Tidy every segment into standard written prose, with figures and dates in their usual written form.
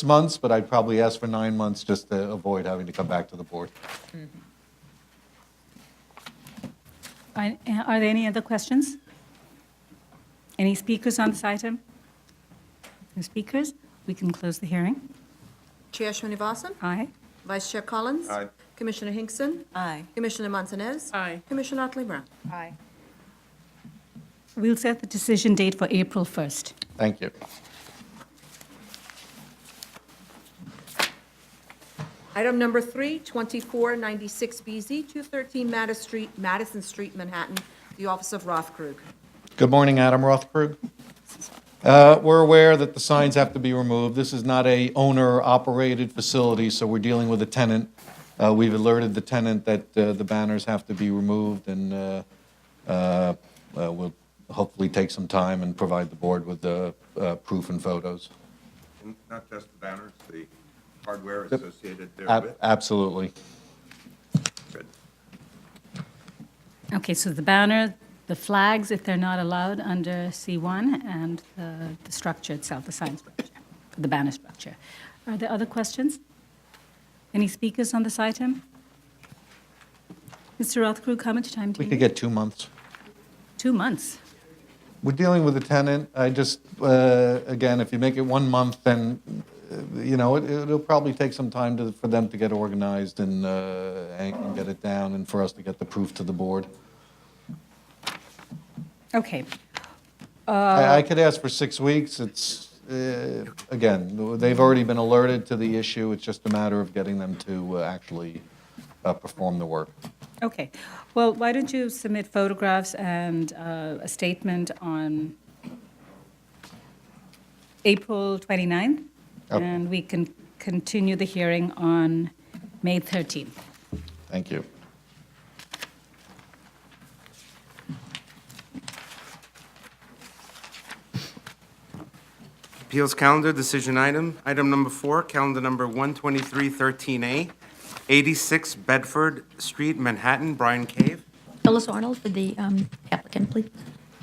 months, but I'd probably ask for 9 months just to avoid having to come back to the board. Are there any other questions? Any speakers on this item? No speakers? We can close the hearing. Chair Srinivasan? Aye. Vice Chair Collins? Aye. Commissioner Hinkson? Aye. Commissioner Montanez? Aye. Commissioner Otley Brown? Aye. We'll set the decision date for April 1st. Thank you. Item number 3, 2496BZ, 213 Madison Street, Manhattan, the office of Rothkrug. Good morning, Adam Rothberg. We're aware that the signs have to be removed. This is not a owner-operated facility, so we're dealing with a tenant. We've alerted the tenant that the banners have to be removed, and we'll hopefully take some time and provide the board with the proof and photos. And not just the banners, the hardware associated therewith? Absolutely. Good. Okay, so the banner, the flags, if they're not allowed under C1, and the structure itself, the sign structure, the banner structure. Are there other questions? Any speakers on this item? Mr. Rothkrug, how much time do We you could need? get 2 months. 2 months. We're dealing with a tenant. I just, again, if you make it 1 month, then, it'll probably take some time for them to get organized and get it down, and for us to get the proof to the board. Okay. I could ask for 6 weeks. It's, again, they've already been alerted to the issue. It's just a matter of getting them to actually perform the work. Okay. Well, why don't you submit photographs and a statement on April 29th? Okay. And we can continue the hearing on May 13th. Thank you. Appeals calendar, decision item. Item number 4, calendar number 12313A, 86 Bedford Street, Manhattan, Brian Cave. Phyllis Arnold for the applicant, please.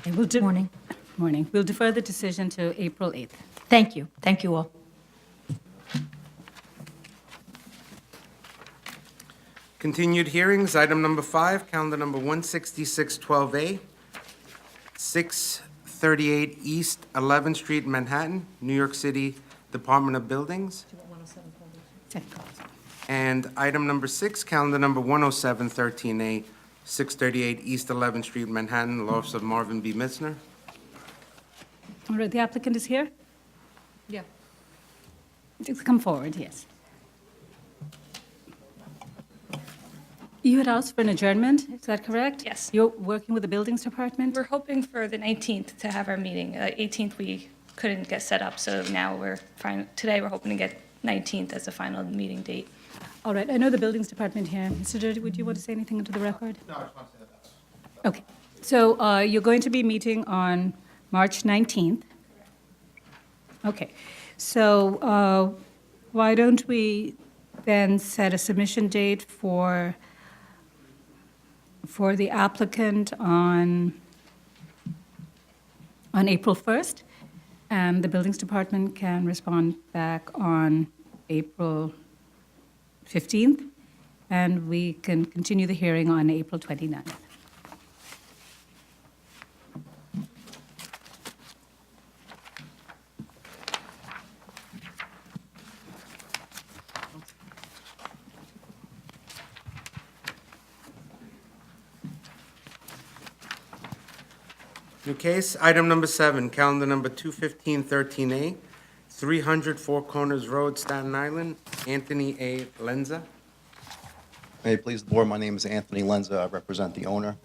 Okay, we'll do- Morning. Morning. We'll defer the decision to April 8th. Thank you. Thank you all. Continued hearings, item number 5, calendar number 16612A, 638 East 11th Street, Manhattan, New York City Department of Buildings. And item number 6, calendar number 10713A, 638 East 11th Street, Manhattan, law office of Marvin B. Mitzner. All right, the applicant is here? Yeah. Just come forward, yes. You had asked for an adjournment, is that correct? Yes. You're working with the Buildings Department? We're hoping for the 19th to have our meeting. 18th, we couldn't get set up, so now today we're hoping to get 19th as the final meeting date. All right, I know the Buildings Department here. Mr. Dirty, would you want to say anything into the record? No, I just want to say that. Okay, so you're going to be meeting on March 19th? Okay, so why don't we then set a submission date for the applicant on April 1st, and the Buildings Department can respond back on April 15th, and we can continue the hearing on April 29th. New case, item number 7, calendar number 21513A, 300 Four Corners Road, Staten Island, Anthony A. Lenza. May it please the board, my name is Anthony Lenza. I represent the owner.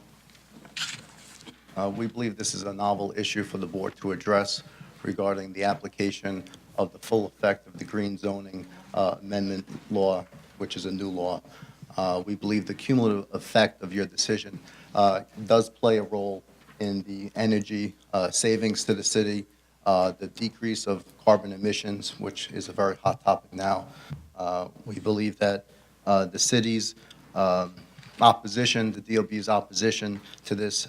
We believe this is a novel issue for the board to address regarding the application of the full effect of the green zoning amendment law, which is a new law. We believe the cumulative effect of your decision does play a role in the energy savings to the city, the decrease of carbon emissions, which is a very hot topic now. We believe that the city's opposition, the DOB's opposition to this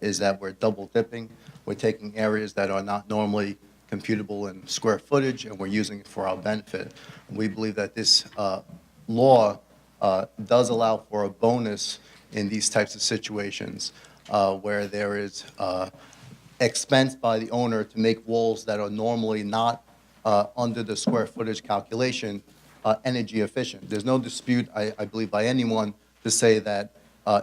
is that we're double dipping. We're taking areas that are not normally computable in square footage, and we're using it for our benefit. We believe that this law does allow for a bonus in these types of situations where there is expense by the owner to make walls that are normally not under the square footage calculation energy efficient. There's no dispute, I believe, by anyone to say that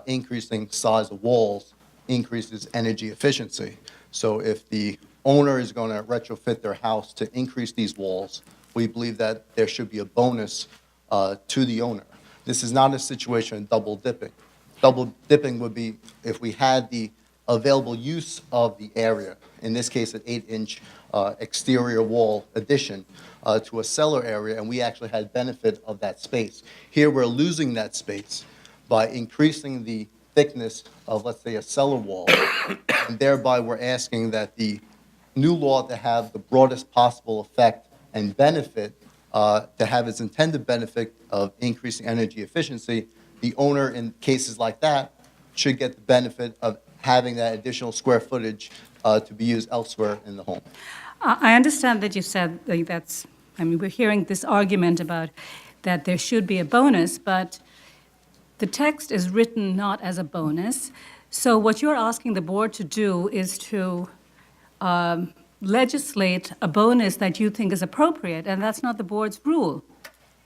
increasing size of walls increases energy efficiency. So if the owner is going to retrofit their house to increase these walls, we believe that there should be a bonus to the owner. This is not a situation of double dipping. Double dipping would be if we had the available use of the area, in this case, an 8-inch exterior wall addition to a cellar area, and we actually had benefit of that space. Here, we're losing that space by increasing the thickness of, let's say, a cellar wall, and thereby we're asking that the new law to have the broadest possible effect and benefit, to have its intended benefit of increasing energy efficiency. The owner, in cases like that, should get the benefit of having that additional square footage to be used elsewhere in the home. I understand that you said that we're hearing this argument about that there should be a bonus, but the text is written not as a bonus. So what you're asking the board to do is to legislate a bonus that you think is appropriate, and that's not the board's rule.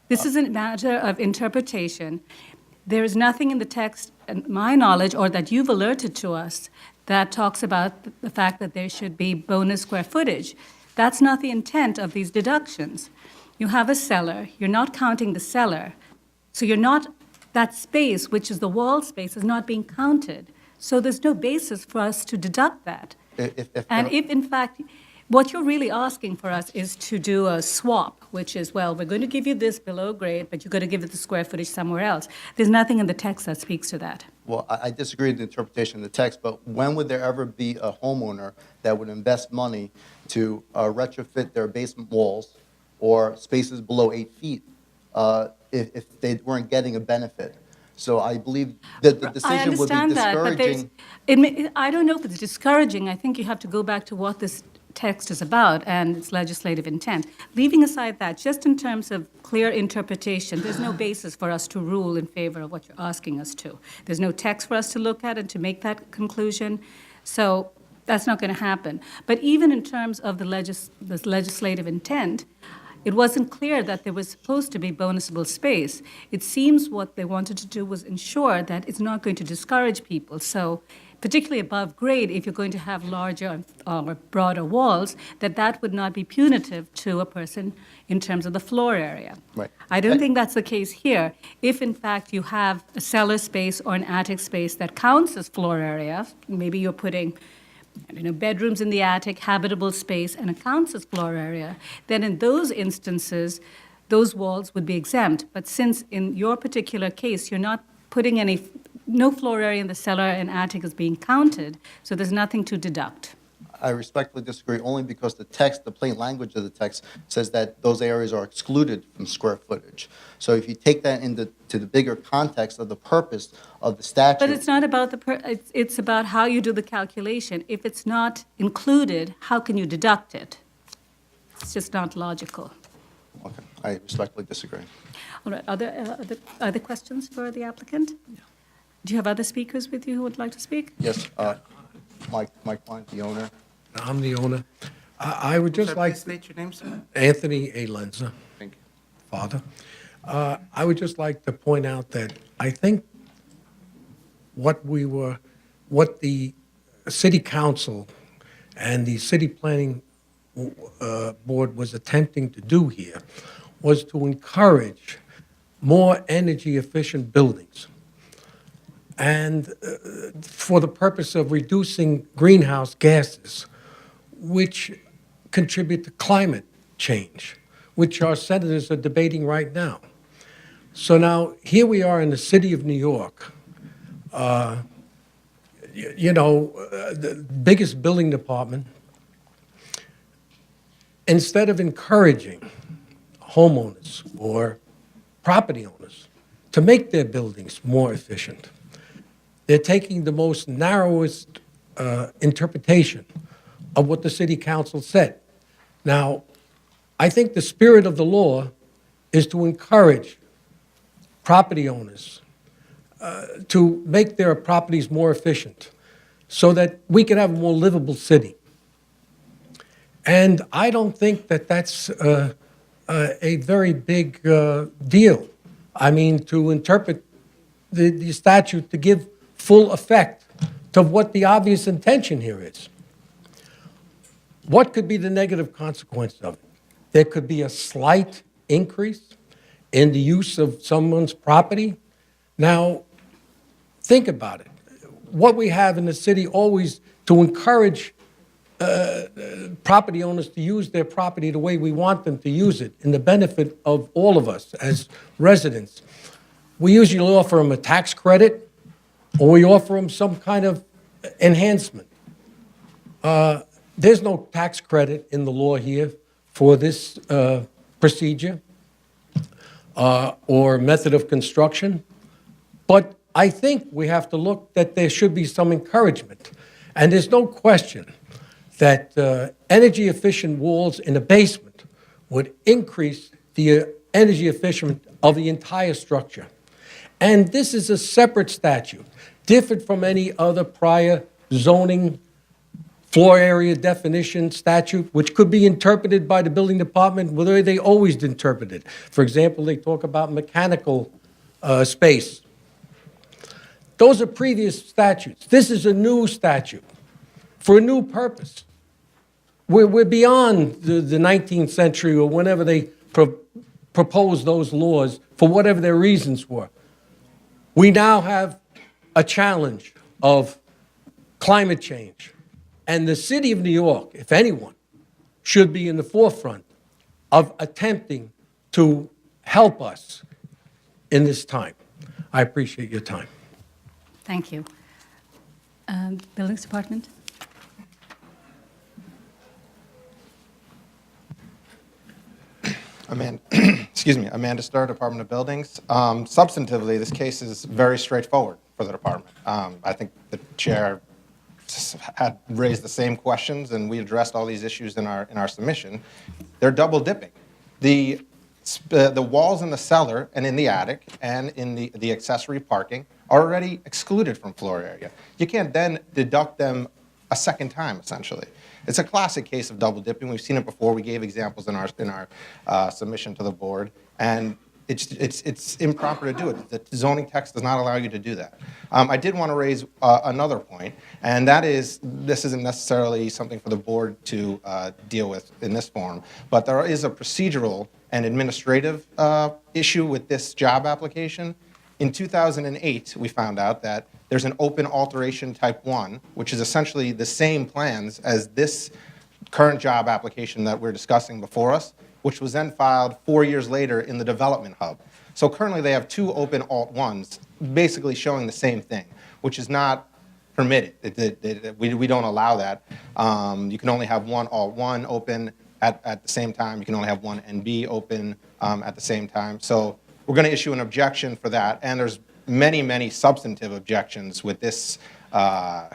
This is a matter of interpretation. There is nothing in the text, in my knowledge, or that you've alerted to us, that talks about the fact that there should be bonus square footage. That's not the intent of these deductions. You have a cellar, you're not counting the cellar, so you're not, that space, which is the wall space, is not being counted. So there's no basis for us to deduct that. And if, in fact, what you're really asking for us is to do a swap, which is, well, we're going to give you this below grade, but you're going to give it the square footage somewhere else. There's nothing in the text that speaks to that. Well, I disagree with the interpretation of the text, but when would there ever be a homeowner that would invest money to retrofit their basement walls or spaces below 8 feet if they weren't getting a benefit? So I believe that the decision would be discouraging. I don't know if it's discouraging. I think you have to go back to what this text is about and its legislative intent. Leaving aside that, just in terms of clear interpretation, there's no basis for us to rule in favor of what you're asking us to. There's no text for us to look at and to make that conclusion. So that's not going to happen. But even in terms of the legislative intent, it wasn't clear that there was supposed to be bonusable space. It seems what they wanted to do was ensure that it's not going to discourage people. So particularly above grade, if you're going to have larger or broader walls, that would not be punitive to a person in terms of the floor area. Right. I don't think that's the case here. If, in fact, you have a cellar space or an attic space that counts as floor area, maybe you're putting bedrooms in the attic, habitable space, and it counts as floor area, then in those instances, those walls would be exempt. But since in your particular case, you're not putting no floor area in the cellar and attic is being counted, so there's nothing to deduct. I respectfully disagree, only because the text, the plain language of the text, says that those areas are excluded from square footage. So if you take that to the bigger context of the purpose of the statute. But it's not about it's about how you do the calculation. If it's not included, how can you deduct it? It's just not logical. Okay, I respectfully disagree. All right, other questions for the applicant? Do you have other speakers with you who would like to speak? Yes, my client, the owner. I'm the owner. I would just like, Please state your name, sir. Anthony A. Lenza, Thank you. father. I would just like to point out that I think what the city council and the city planning board was attempting to do here was to encourage more energy efficient buildings. And for the purpose of reducing greenhouse gases, which contribute to climate change, which our senators are debating right now. So now, here we are in the city of New York, the biggest building department. Instead of encouraging homeowners or property owners to make their buildings more efficient, they're taking the most narrowest interpretation of what the city council said. Now, I think the spirit of the law is to encourage property owners to make their properties more efficient so that we can have a more livable city. And I don't think that that's a very big deal. I mean, to interpret the statute to give full effect to what the obvious intention here is. What could be the negative consequence of it? There could be a slight increase in the use of someone's property. Now, think about it. What we have in the city always to encourage property owners to use their property the way we want them to use it in the benefit of all of us as residents. We usually offer them a tax credit or we offer them some kind of enhancement. There's no tax credit in the law here for this procedure or method of construction, but I think we have to look that there should be some encouragement. And there's no question that energy-efficient walls in the basement would increase the energy efficiency of the entire structure. And this is a separate statute, different from any other prior zoning floor area definition statute, which could be interpreted by the building department the way they always interpret it. For example, they talk about mechanical space. Those are previous statutes. This is a new statute for a new purpose. We're beyond the 19th century or whenever they proposed those laws for whatever their reasons were. We now have a challenge of climate change. And the city of New York, if anyone, should be in the forefront of attempting to help us in this time. I appreciate your time. Thank you. Buildings Department? Amanda Starr, Department of Buildings. Substantively, this case is very straightforward for the department. I think the chair had raised the same questions, and we addressed all these issues in our submission. They're double dipping. The walls in the cellar and in the attic and in the accessory parking are already excluded from floor area. You can't then deduct them a second time, essentially. It's a classic case of double dipping. We've seen it before. We gave examples in our submission to the board, and it's improper to do it. The zoning text does not allow you to do that. I did want to raise another point, and that is this isn't necessarily something for the board to deal with in this forum, but there is a procedural and administrative issue with this job application. In 2008, we found out that there's an open alteration type 1, which is essentially the same plans as this current job application that we're discussing before us, which was then filed 4 years later in the development hub. So currently they have two open alt 1s, basically showing the same thing, which is not permitted. We don't allow that. You can only have one alt 1 open at the same time. You can only have one NB open at the same time. So we're going to issue an objection for that, and there's many substantive objections with this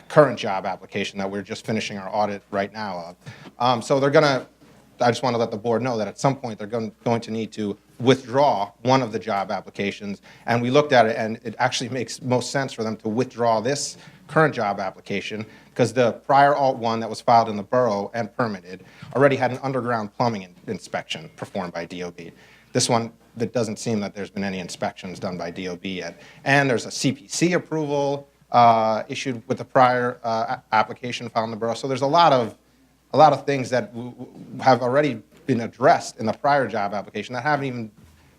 current job application that we're just finishing our audit right now of. So they're going to, I just want to let the board know that at some point they're going to need to withdraw one of the job applications, and we looked at it, and it actually makes most sense for them to withdraw this current job application because the prior alt 1 that was filed in the borough and permitted already had an underground plumbing inspection performed by DOB. This one, that doesn't seem that there's been any inspections done by DOB yet. And there's a CPC approval issued with the prior application filed in the borough. So there's a lot of things that have already been addressed in the prior job application that haven't even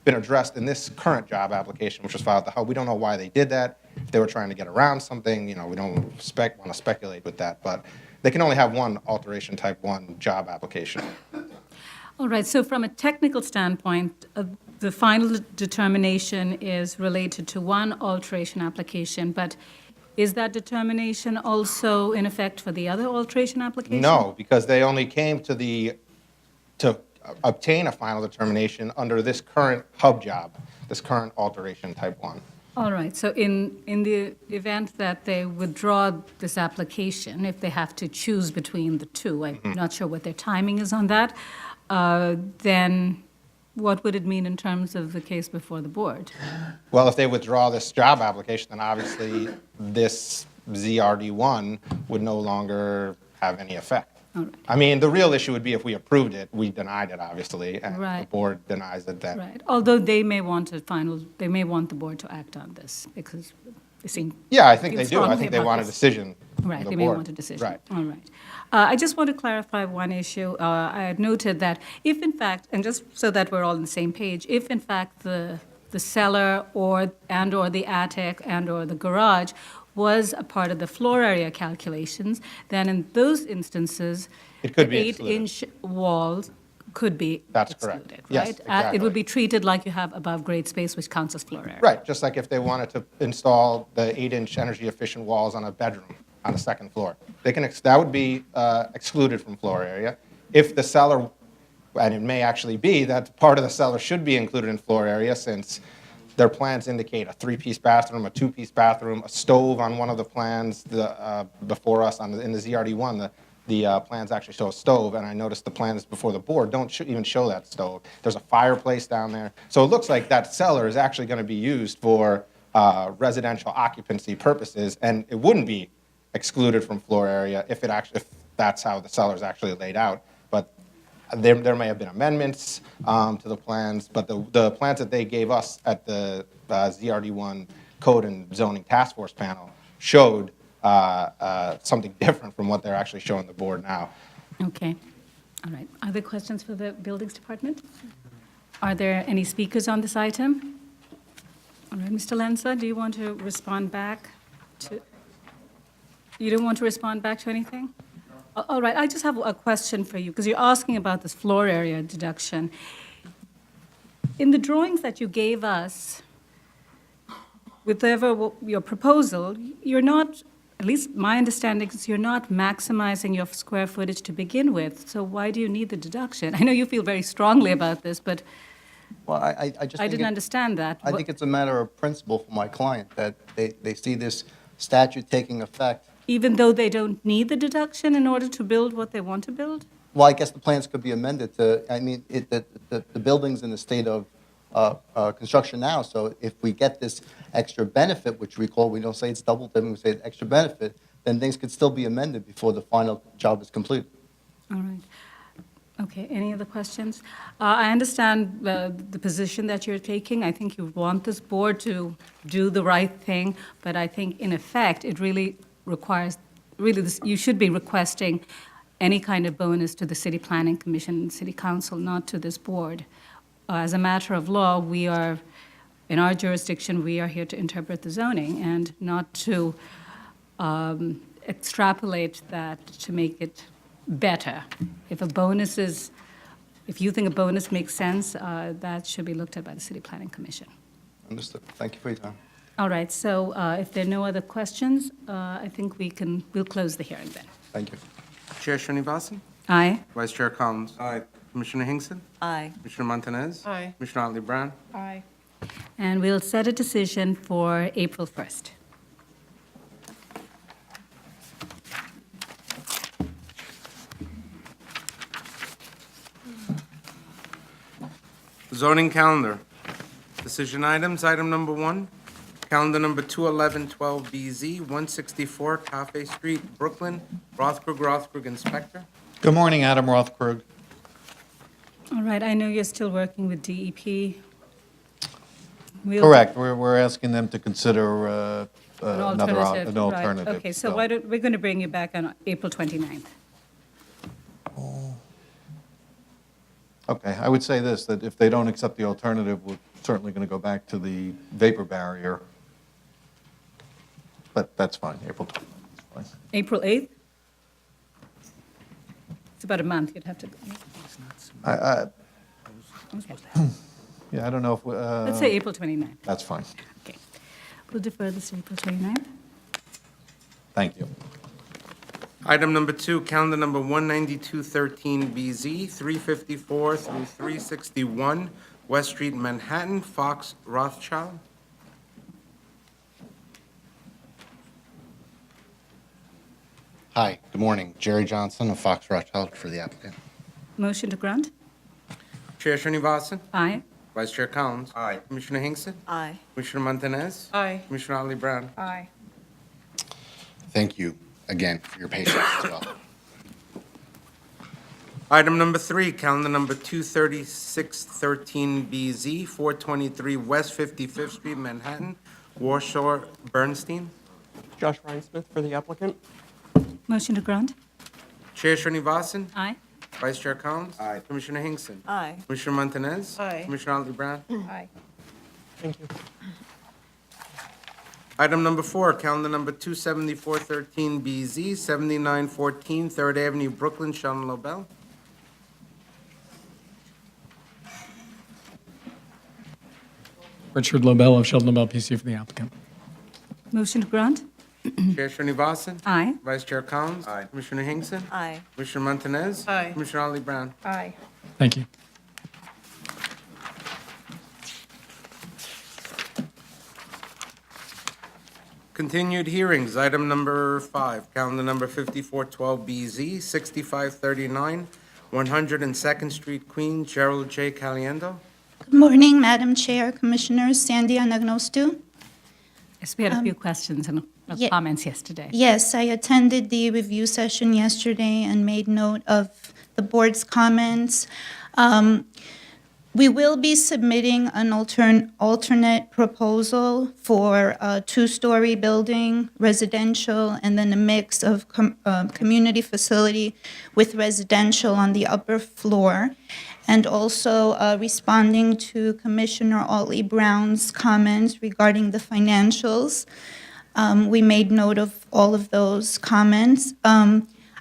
been addressed in this current job application, which was filed at the hub. We don't know why they did that. If they were trying to get around something, we don't want to speculate with that. But they can only have one alteration type 1 job application. All right, so from a technical standpoint, the final determination is related to one alteration application, but is that determination also in effect for the other alteration application? No, because they only came to obtain a final determination under this current hub job, this current alteration type 1. All right, so in the event that they withdraw this application, if they have to choose between the two, I'm not sure what their timing is on that, then what would it mean in terms of the case before the board? Well, if they withdraw this job application, then obviously this ZRD1 would no longer have any effect. All right. I mean, the real issue would be if we approved it, we denied it, obviously, and the Right. board denies it, then. Right, although they may want they may want the board to act on this, because they seem. Yeah, I think they feel do. I strongly think they about want a this. decision from Right, the they may board. want a decision. Right. All right. I just want to clarify one issue. I had noted that if in fact, and just so that we're all on the same page, if in fact the cellar or the attic and/or the garage was a part of the floor area calculations, then in those instances, It could the be excluded. 8-inch walls could be That's correct. excluded, Yes, right? It exactly. would be treated like you have above-grade space, which counts as floor area. Right, just like if they wanted to install the 8-inch energy-efficient walls on a bedroom on the second floor. They can, that would be excluded from floor area. If the cellar, and it may actually be that part of the cellar should be included in floor area, since their plans indicate a 3-piece bathroom, a 2-piece bathroom, a stove on one of the plans before us in the ZRD1. The plans actually show a stove, and I noticed the plans before the board don't even show that stove. There's a fireplace down there. So it looks like that cellar is actually going to be used for residential occupancy purposes, and it wouldn't be excluded from floor area if that's how the cellar is actually laid out. But there may have been amendments to the plans, but the plans that they gave us at the ZRD1 Code and Zoning Task Force panel showed something different from what they're actually showing the board now. Okay, all right. Other questions for the Buildings Department? Are there any speakers on this item? All right, Mr. Lenza, do you want to respond back to? You don't want to respond back to anything? All right, I just have a question for you, because you're asking about this floor area deduction. In the drawings that you gave us, with your proposal, you're not, at least my understanding is you're not maximizing your square footage to begin with, so why do you need the deduction? I know you feel very strongly about this, but Well, I just I think didn't understand that. I think it's a matter of principle for my client, that they see this statute taking effect. Even though they don't need the deduction in order to build what they want to build? Well, I guess the plans could be amended to, I mean, the building's in a state of construction now, so if we get this extra benefit, which we don't say it's double dipping, we say it's extra benefit, then things could still be amended before the final job is completed. All right. Okay, any other questions? I understand the position that you're taking. I think you want this board to do the right thing, but I think in effect, it really requires, you should be requesting any kind of bonus to the City Planning Commission and City Council, not to this board. As a matter of law, we are, in our jurisdiction, we are here to interpret the zoning and not to extrapolate that to make it better. If you think a bonus makes sense, that should be looked at by the City Planning Commission. Understood. Thank you for your time. All right, so if there are no other questions, I think we'll close the hearing then. Thank you. Chair Srinivasan? Aye? Vice Chair Collins? Aye. Commissioner Hinkson? Aye. Commissioner Montanez? Aye. Commissioner Otley Brown? Aye. And we'll set a decision for April 1st. Zoning calendar. Decision items, item number 1, calendar number 21112BZ, 164 Cafe Street, Brooklyn, Rothkrug, Inspector. Good morning, Adam Rothkrug. All right, I know you're still working with DEP. We'll- Correct, we're asking them to consider An another, alternative. an right. alternative. Okay, so we're going to bring you back on April 29th. Okay, I would say this, that if they don't accept the alternative, we're certainly going to go back to the vapor barrier. But that's fine, April 29th is fine. April 8th? It's about a month, you'd have to, okay. Yeah, I don't know if, Let's say April 29th. that's fine. Okay. We'll defer this to April 29th. Thank you. Item number 2, calendar number 19213BZ, 354 through 361 West Street, Manhattan, Fox Rothschild. Hi, good morning. Jerry Johnson of Fox Rothschild for the applicant. Motion to grant? Chair Srinivasan? Aye. Vice Chair Collins? Aye. Commissioner Hinkson? Aye. Commissioner Montanez? Aye. Commissioner Otley Brown? Aye. Thank you again for your patience as well. Item number 3, calendar number 23613BZ, 423 West 55th Street, Manhattan, Warsaw, Bernstein. Josh Rhinesmith for the applicant. Motion to grant? Chair Srinivasan? Aye. Vice Chair Collins? Aye. Commissioner Hinkson? Aye. Commissioner Montanez? Aye. Commissioner Otley Brown? Aye. Thank you. Item number 4, calendar number 27413BZ, 7914 3rd Avenue, Brooklyn, Sheldon Lobel. Richard Lobel of Sheldon Lobel PC for the applicant. Motion to grant? Chair Srinivasan? Aye. Vice Chair Collins? Aye. Commissioner Hinkson? Aye. Commissioner Montanez? Aye. Commissioner Otley Brown? Aye. Thank you. Continued hearings, item number 5, calendar number 5412BZ, 6539 102nd Street, Queens, Gerald J. Caliendo. Good morning, Madam Chair, Commissioners, Sandy Anagnostou. Yes, we had a few questions and ye- comments yesterday. Yes, I attended the review session yesterday and made note of the board's comments. We will be submitting an alternate proposal for a two-story building, residential, and then a mix of community facility with residential on the upper floor. And also responding to Commissioner Otley Brown's comments regarding the financials. We made note of all of those comments.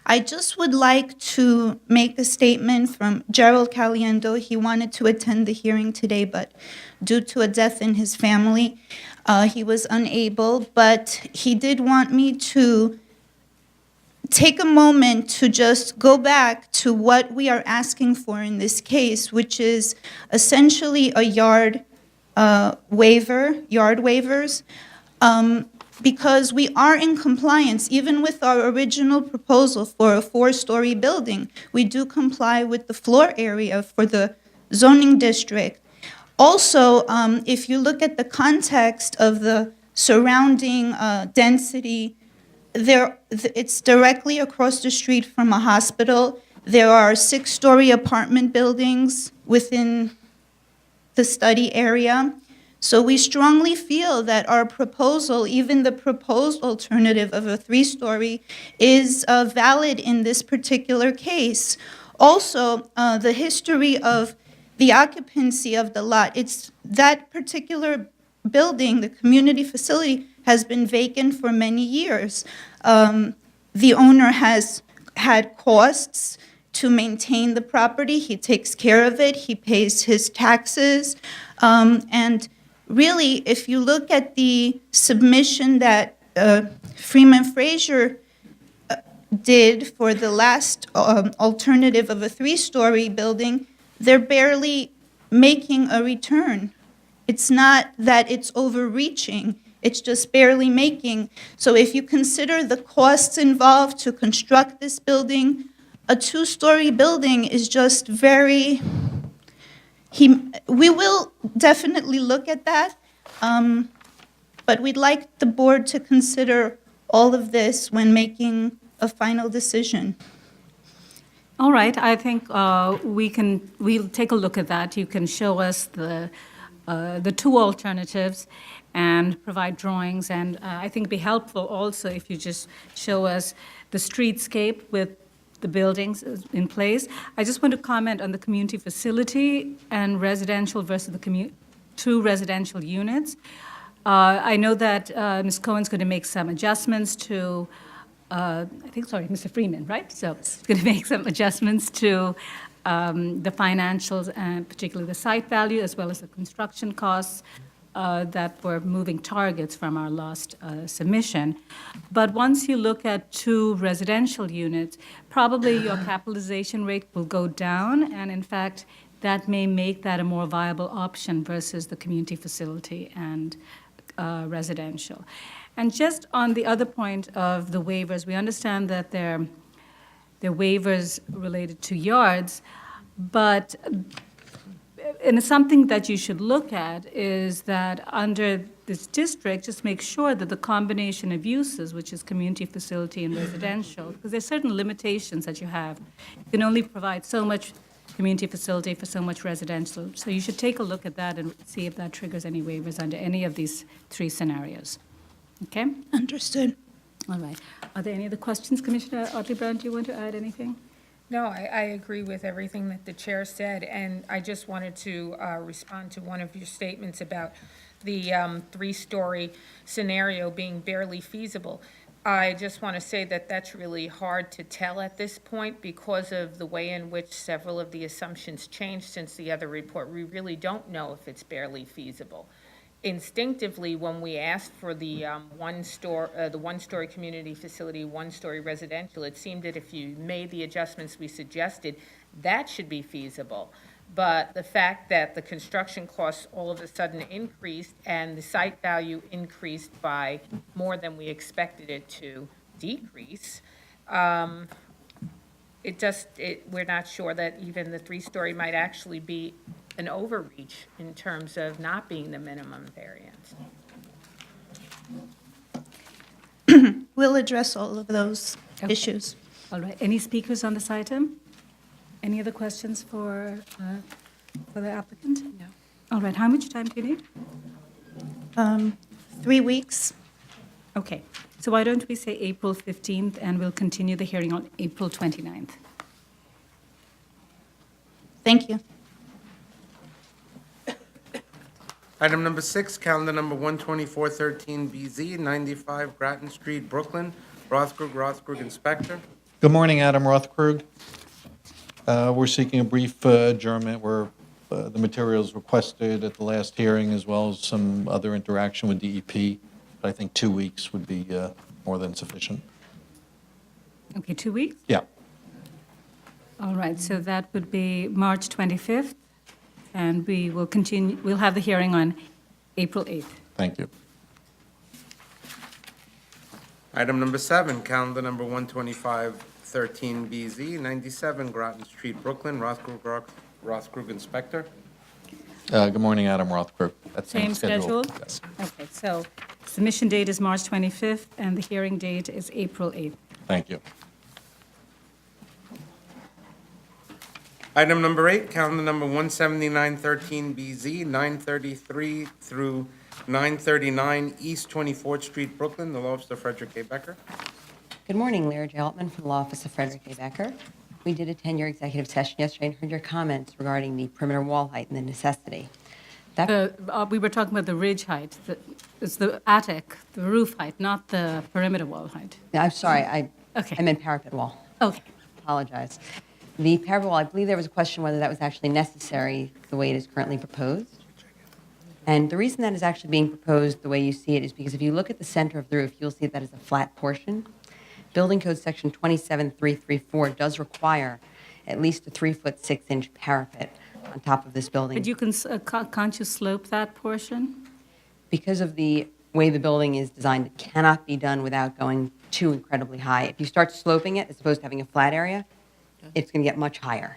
I just would like to make a statement from Gerald Caliendo. He wanted to attend the hearing today, but due to a death in his family, he was unable. But he did want me to take a moment to just go back to what we are asking for in this case, which is essentially a yard waivers. Because we are in compliance, even with our original proposal for a 4-story building. We do comply with the floor area for the zoning district. Also, if you look at the context of the surrounding density, it's directly across the street from a hospital. There are 6-story apartment buildings within the study area. So we strongly feel that our proposal, even the proposed alternative of a 3-story, is valid in this particular case. Also, the history of the occupancy of the lot, it's that particular building, the community facility, has been vacant for many years. The owner has had costs to maintain the property. He takes care of it. He pays his taxes. And really, if you look at the submission that Freeman Fraser did for the last alternative of a 3-story building, they're barely making a return. It's not that it's overreaching, it's just barely making. So if you consider the costs involved to construct this building, a 2-story building is just very... We will definitely look at that, but we'd like the board to consider all of this when making a final decision. All right, I think we'll take a look at that. You can show us the two alternatives and provide drawings, and I think it'd be helpful also if you just show us the streetscape with the buildings in place. I just want to comment on the community facility and residential versus the two residential units. I know that Ms. Cohen's going to make some adjustments to, Mr. Freeman, right? So it's going to make some adjustments to the financials and particularly the site value as well as the construction costs that were moving targets from our last submission. But once you look at two residential units, probably your capitalization rate will go down, and in fact, that may make that a more viable option versus the community facility and residential. And just on the other point of the waivers, we understand that they're waivers related to yards, but and something that you should look at is that under this district, just make sure that the combination of uses, which is community facility and residential, because there's certain limitations that you have. You can only provide so much community facility for so much residential. So you should take a look at that and see if that triggers any waivers under any of these three scenarios. Okay? Understood. All right. Are there any other questions? Commissioner Otley Brown, do you want to add anything? No, I agree with everything that the chair said, and I just wanted to respond to one of your statements about the three-story scenario being barely feasible. I just want to say that that's really hard to tell at this point because of the way in which several of the assumptions changed since the other report. We really don't know if it's barely feasible. Instinctively, when we asked for the one-story community facility, one-story residential, it seemed that if you made the adjustments we suggested, that should be feasible. But the fact that the construction costs all of a sudden increased and the site value increased by more than we expected it to decrease, we're not sure that even the three-story might actually be an overreach in terms of not being the minimum variance. We'll address all of those Okay. issues. All right. Any speakers on this item? Any other questions for the applicant? No. All right. How much time do you need? 3 weeks. Okay. So why don't we say April 15th, and we'll continue the hearing on April 29th. Thank you. Item number 6, calendar number 12413BZ, 95 Grattan Street, Brooklyn. Rothkrug, and Spector. Good morning, Adam Rothkrug. We're seeking a brief adjournment where the materials requested at the last hearing, as well as some other interaction with DEP. But I think 2 weeks would be more than sufficient. Okay, 2 weeks? Yeah. All right, so that would be March 25th, and we will continue, we'll have the hearing on April 8th. Thank you. Item number 7, calendar number 12513BZ, 97 Grattan Street, Brooklyn. Rothkrug, and Spector. Good morning, Adam Rothkrug. That Same schedule? Yes. Okay, so submission date is March 25th, and the hearing date is April 8th. Thank you. Item number 8, calendar number 17913BZ, 933 through 939 East 24th Street, Brooklyn. The law office of Frederick A. Becker. Good morning, Larry J. Altman from the Law Office of Frederick A. Becker. We did attend your executive session yesterday and heard your comments regarding the perimeter wall height and the necessity. We were talking about the ridge height. It's the attic, the roof height, not the perimeter wall height. I'm sorry, I meant parapet wall. Okay. Apologize. The parapet wall, I believe there was a question whether that was actually necessary the way it is currently proposed. And the reason that is actually being proposed the way you see it is because if you look at the center of the roof, you'll see that is a flat portion. Building Code Section 27334 does require at least a 3-foot 6-inch parapet on top of this building. But you can, can't you slope that portion? Because of the way the building is designed, it cannot be done without going too incredibly high. If you start sloping it, as opposed to having a flat area, it's going to get much higher.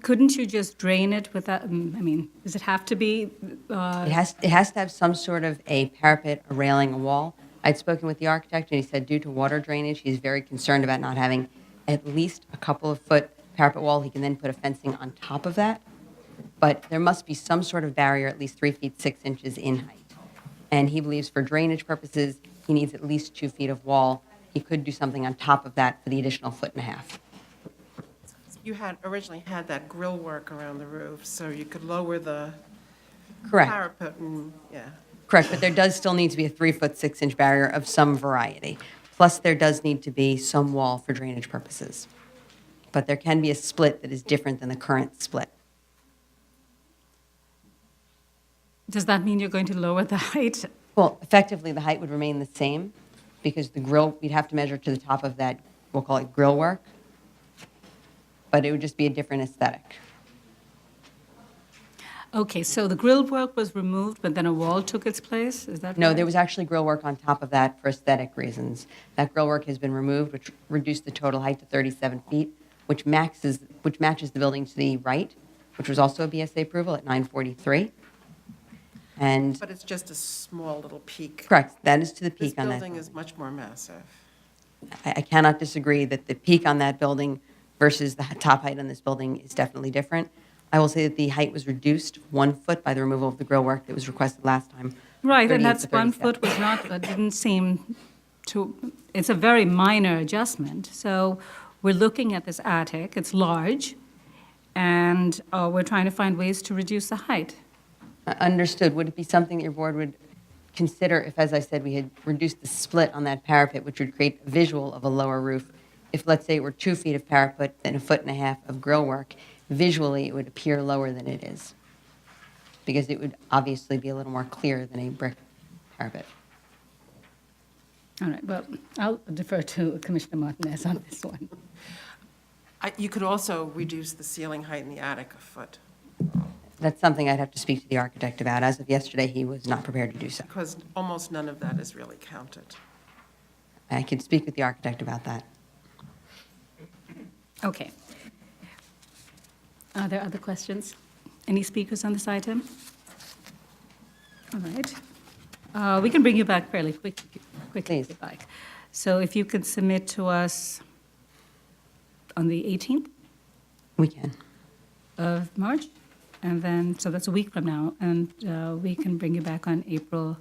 Couldn't you just drain it without, I mean, does it have to be? It has to have some sort of a parapet, a railing, a wall. I'd spoken with the architect, and he said due to water drainage, he's very concerned about not having at least a couple of foot parapet wall. He can then put a fencing on top of that. But there must be some sort of barrier at least 3 feet 6 inches in height. And he believes for drainage purposes, he needs at least 2 feet of wall. He could do something on top of that for the additional 1.5 feet. You had originally had that grill work around the roof, so you could lower the Correct. parapet and, yeah. Correct, but there does still need to be a 3-foot 6-inch barrier of some variety. Plus, there does need to be some wall for drainage purposes. But there can be a split that is different than the current split. Does that mean you're going to lower the height? Well, effectively, the height would remain the same because the grill, we'd have to measure to the top of that, we'll call it grill work, but it would just be a different aesthetic. Okay, so the grill work was removed, but then a wall took its place? Is that No, right? there was actually grill work on top of that for aesthetic reasons. That grill work has been removed, which reduced the total height to 37 feet, which matches the building to the right, which was also a BSA approval at 943. And, But it's just a small little peak. correct, that is to the This peak on that. building is much more massive. I cannot disagree that the peak on that building versus the top height on this building is definitely different. I will say that the height was reduced 1 foot by the removal of the grill work that was requested last time. Right, 38 and that's to 1 37. foot was not, didn't seem to, it's a very minor adjustment. So we're looking at this attic, it's large, and we're trying to find ways to reduce the height. Understood. Would it be something that your board would consider if, as I said, we had reduced the split on that parapet, which would create a visual of a lower roof? If, let's say, it were 2 feet of parapet and 1.5 feet of grill work, visually it would appear lower than it is, because it would obviously be a little more clear than a brick parapet. All right, well, I'll defer to Commissioner Martinez on this one. You could also reduce the ceiling height in the attic a foot, That's something I'd have to speak to the architect about. As of yesterday, he was not prepared to do so. because almost none of that is really counted. I can speak with the architect about that. Okay. Are there other questions? Any speakers on this item? All right. We can bring you back fairly quickly if you'd like. So if you could submit to us on the 18th We can. of March, and then, so that's a week from now, and we can bring you back on April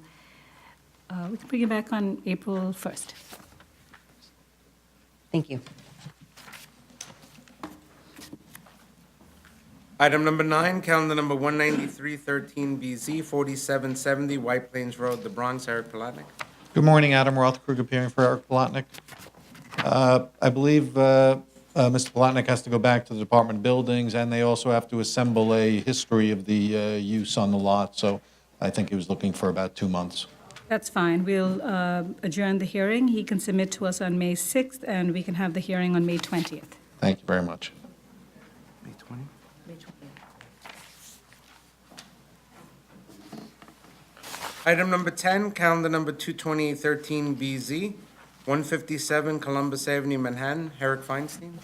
1st. Thank you. Item number 9, calendar number 19313BZ, 4770 White Plains Road, the Bronx. Eric Palatnik. Good morning, Adam Rothkrug appearing for Eric Palatnik. I believe Mr. Palatnik has to go back to the Department of Buildings, and they also have to assemble a history of the use on the lot, so I think he was looking for about 2 months. That's fine. We'll adjourn the hearing. He can submit to us on May 6th, and we can have the hearing on May 20th. Thank you very much. May 20? Item number 10, calendar number 22813BZ, 157 Columbus Avenue, Manhattan. Herrick Feinstein.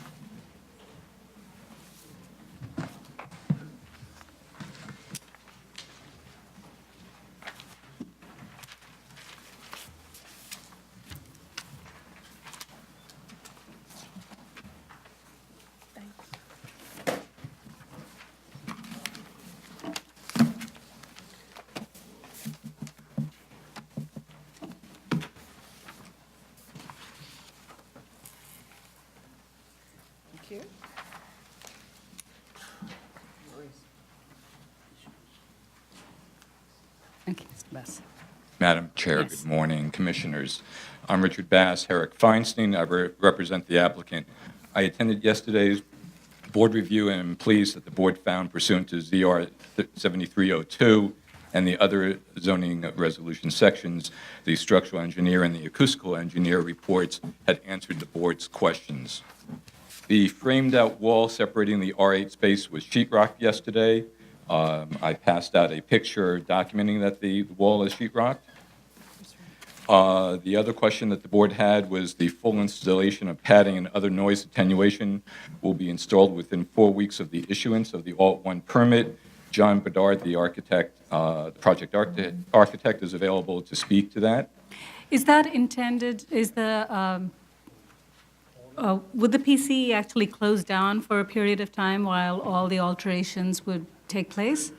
Thank you. Thank you, Mr. Bass. Madam Chair, Yes. good morning, Commissioners. I'm Richard Bass, Herrick Feinstein. I represent the applicant. I attended yesterday's board review and am pleased that the board found pursuant to ZR 7302 and the other zoning resolution sections, the structural engineer and the acoustical engineer reports had answered the board's questions. The framed-out wall separating the R8 space was sheetrock yesterday. I passed out a picture documenting that the wall is sheetrocked. The other question that the board had was the full installation of padding and other noise attenuation will be installed within 4 weeks of the issuance of the Alt-1 permit. John Bedard, the architect, project architect, is available to speak to that. Is that intended, would the PCE actually close down for a period of time while all the alterations would take place?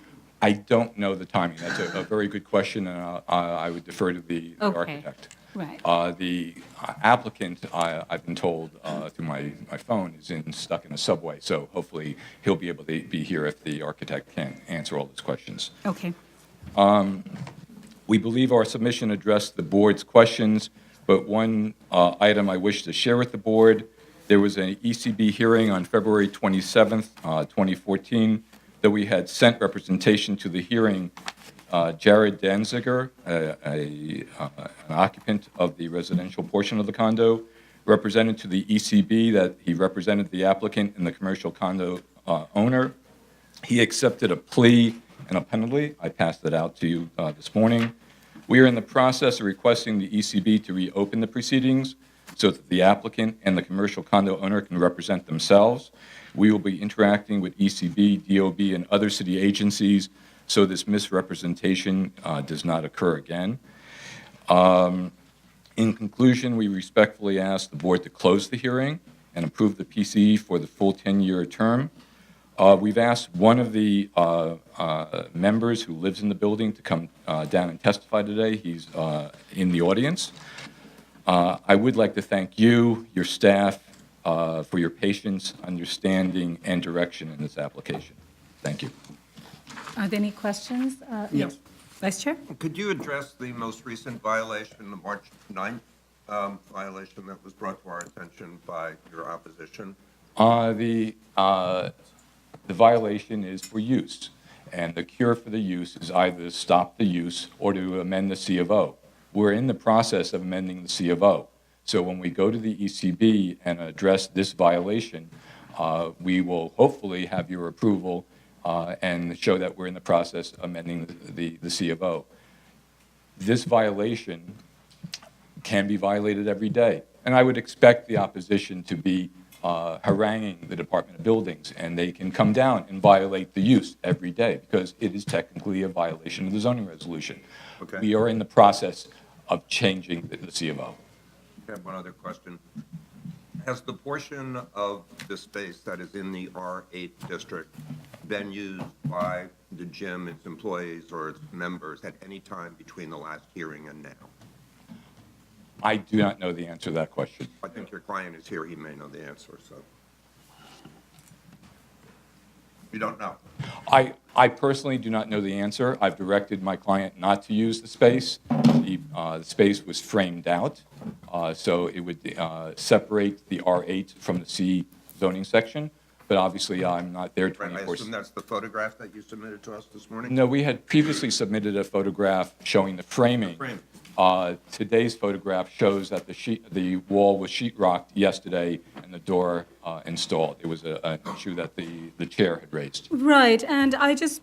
I don't know the timing. That's a very good question, and I would defer to the Okay. architect. Right. The applicant, I've been told through my phone, is stuck in a subway, so hopefully he'll be able to be here if the architect can answer all those questions. Okay. We believe our submission addressed the board's questions, but one item I wish to share with the board. There was an ECB hearing on February 27th, 2014, that we had sent representation to the hearing. Jared Danziger, an occupant of the residential portion of the condo, represented to the ECB that he represented the applicant and the commercial condo owner. He accepted a plea and a penalty. I passed that out to you this morning. We are in the process of requesting the ECB to reopen the proceedings so that the applicant and the commercial condo owner can represent themselves. We will be interacting with ECB, DOB, and other city agencies so this misrepresentation does not occur again. In conclusion, we respectfully ask the board to close the hearing and approve the PCE for the full 10-year term. We've asked one of the members who lives in the building to come down and testify today. He's in the audience. I would like to thank you, your staff, for your patience, understanding, and direction in this application. Thank you. Are there any questions? Yes. Vice Chair? Could you address the most recent violation, the March 9th violation that was brought to our attention by your opposition? The violation is for use, and the cure for the use is either to stop the use or to amend the C of O. We're in the process of amending the C of O. So when we go to the ECB and address this violation, we will hopefully have your approval and show that we're in the process of amending the C of O. This violation can be violated every day, and I would expect the opposition to be haranguing the Department of Buildings, and they can come down and violate the use every day because it is technically a violation of the zoning resolution. Okay. We are in the process of changing the C of O. I have one other question. Has the portion of the space that is in the R8 district been used by the gym, its employees, or its members at any time between the last hearing and now? I do not know the answer to that question. I think your client is here, he may know the answer, so. You don't know? I personally do not know the answer. I've directed my client not to use the space. The space was framed out, so it would separate the R8 from the C zoning section, but obviously I'm not there Right, I 24/7. assume that's the photograph that you submitted to us this morning? No, we had previously submitted a photograph showing the framing. Frame. Today's photograph shows that the wall was sheetrocked yesterday and the door installed. It was an issue that the chair had raised. Right, and I just,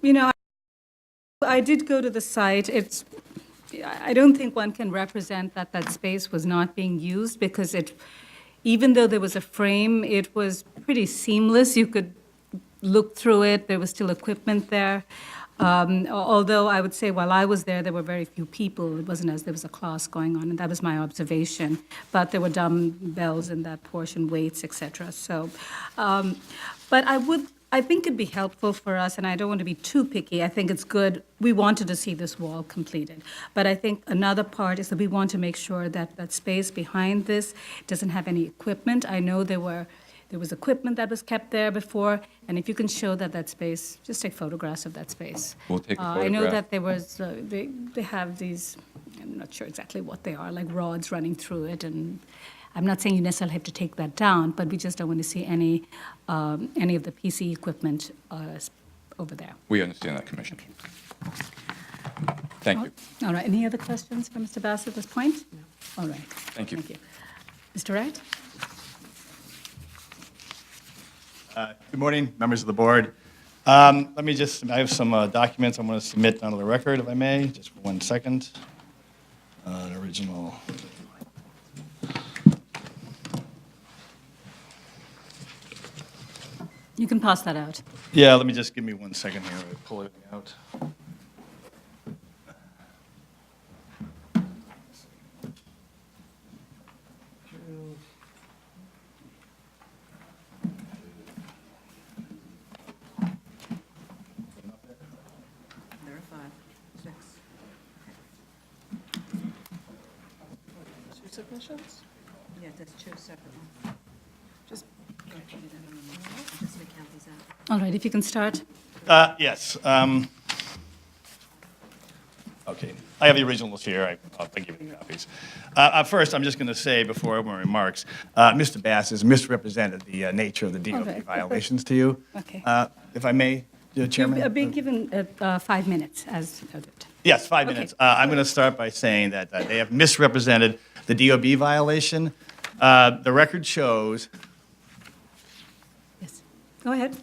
I did go to the site. I don't think one can represent that space was not being used because even though there was a frame, it was pretty seamless. You could look through it. There was still equipment there. Although I would say while I was there were very few people. It wasn't as there was a class going on, and that was my observation. But there were dumbbells in that portion, weights, etc. So, but I think it'd be helpful for us, and I don't want to be too picky. I think it's good. We wanted to see this wall completed. But I think another part is that we want to make sure that that space behind this doesn't have any equipment. I know there was equipment that was kept there before, and if you can show that space, just take photographs of that space. We'll take a photograph. I know that there was, they have these, I'm not sure exactly what they are, like rods running through it, and I'm not saying you necessarily have to take that down, but we just don't want to see any of the PC equipment over there. We understand that, Commissioner. Thank you. All right, any other questions for Mr. Bass at this point? No. All right. Thank you. Thank you. Mr. Wright? Good morning, members of the board. I have some documents I'm going to submit onto the record, if I may, just for 1 second. An original. You can pass that out. Yeah, let me just give me 1 second here. I'll pull everything out. There are 5, 6. Two submissions? Yeah, that's 2 separate ones. Just, Just gonna count these out. All right, if you can start. Yes. Okay, I have the originals here. I'll give you the copies. First, I'm just going to say, before I open my remarks, Mr. Bass has misrepresented the nature of the DOT Okay. violations to you. Okay. If I may, Chairman? You'll be given 5 minutes, as noted. Yes, 5 Okay. minutes. I'm going to start by saying that they have misrepresented the DOB violation. The record shows Yes. Go ahead.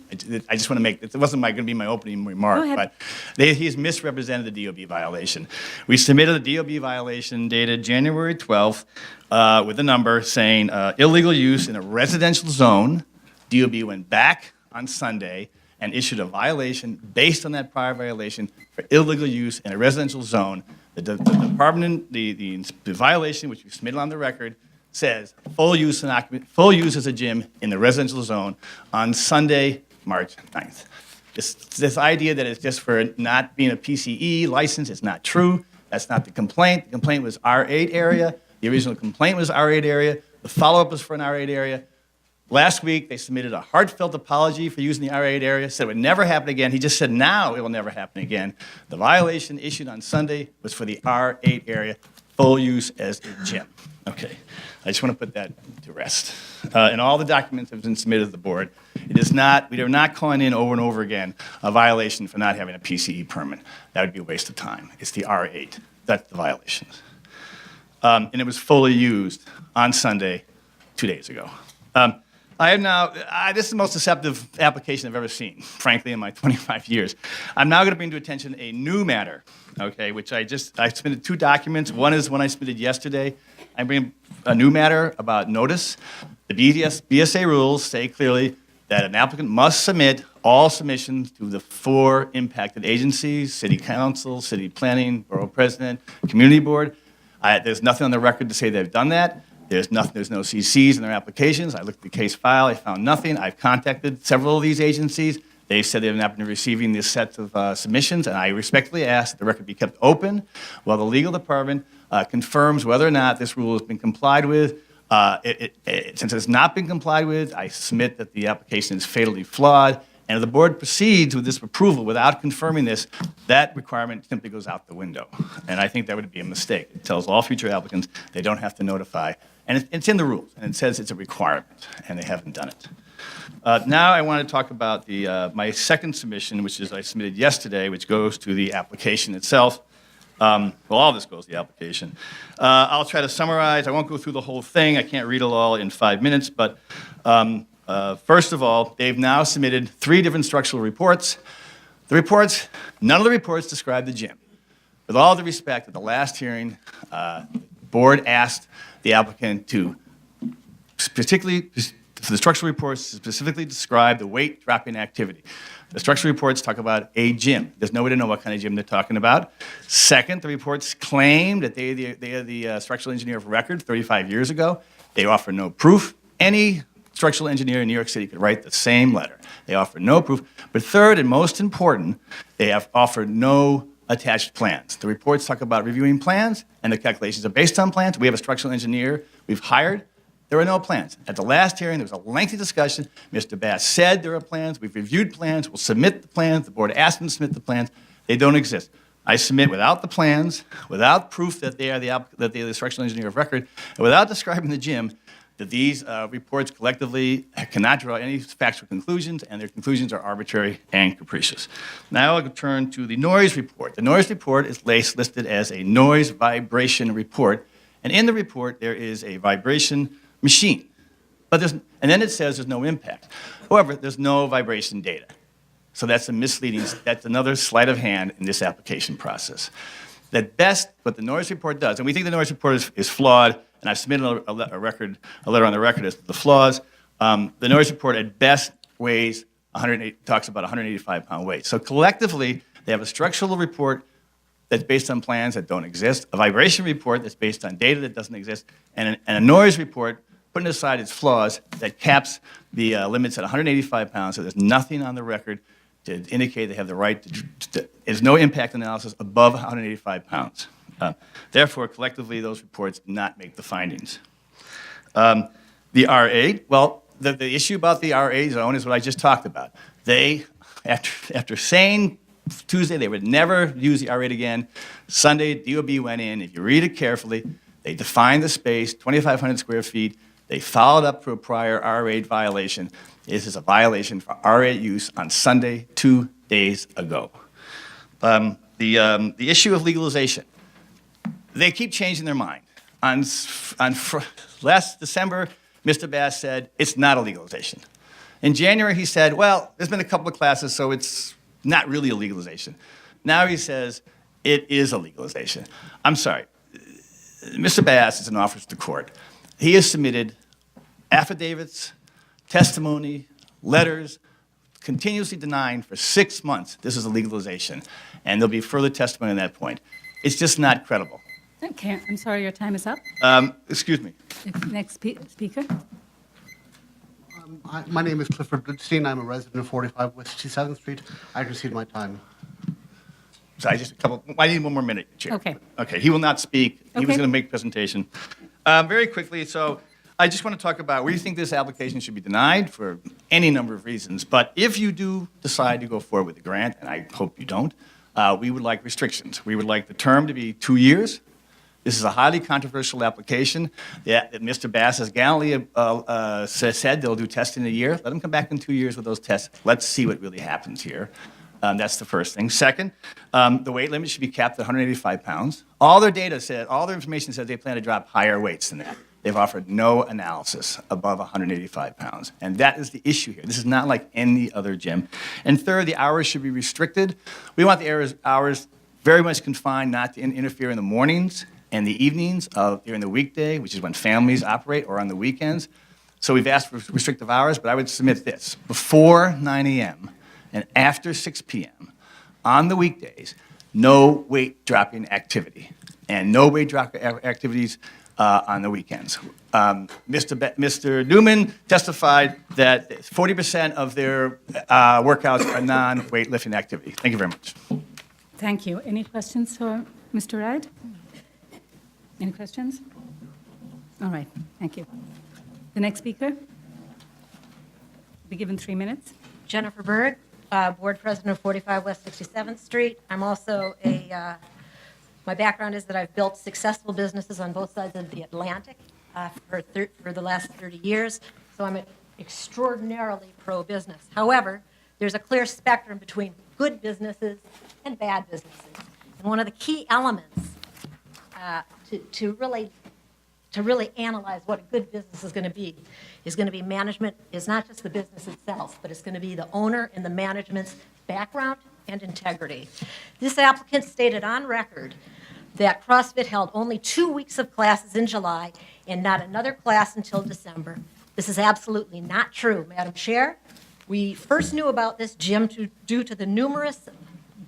I just want to make, it wasn't going to be my opening remark, Go ahead. but he's misrepresented the DOB violation. We submitted a DOB violation dated January 12th with a number saying illegal use in a residential zone. DOB went back on Sunday and issued a violation based on that prior violation for illegal use in a residential zone. The department, the violation, which we submitted on the record, says full use as a gym in the residential zone on Sunday, March 9th. This idea that it's just for not being a PCE license is not true. That's not the complaint. The complaint was R8 area. The original complaint was R8 area. The follow-up was for an R8 area. Last week, they submitted a heartfelt apology for using the R8 area, said it would never happen again. He just said now it will never happen again. The violation issued on Sunday was for the R8 area, full use as a gym. Okay, I just want to put that to rest. And all the documents have been submitted to the board. It is not, we are not calling in over and over again a violation for not having a PCE permit. That would be a waste of time. It's the R8. That's the violation. And it was fully used on Sunday 2 days ago. I am now, this is the most deceptive application I've ever seen, frankly, in my 25 years. I'm now going to bring to attention a new matter, okay, which I submitted 2 documents. One is one I submitted yesterday. I bring a new matter about notice. The BSA rules say clearly that an applicant must submit all submissions to the 4 impacted agencies: City Council, City Planning, Borough President, Community Board. There's nothing on the record to say they've done that. There's no CCs in their applications. I looked at the case file. I found nothing. I've contacted several of these agencies. They said they have not been receiving this set of submissions, and I respectfully ask that the record be kept open while the legal department confirms whether or not this rule has been complied with. Since it's not been complied with, I submit that the application is fatally flawed, and if the board proceeds with this approval without confirming this, that requirement simply goes out the window. And I think that would be a mistake. It tells all future applicants they don't have to notify. And it's in the rules, and it says it's a requirement, and they haven't done it. Now I want to talk about my second submission, which is I submitted yesterday, which goes to the application itself. Well, all this goes to the application. I'll try to summarize. I won't go through the whole thing. I can't read it all in 5 minutes, but first of all, they've now submitted 3 different structural reports. None of the reports describe the gym. With all due respect, at the last hearing, the board asked the applicant to particularly, for the structural reports, specifically describe the weight dropping activity. The structural reports talk about a gym. There's no way to know what kind of gym they're talking about. Second, the reports claim that they are the structural engineer of record 35 years ago. They offer no proof. Any structural engineer in New York City could write the same letter. They offer no proof. But third, and most important, they have offered no attached plans. The reports talk about reviewing plans, and the calculations are based on plans. We have a structural engineer we've hired. There are no plans. At the last hearing, there was a lengthy discussion. Mr. Bass said there are plans. We've reviewed plans. We'll submit the plans. The board asked them to submit the plans. They don't exist. I submit without the plans, without proof that they are the structural engineer of record, and without describing the gym, that these reports collectively cannot draw any factual conclusions, and their conclusions are arbitrary and capricious. Now I'll turn to the noise report. The noise report is listed as a noise vibration report, and in the report there is a vibration machine. And then it says there's no impact. However, there's no vibration data. So that's that's another sleight of hand in this application process. At best, what the noise report does, and we think the noise report is flawed, and I've submitted a letter on the record as to the flaws. The noise report at best talks about 185-pound weight. So collectively, they have a structural report that's based on plans that don't exist, a vibration report that's based on data that doesn't exist, and a noise report, putting aside its flaws, that caps the limits at 185 pounds, so there's nothing on the record to indicate they have the right to there's no impact analysis above 185 pounds. Therefore, collectively, those reports do not make the findings. The R8, well, the issue about the R8 zone is what I just talked about. They, after saying Tuesday they would never use the R8 again, Sunday, DOB went in. If you read it carefully, they defined the space, 2,500 square feet. They followed up for a prior R8 violation. This is a violation for R8 use on Sunday, 2 days ago. The issue of legalization. They keep changing their mind. Last December, Mr. Bass said it's not a legalization. In January, he said, well, there's been a couple of classes, so it's not really a legalization. Now he says it is a legalization. I'm sorry. Mr. Bass is an officer to court. He has submitted affidavits, testimony, letters, continuously denying for 6 months this is a legalization. And there'll be further testimony on that point. It's just not credible. Okay, I'm sorry, your time is up. Excuse me. Next speaker. My name is Clifford Goodstein. I'm a resident of 45 West 67th Street. I concede my time. So I need one more minute, Chair. Okay. Okay, he will not speak. He was Okay. going to make a presentation. Very quickly, so I just want to talk about, we think this application should be denied for any number of reasons. But if you do decide to go forward with the grant, and I hope you don't, we would like restrictions. We would like the term to be 2 years. This is a highly controversial application that Mr. Bass has gallantly said they'll do testing in a year. Let them come back in 2 years with those tests. Let's see what really happens here. That's the first thing. Second, the weight limit should be capped at 185 pounds. All their data said, all their information says they plan to drop higher weights than that. They've offered no analysis above 185 pounds. And that is the issue here. This is not like any other gym. And third, the hours should be restricted. We want the hours very much confined, not to interfere in the mornings and the evenings during the weekday, which is when families operate, or on the weekends. So we've asked for restrictive hours, but I would submit this. Before 9 a.m. and after 6 p.m. on the weekdays, no weight dropping activity, and no weight drop activities on the weekends. Mr. Newman testified that 40% of their workouts are non-weightlifting activity. Thank you very much. Thank you. Any questions for Mr. Reade? Any questions? All right, thank you. The next speaker? Be given 3 minutes. Jennifer Berg, Board President of 45 West 67th Street. I'm also my background is that I've built successful businesses on both sides of the Atlantic for the last 30 years, so I'm extraordinarily pro-business. However, there's a clear spectrum between good businesses and bad businesses. And one of the key elements to really analyze what a good business is going to be management is not just the business itself, but it's going to be the owner and the management's background and integrity. This applicant stated on record that CrossFit held only 2 weeks of classes in July and not another class until December. This is absolutely not true, Madam Chair. We first knew about this gym due to the numerous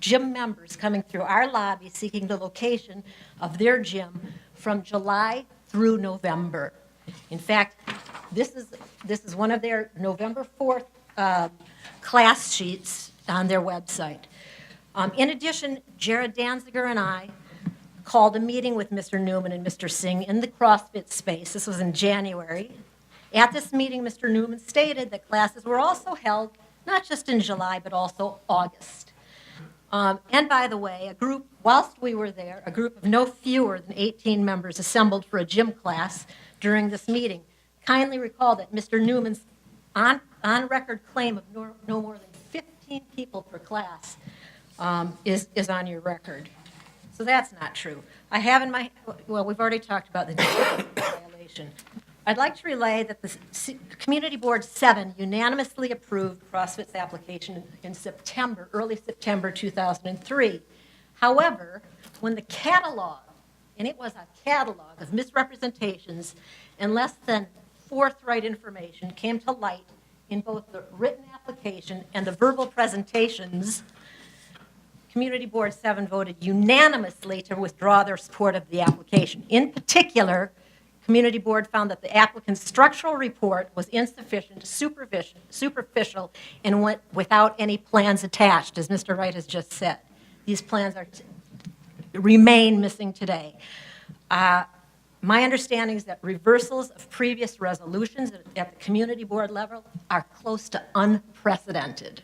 gym members coming through our lobby seeking the location of their gym from July through November. In fact, this is one of their November 4th class sheets on their website. In addition, Jared Danziger and I called a meeting with Mr. Newman and Mr. Singh in the CrossFit space. This was in January. At this meeting, Mr. Newman stated that classes were also held not just in July, but also August. And by the way, whilst we were there, a group of no fewer than 18 members assembled for a gym class during this meeting. Kindly recall that Mr. Newman's on-record claim of no more than 15 people per class is on your record. So that's not true. I have we've already talked about the violation. I'd like to relay that the Community Board 7 unanimously approved CrossFit's application in early September 2003. However, when the catalog, and it was a catalog of misrepresentations and less than forthright information came to light in both the written application and the verbal presentations, Community Board 7 voted unanimously to withdraw their support of the application. In particular, Community Board found that the applicant's structural report was insufficient, superficial, and went without any plans attached, as Mr. Wright has just said. These plans remain missing today. My understanding is that reversals of previous resolutions at the Community Board level are close to unprecedented.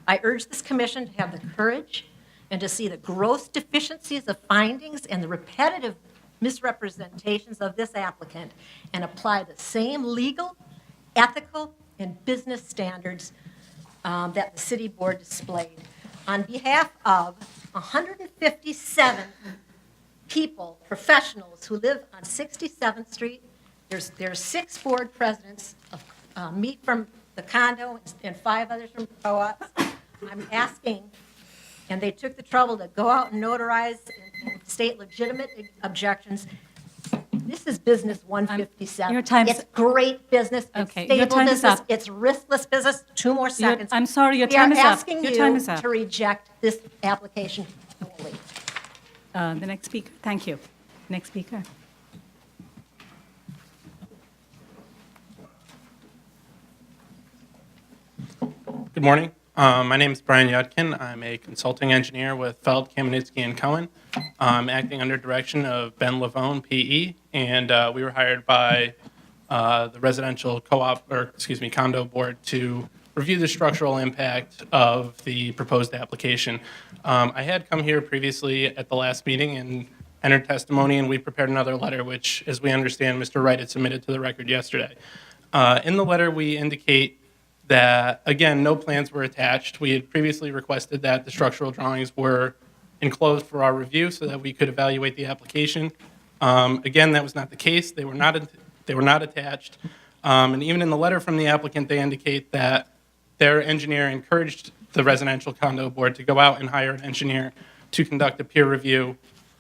I urge this commission to have the courage and to see the gross deficiencies of findings and the repetitive misrepresentations of this applicant and apply the same legal, ethical, and business standards that the City Board displayed. On behalf of 157 people, professionals who live on 67th Street, there's 6 board presidents meet from the condo, and 5 others from co-ops. I'm asking, and they took the trouble to go out and notarize and state legitimate objections. This is business 157. Your time's- It's great business. It's Okay, your stable time is business. up. It's riskless business. 2 more seconds. I'm sorry, your time is up. We are asking Your time is you up. to reject this application fully. The next speaker, thank you. Next speaker. Good morning. My name is Brian Yudkin. I'm a consulting engineer with Feld, Kamenetsky, and Cohen. I'm acting under direction of Ben Lavone, PE, and we were hired by the residential co-op, or excuse me, condo board to review the structural impact of the proposed application. I had come here previously at the last meeting and entered testimony, and we prepared another letter, which, as we understand, Mr. Wright had submitted to the record yesterday. In the letter, we indicate that, again, no plans were attached. We had previously requested that the structural drawings were enclosed for our review so that we could evaluate the application. Again, that was not the case. They were not attached. And even in the letter from the applicant, they indicate that their engineer encouraged the residential condo board to go out and hire an engineer to conduct a peer review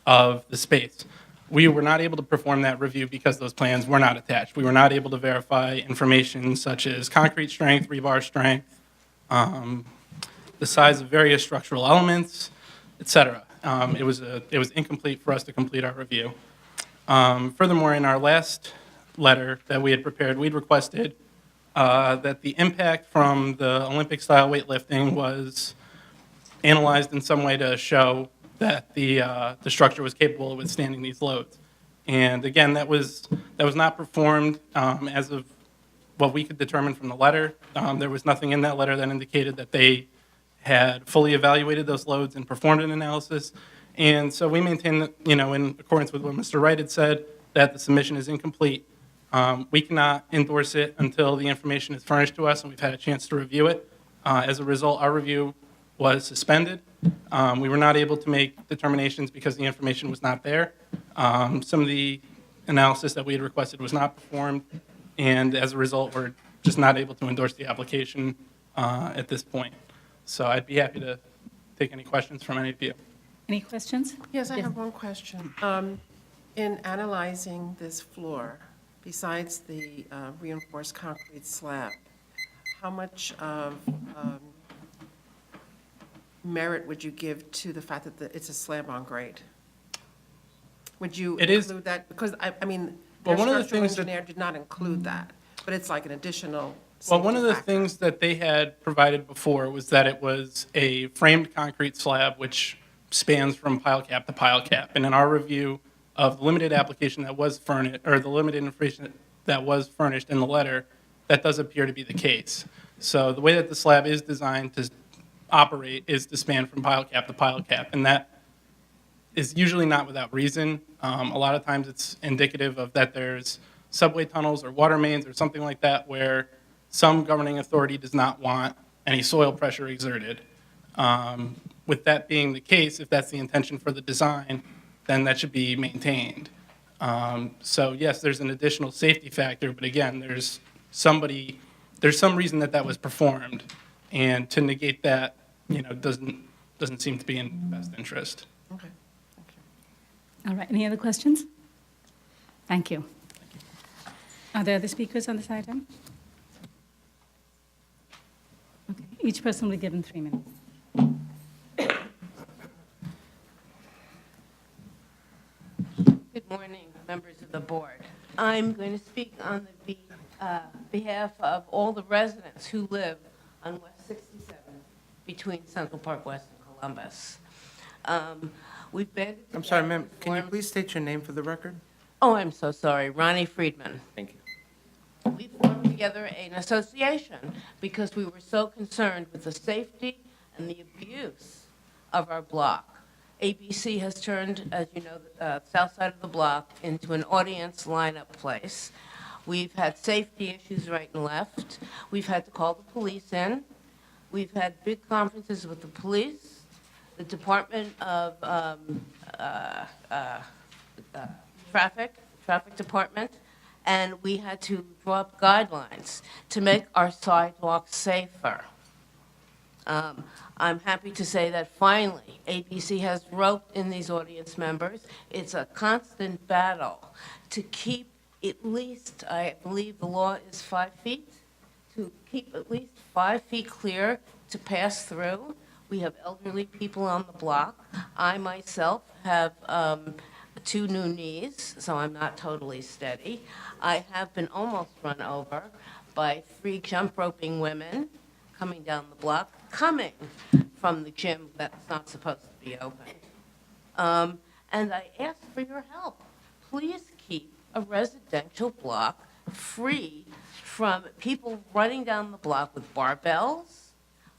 of the space. We were not able to perform that review because those plans were not attached. We were not able to verify information such as concrete strength, rebar strength, the size of various structural elements, et cetera. It was incomplete for us to complete our review. Furthermore, in our last letter that we had prepared, we'd requested that the impact from the Olympic-style weightlifting was analyzed in some way to show that the structure was capable of withstanding these loads. And again, that was not performed as of what we could determine from the letter. There was nothing in that letter that indicated that they had fully evaluated those loads and performed an analysis. And so we maintain that, in accordance with what Mr. Wright had said, that the submission is incomplete. We cannot endorse it until the information is furnished to us and we've had a chance to review it. As a result, our review was suspended. We were not able to make determinations because the information was not there. Some of the analysis that we had requested was not performed, and as a result, we're just not able to endorse the application at this point. So I'd be happy to take any questions from any of you. Any questions? Yes, I have one question. In analyzing this floor, besides the reinforced concrete slab, how much of merit would you give to the fact that it's a slab on grade? Would you include that? Because, I mean, Well, your one of the structural things that- engineer did not include that, but it's like an additional Well, one of the safety factor. things that they had provided before was that it was a framed concrete slab which spans from pile cap to pile cap. And in our review of the limited application that was furnished, or the limited information that was furnished in the letter, that does appear to be the case. So the way that the slab is designed to operate is to span from pile cap to pile cap, and that is usually not without reason. A lot of times it's indicative of that there's subway tunnels or water mains or something like that where some governing authority does not want any soil pressure exerted. With that being the case, if that's the intention for the design, then that should be maintained. So yes, there's an additional safety factor, but again, there's some reason that was performed, and to negate that, doesn't seem to be in best interest. Okay. All right, any other questions? Thank you. Are there other speakers on this item? Okay, each person will be given 3 minutes. Good morning, members of the board. I'm going to speak on the behalf of all the residents who live on West 67 between Central Park West and Columbus. We've been... I'm sorry, ma'am, can you please state your name for the record? Oh, I'm so sorry, Ronnie Friedman. Thank you. We formed together an association because we were so concerned with the safety and the abuse of our block. ABC has turned, as you know, the south side of the block into an audience lineup place. We've had safety issues right and left. We've had to call the police in. We've had big conferences with the police, the Department of Traffic Department, and we had to draw up guidelines to make our sidewalks safer. I'm happy to say that finally, ABC has roped in these audience members. It's a constant battle to keep at least, I believe the law is 5 feet, to keep at least 5 feet clear to pass through. We have elderly people on the block. I myself have 2 new knees, so I'm not totally steady. I have been almost run over by 3 jump roping women coming down the block, coming from the gym that's not supposed to be open. And I ask for your help. Please keep a residential block free from people running down the block with barbells,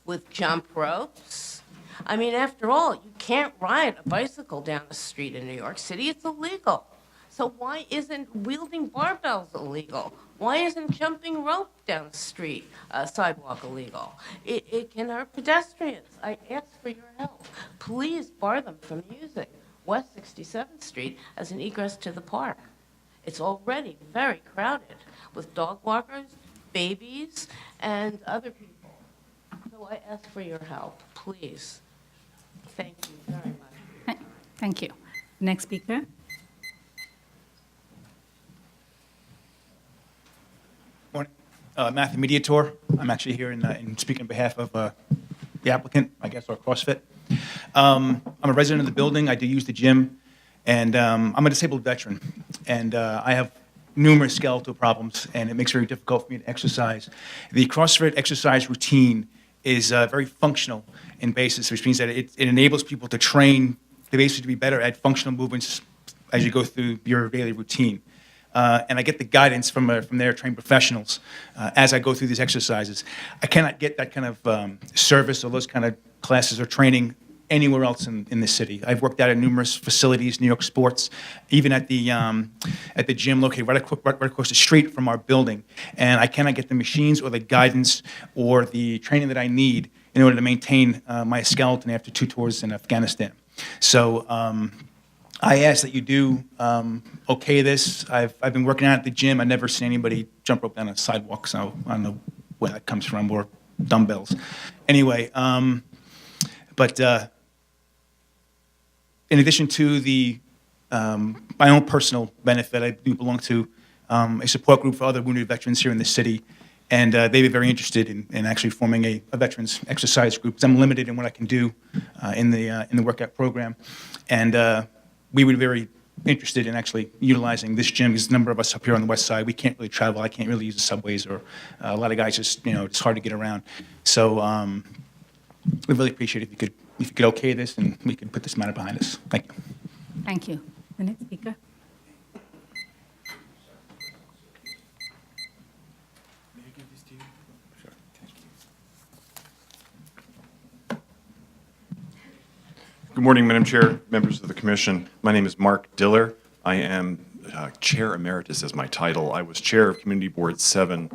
with jump ropes. I mean, after all, you can't ride a bicycle down the street in New York City. It's illegal. So why isn't wielding barbells illegal? Why isn't jumping rope down the street, sidewalk illegal? It can hurt pedestrians. I ask for your help. Please bar them from using West 67th Street as an egress to the park. It's already very crowded with dog walkers, babies, and other people. So I ask for your help, please. Thank you very much. Thank you. Next speaker. Morning. Matthew Mediator. I'm actually here in speaking on behalf of the applicant, I guess, or CrossFit. I'm a resident of the building. I do use the gym, and I'm a disabled veteran, and I have numerous skeletal problems, and it makes it very difficult for me to exercise. The CrossFit exercise routine is very functional in basis, which means that it enables people to train, to basically be better at functional movements as you go through your daily routine. And I get the guidance from their trained professionals as I go through these exercises. I cannot get that kind of service or those kind of classes or training anywhere else in the city. I've worked out at numerous facilities, New York Sports, even at the gym located right across the street from our building. And I cannot get the machines or the guidance or the training that I need in order to maintain my skeleton after 2 tours in Afghanistan. So I ask that you do okay this. I've been working out at the gym. I've never seen anybody jump rope down a sidewalk, so I don't know where that comes from, or dumbbells. Anyway, but in addition to the my own personal benefit, I do belong to a support group for other wounded veterans here in the city, and they've been very interested in actually forming a veterans exercise group, because I'm limited in what I can do in the workout program, and we would be very interested in actually utilizing this gym, because a number of us up here on the west side, we can't really travel. I can't really use the subways, or a lot of guys just, it's hard to get around. So we really appreciate it if you could okay this, and we can put this matter behind us. Thank you. Thank you. The next speaker. Good morning, Madam Chair, members of the Commission. My name is Mark Diller. I am Chair Emeritus as my title. I was Chair of Community Board 7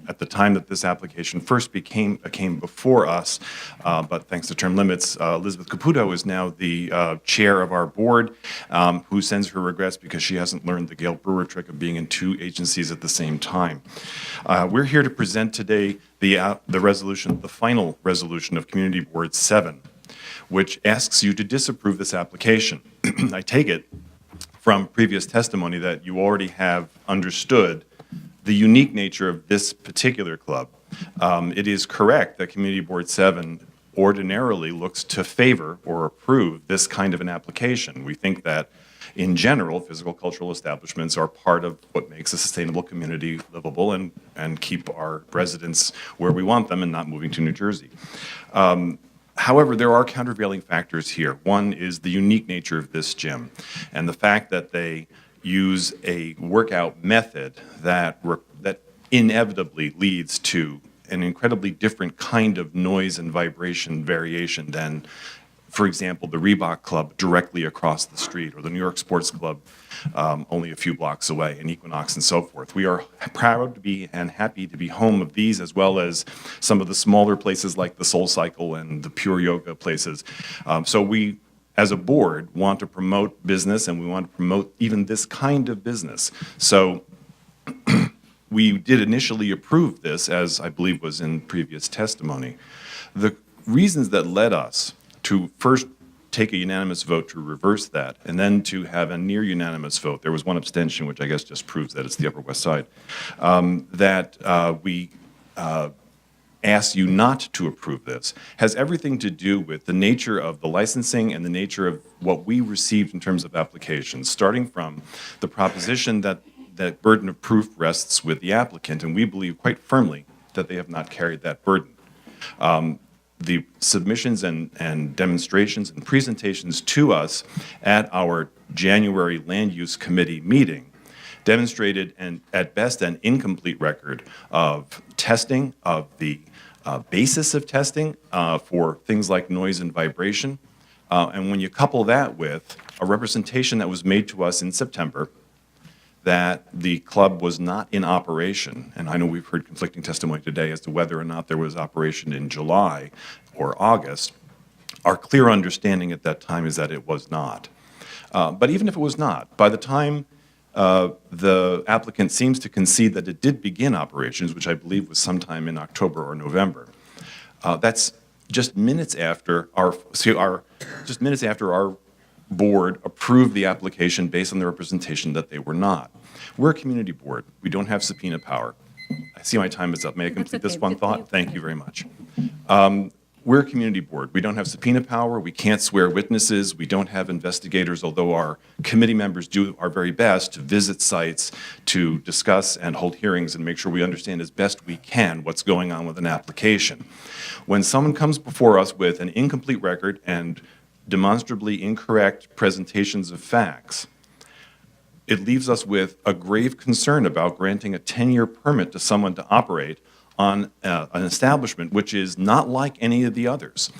at the time that this application first came before us, but thanks to term limits, Elizabeth Caputo is now the Chair of our board, who sends her regrets because she hasn't learned the Gail Brewer trick of being in 2 agencies at the same time. We're here to present today the resolution, the final resolution of Community Board 7, which asks you to disapprove this application. I take it from previous testimony that you already have understood the unique nature of this particular club. It is correct that Community Board 7 ordinarily looks to favor or approve this kind of an application. We think that, in general, physical cultural establishments are part of what makes a sustainable community livable and keep our residents where we want them and not moving to New Jersey. However, there are countervailing factors here. One is the unique nature of this gym, and the fact that they use a workout method that inevitably leads to an incredibly different kind of noise and vibration variation than, for example, the Reebok Club directly across the street, or the New York Sports Club only a few blocks away, and Equinox and so forth. We are proud to be and happy to be home of these, as well as some of the smaller places like the Soul Cycle and the Pure Yoga places. So we, as a board, want to promote business, and we want to promote even this kind of business. So we did initially approve this, as I believe was in previous testimony. The reasons that led us to first take a unanimous vote to reverse that, and then to have a near unanimous vote, there was one abstention, which I guess just proves that it's the Upper West Side, we ask you not to approve this, has everything to do with the nature of the licensing and the nature of what we received in terms of applications, starting from the proposition that that burden of proof rests with the applicant, and we believe quite firmly that they have not carried that burden. The submissions and demonstrations and presentations to us at our January Land Use Committee meeting demonstrated, at best, an incomplete record of testing, of the basis of testing for things like noise and vibration. And when you couple that with a representation that was made to us in September that the club was not in operation, and I know we've heard conflicting testimony today as to whether or not there was operation in July or August, our clear understanding at that time is that it was not. But even if it was not, by the time the applicant seems to concede that it did begin operations, which I believe was sometime in October or November, that's just minutes after our board approved the application based on the representation that they were not. We're a community board. We don't have subpoena power. I see my time is up. May I complete this one thought? Thank you very much. We're a community board. We don't have subpoena power. We can't swear witnesses. We don't have investigators, although our committee members do our very best to visit sites, to discuss and hold hearings and make sure we understand as best we can what's going on with an application. When someone comes before us with an incomplete record and demonstrably incorrect presentations of facts, it leaves us with a grave concern about granting a 10-year permit to someone to operate on an establishment which is not like any of the others.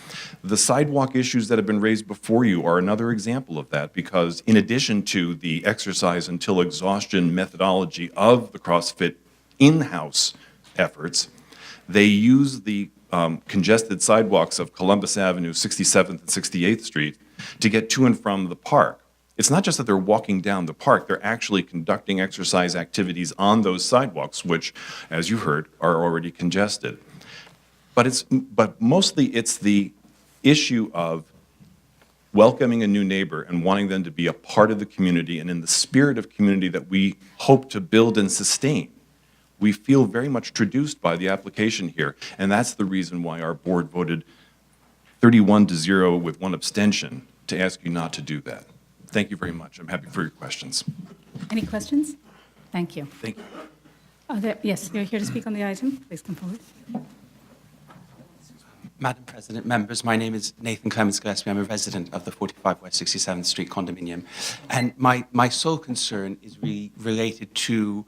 The sidewalk issues that have been raised before you are another example of that, because in addition to the exercise until exhaustion methodology of the CrossFit in-house efforts, they use the congested sidewalks of Columbus Avenue, 67th and 68th Street to get to and from the park. It's not just that they're walking down the park, they're actually conducting exercise activities on those sidewalks, which, as you heard, are already congested. But mostly it's the issue of welcoming a new neighbor and wanting them to be a part of the community and in the spirit of community that we hope to build and sustain. We feel very much traduced by the application here, and that's the reason why our board voted 31-0 with one abstention to ask you not to do that. Thank you very much. I'm happy for your questions. Any questions? Thank you. Thank you. Yes, you're here to speak on the item. Please come forward. Madam President, members, my name is Nathan Clemens-Gillespie. I'm a resident of the 45 West 67th Street condominium. And my sole concern is related to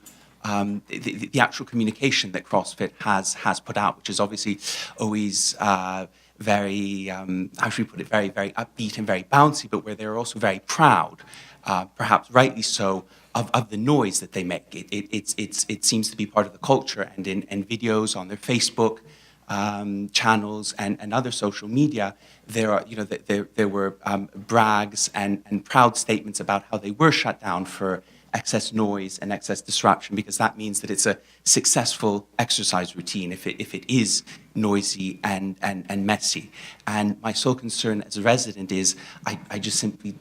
the actual communication that CrossFit has put out, which is obviously always very, how should we put it, very, very upbeat and very bouncy, but where they're also very proud, perhaps rightly so, of the noise that they make. It seems to be part of the culture, and in videos on their Facebook channels and other social media, there were brags and proud statements about how they were shut down for excess noise and excess disruption, because that means that it's a successful exercise routine if it is noisy and messy. And my sole concern as a resident is I just simply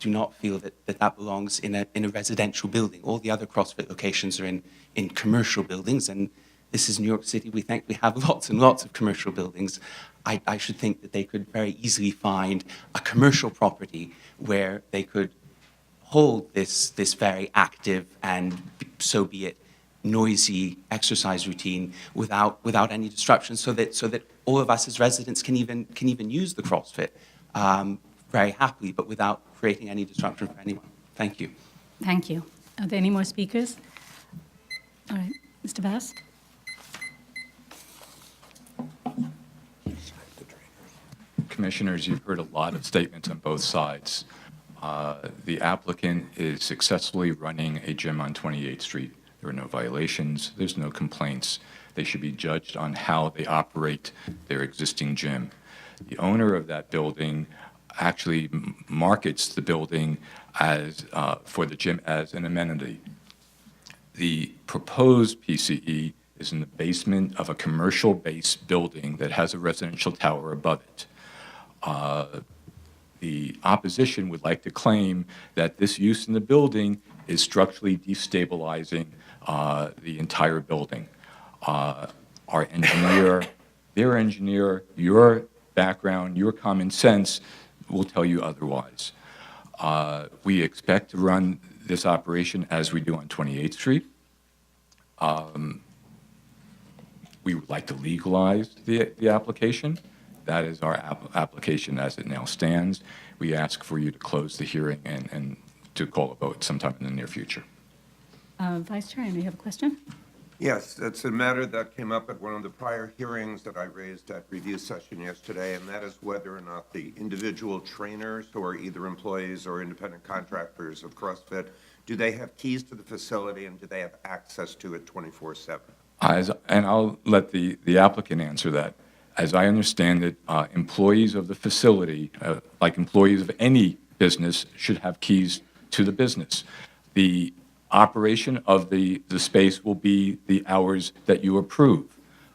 do not feel that belongs in a residential building. All the other CrossFit locations are in commercial buildings, and this is New York City. We think we have lots and lots of commercial buildings. I should think that they could very easily find a commercial property where they could hold this very active and, so be it, noisy exercise routine without any disruption, so that all of us as residents can even use the CrossFit very happily, but without creating any disruption for anyone. Thank you. Thank you. Are there any more speakers? All right, Mr. Bass? Commissioners, you've heard a lot of statements on both sides. The applicant is successfully running a gym on 28th Street. There are no violations. There's no complaints. They should be judged on how they operate their existing gym. The owner of that building actually markets the building as for the gym as an amenity. The proposed PCE is in the basement of a commercial-based building that has a residential tower above it. The opposition would like to claim that this use in the building is structurally destabilizing the entire building. Our engineer, their engineer, your background, your common sense will tell you otherwise. We expect to run this operation as we do on 28th Street. We would like to legalize the application. That is our application as it now stands. We ask for you to close the hearing and to call a vote sometime in the near future. Vice Chair, you have a question? Yes, it's a matter that came up at one of the prior hearings that I raised at review session yesterday, and that is whether or not the individual trainers who are either employees or independent contractors of CrossFit, do they have keys to the facility and do they have access to it 24/7? And I'll let the applicant answer that. As I understand it, employees of the facility, like employees of any business, should have keys to the business. The operation of the space will be the hours that you approve.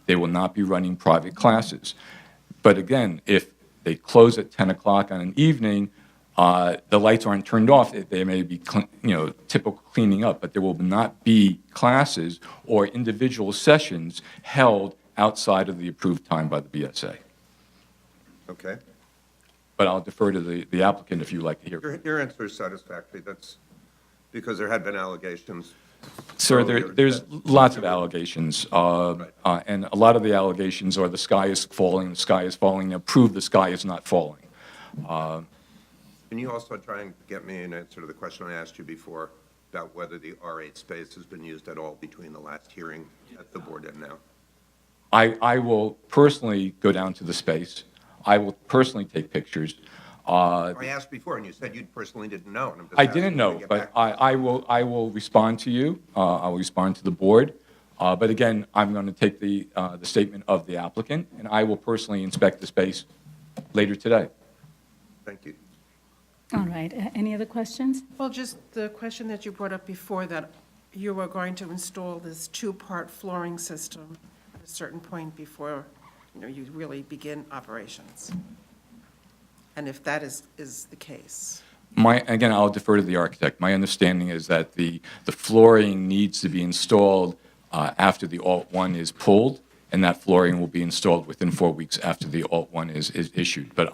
They will not be running private classes. But again, if they close at 10 o'clock on an evening, the lights aren't turned off. They may be, typical cleaning up, but there will not be classes or individual sessions held outside of the approved time by the BSA. Okay. But I'll defer to the applicant if you'd like to hear. Your answer is satisfactory. That's because there had been allegations. Sir, earlier there's that- lots of allegations, and a lot of the allegations are the sky is falling, prove the sky is not falling. Can you also try and get me an answer to the question I asked you before about whether the R8 space has been used at all between the last hearing at the board and now? I will personally go down to the space. I will personally take pictures. I asked before, and you said you personally didn't know. And I'm just I asking didn't you to know, get but back. I will respond to you. I will respond to the board. But again, I'm going to take the statement of the applicant, and I will personally inspect the space later today. Thank you. All right, any other questions? Well, just the question that you brought up before, that you were going to install this two-part flooring system at a certain point before, you really begin operations. And if that is the case. Again, I'll defer to the architect. My understanding is that the flooring needs to be installed after the Alt-1 is pulled, and that flooring will be installed within 4 weeks after the Alt-1 is issued. But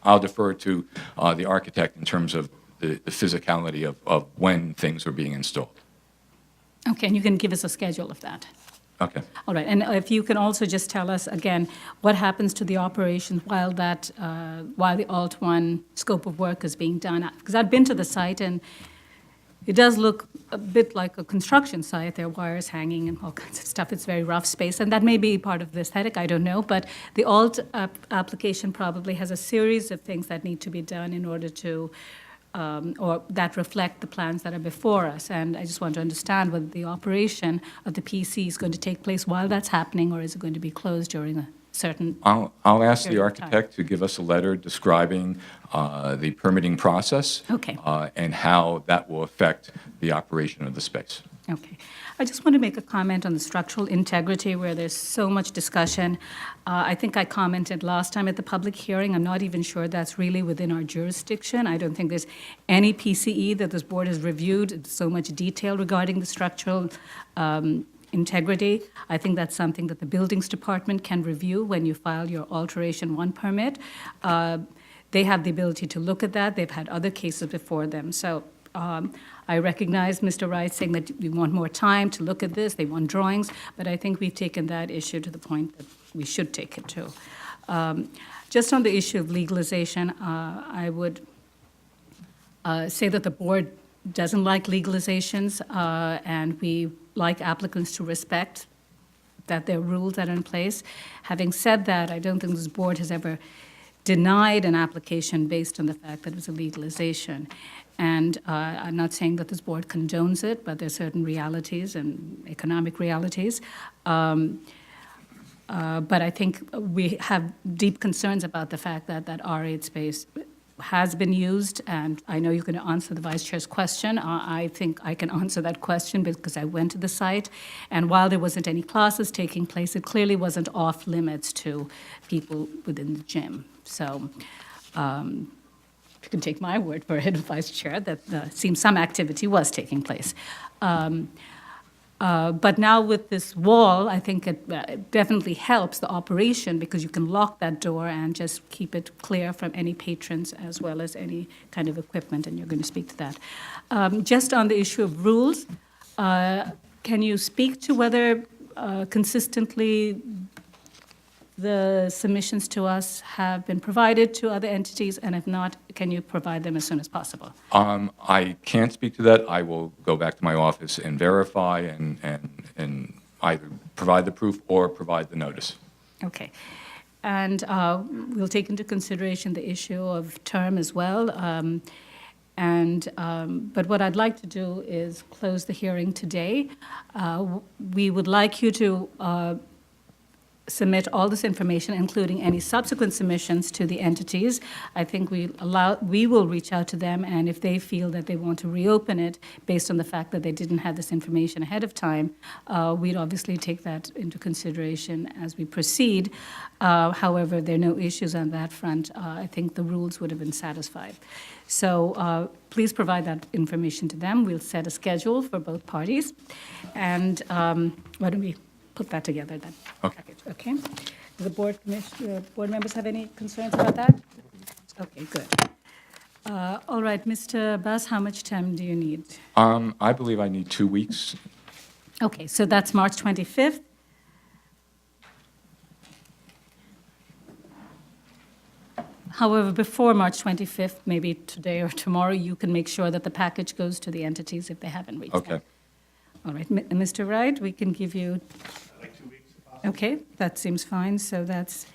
I'll defer to the architect in terms of the physicality of when things are being installed. Okay, and you can give us a schedule of that. Okay. All right, and if you can also just tell us again, what happens to the operations while the Alt-1 scope of work is being done? Because I've been to the site, and it does look a bit like a construction site. There are wires hanging and all kinds of stuff. It's very rough space, and that may be part of the aesthetic, I don't know. But the Alt application probably has a series of things that need to be done in order to or that reflect the plans that are before us. And I just want to understand whether the operation of the PC is going to take place while that's happening, or is it going to be closed during a certain I'll ask the period of time. architect to give us a letter describing the permitting process. Okay. And how that will affect the operation of the space. Okay. I just want to make a comment on the structural integrity where there's so much discussion. I think I commented last time at the public hearing. I'm not even sure that's really within our jurisdiction. I don't think there's any PCE that this board has reviewed in so much detail regarding the structural integrity. I think that's something that the buildings department can review when you file your alteration 1 permit. They have the ability to look at that. They've had other cases before them. So I recognize Mr. Wright saying that we want more time to look at this, they want drawings, but I think we've taken that issue to the point that we should take it to. Just on the issue of legalization, I would say that the board doesn't like legalizations, and we like applicants to respect that there are rules that are in place. Having said that, I don't think this board has ever denied an application based on the fact that it was a legalization. And I'm not saying that this board condones it, but there are certain realities and economic realities. But I think we have deep concerns about the fact that that R8 space has been used, and I know you're going to answer the Vice Chair's question. I think I can answer that question because I went to the site, and while there wasn't any classes taking place, it clearly wasn't off limits to people within the gym. So you can take my word for it, Vice Chair, that seems some activity was taking place. But now with this wall, I think it definitely helps the operation because you can lock that door and just keep it clear from any patrons as well as any kind of equipment, and you're going to speak to that. Just on the issue of rules, can you speak to whether consistently the submissions to us have been provided to other entities, and if not, can you provide them as soon as possible? I can't speak to that. I will go back to my office and verify and either provide the proof or provide the notice. Okay. And we'll take into consideration the issue of term as well. But what I'd like to do is close the hearing today. We would like you to submit all this information, including any subsequent submissions to the entities. I think we will reach out to them, and if they feel that they want to reopen it based on the fact that they didn't have this information ahead of time, we'd obviously take that into consideration as we proceed. However, if there are no issues on that front, I think the rules would have been satisfied. So please provide that information to them. We'll set a schedule for both parties. And why don't we put that together then? Okay. Okay. Do the board members have any concerns about that? Okay, good. All right, Mr. Bass, how much time do you need? I believe I need 2 weeks. Okay, so that's March 25th. However, before March 25th, maybe today or tomorrow, you can make sure that the package goes to the entities if they haven't reached Okay. them. All right, Mr. Wright, we can give you... Like 2 weeks. Okay, that seems fine. So that's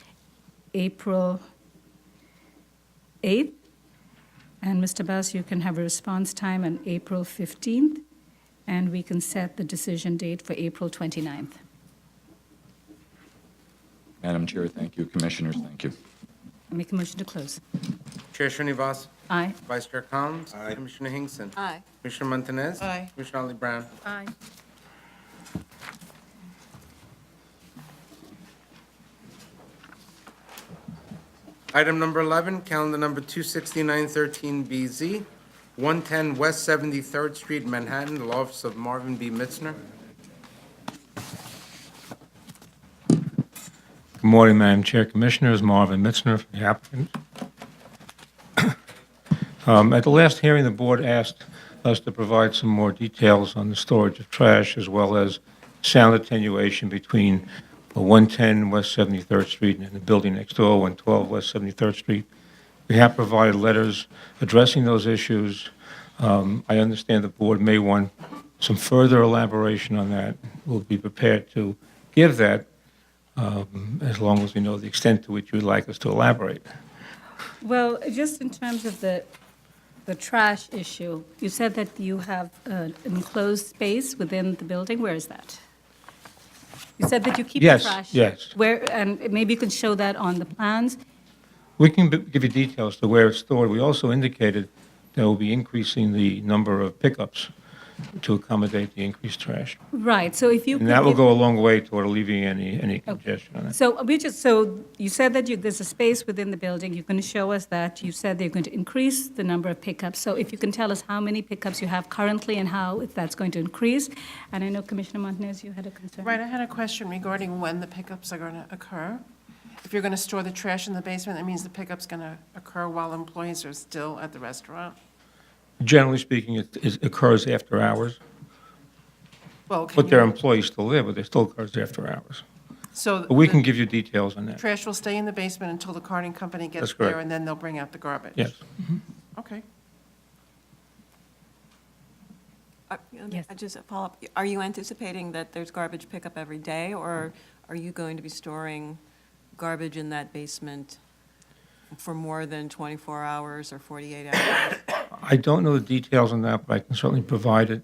April 8th. And Mr. Bass, you can have a response time on April 15th, and we can set the decision date for April 29th. Madam Chair, thank you. Commissioners, thank you. I make a motion to close. Chair Srinivasan. Aye. Vice Chair Collins. Aye. Commissioner Hinkson. Aye. Commissioner Montanez. Aye. Commissioner Ali Brown. Aye. Item number 11, calendar number 26913BZ, 110 West 73rd Street, Manhattan, the law office of Marvin B. Mitzner. Good morning, Madam Chair, Commissioners. Marvin Mitzner from the applicant. At the last hearing, the board asked us to provide some more details on the storage of trash as well as sound attenuation between 110 West 73rd Street and the building next door, 112 West 73rd Street. We have provided letters addressing those issues. I understand the board may want some further elaboration on that. We'll be prepared to give that as long as we know the extent to which you would like us to elaborate. Well, just in terms of the trash issue, you said that you have an enclosed space within the building. Where is that? You said that you keep the Yes, trash. yes. Where, and maybe you can show that on the plans. We can give you details to where it's stored. We also indicated that we'll be increasing the number of pickups to accommodate the increased trash. Right, so if you And could that will give- go a long way toward alleviating any congestion on that. So you said that there's a space within the building. You're going to show us that. You said they're going to increase the number of pickups. So if you can tell us how many pickups you have currently and how if that's going to increase. And I know Commissioner Montanez, you had a concern. Right, I had a question regarding when the pickups are going to occur. If you're going to store the trash in the basement, that means the pickup's going to occur while employees are still at the restaurant? Generally speaking, it occurs after hours. Well, can But their you- employees still there, but it still occurs after hours. So But we the can give you details on that. trash will stay in the basement until the carting company That's gets correct. there, and then they'll bring out the garbage? Yes. Okay. Yes. Just a follow-up. Are you anticipating that there's garbage pickup every day, or are you going to be storing garbage in that basement for more than 24 hours or 48 hours? I don't know the details on that, but I can certainly provide it.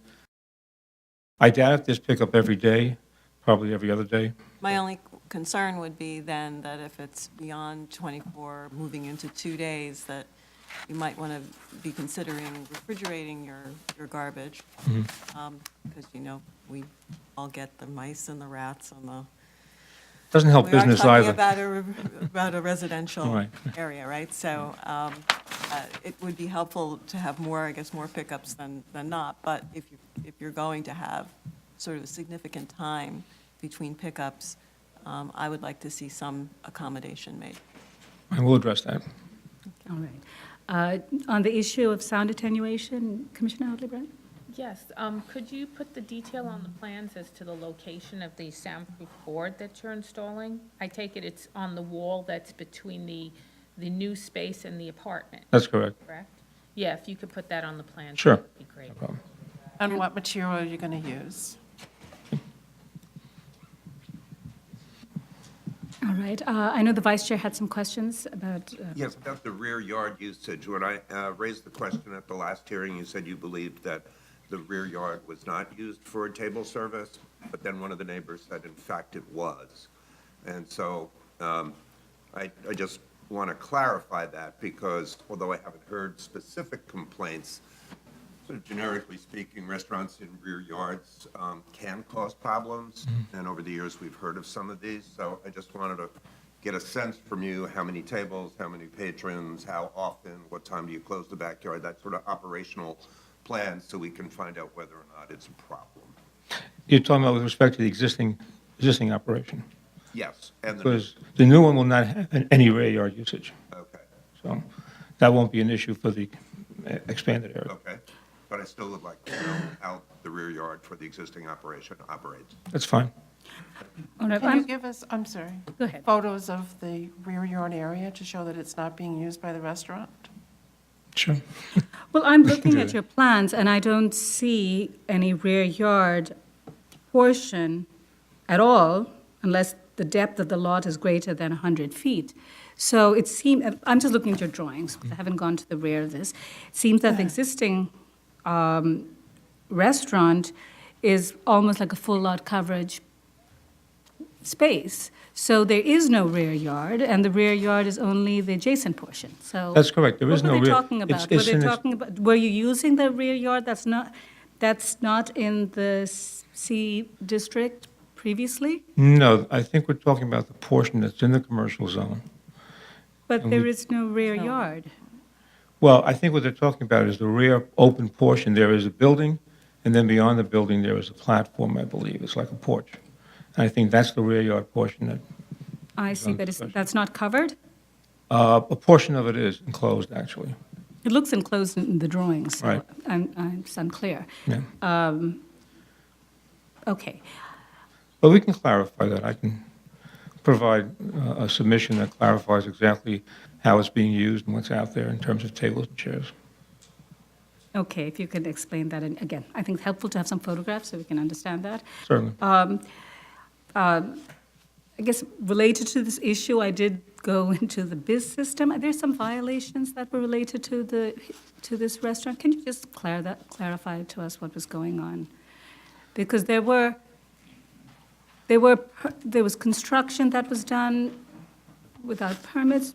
I doubt if there's pickup every day, probably every other day. My only concern would be then that if it's beyond 24, moving into 2 days, that you might want to be considering refrigerating your garbage. Because, we all get the mice and the rats and the. Doesn't help business either. We are talking about a residential Right. area, right? So it would be helpful to have more, I guess, more pickups than not. But if you're going to have sort of a significant time between pickups, I would like to see some accommodation made. I will address that. All right. On the issue of sound attenuation, Commissioner Otley-Brown? Yes, could you put the detail on the plans as to the location of the soundproof board that you're installing? I take it it's on the wall that's between the new space and the apartment, That's correct. correct? Yeah, if you could put that on the plans, Sure. that would be great. No problem. And what material are you going to use? All right. I know the Vice Chair had some questions about. Yes, about the rear yard usage. When I raised the question at the last hearing, you said you believed that the rear yard was not used for table service, but then one of the neighbors said, in fact, it was. And so I just want to clarify that because although I haven't heard specific complaints, sort of generically speaking, restaurants in rear yards can cause problems. And over the years, we've heard of some of these. So I just wanted to get a sense from you, how many tables, how many patrons, how often, what time do you close the backyard, that sort of operational plan so we can find out whether or not it's a problem. You're talking about with respect to the existing operation? Yes. And Because the new one will not have any rear yard usage. Okay. So that won't be an issue for the expanded area. Okay. But I still would like to know how the rear yard for the existing operation operates. That's fine. All right. Can you give us, I'm sorry, Go ahead. photos of the rear yard area to show that it's not being used by the restaurant? Sure. Well, I'm looking at your plans, and I don't see any rear yard portion at all, unless the depth of the lot is greater than 100 feet. So it seems, I'm just looking at your drawings, I haven't gone to the rear of this. It seems that the existing restaurant is almost like a full lot coverage space. So there is no rear yard, and the rear yard is only the adjacent portion, so. That's correct. There is no What were they rear. talking about? It's Were in they its- talking about, were you using the rear yard? That's not in the C district previously? No, I think we're talking about the portion that's in the commercial zone. But And there we- is no rear yard. Well, I think what they're talking about is the rear open portion. There is a building, and then beyond the building, there is a platform, I believe. It's like a porch. And I think that's the rear yard portion that, I see, but that's not covered? a portion of it is enclosed, actually. It looks enclosed in the drawings, so Right. it's unclear. Yeah. Okay. But we can clarify that. I can provide a submission that clarifies exactly how it's being used and what's out there in terms of tables and chairs. Okay, if you could explain that, and again, I think it's helpful to have some photographs so we can understand that. Certainly. I guess related to this issue, I did go into the BIS system. Are there some violations that were related to this restaurant? Can you just clarify to us what was going on? Because there was construction that was done without permits.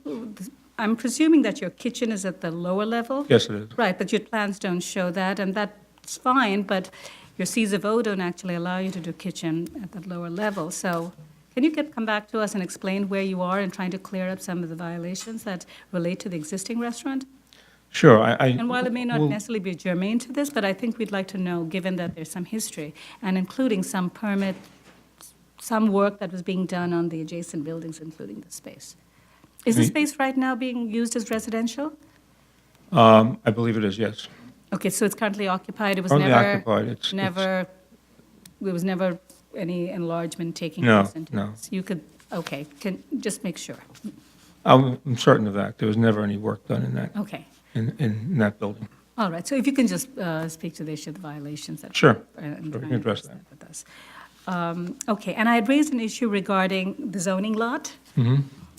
I'm presuming that your kitchen is at the lower level? Yes, it is. Right, but your plans don't show that, and that's fine, but your Cs of O don't actually allow you to do kitchen at that lower level. So can you come back to us and explain where you are in trying to clear up some of the violations that relate to the existing restaurant? Sure. And while it may not will- necessarily be germane to this, but I think we'd like to know, given that there's some history, and including some permit, some work that was being done on the adjacent buildings, including the space. Is the space right now being used as residential? I believe it is, yes. Okay, so it's currently occupied. It was Currently never, occupied. It's- there was never any enlargement taking No, place into no. this. You could, okay, can, just make sure. I'm certain of that. There was never any work done in that, Okay, in that building. all right, so if you can just speak to the issue of the violations that. Sure. and Sure, we can address that. with us. Okay, and I had raised an issue regarding the zoning lot.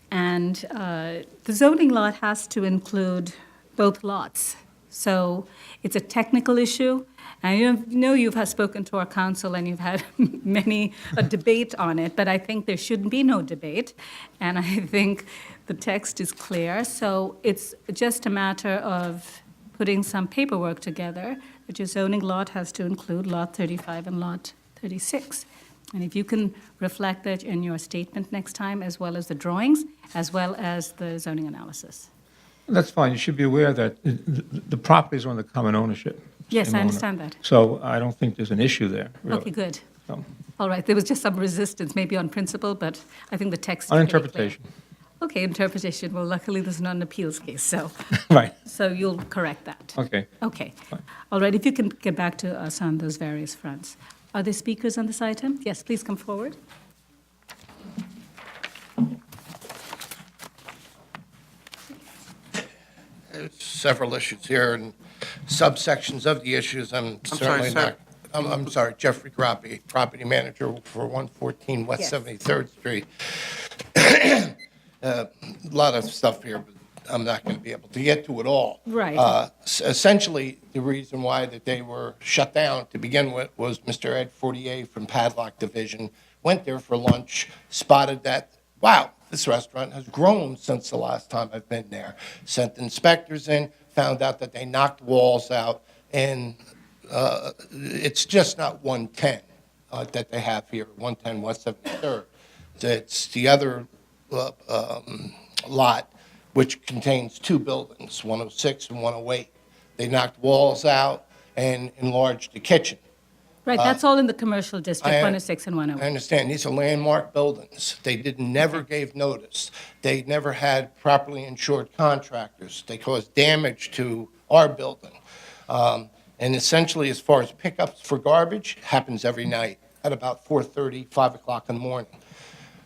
And the zoning lot has to include both lots So it's a technical issue. And you know you've spoken to our council and you've had many a debate on it, but I think there shouldn't be no debate. And I think the text is clear. So it's just a matter of putting some paperwork together that your zoning lot has to include lot 35 and lot 36. And if you can reflect that in your statement next time, as well as the drawings, as well as the zoning analysis. That's fine. You should be aware that the property is under common ownership. Yes, Same I owner. understand that. So I don't think there's an issue there, really. Okay, good. So, All right, there was just some resistance, maybe on principle, but I think the text is on pretty clear. interpretation. Okay, interpretation. Well, luckily, this is not an appeals case, so. Right. So you'll correct that. Okay. Okay. All right, if you can get back to us on those various fronts. Are there speakers on this item? Yes, please come forward. There's several issues here and subsections of the issues. I'm certainly sir. not. I'm sorry, Jeffrey Grappi, property manager for 114 West Yes. 73rd Street. A lot of stuff here, but I'm not going to be able to get to it all. Right. Essentially, the reason why that they were shut down to begin with was Mr. Ed Fortier from Padlock Division went there for lunch, spotted that, wow, this restaurant has grown since the last time I've been there. Sent inspectors in, found out that they knocked walls out, and it's just not 110 that they have here, 110 West 73rd. It's the other lot, which contains two buildings, 106 and 108. They knocked walls out and enlarged the kitchen. Right, that's all in the commercial district, I- 106 and I 108. understand, these are landmark buildings. They never gave notice. They never had properly insured contractors. They caused damage to our building. And essentially, as far as pickups for garbage, happens every night at about 4:30, 5 o'clock in the morning.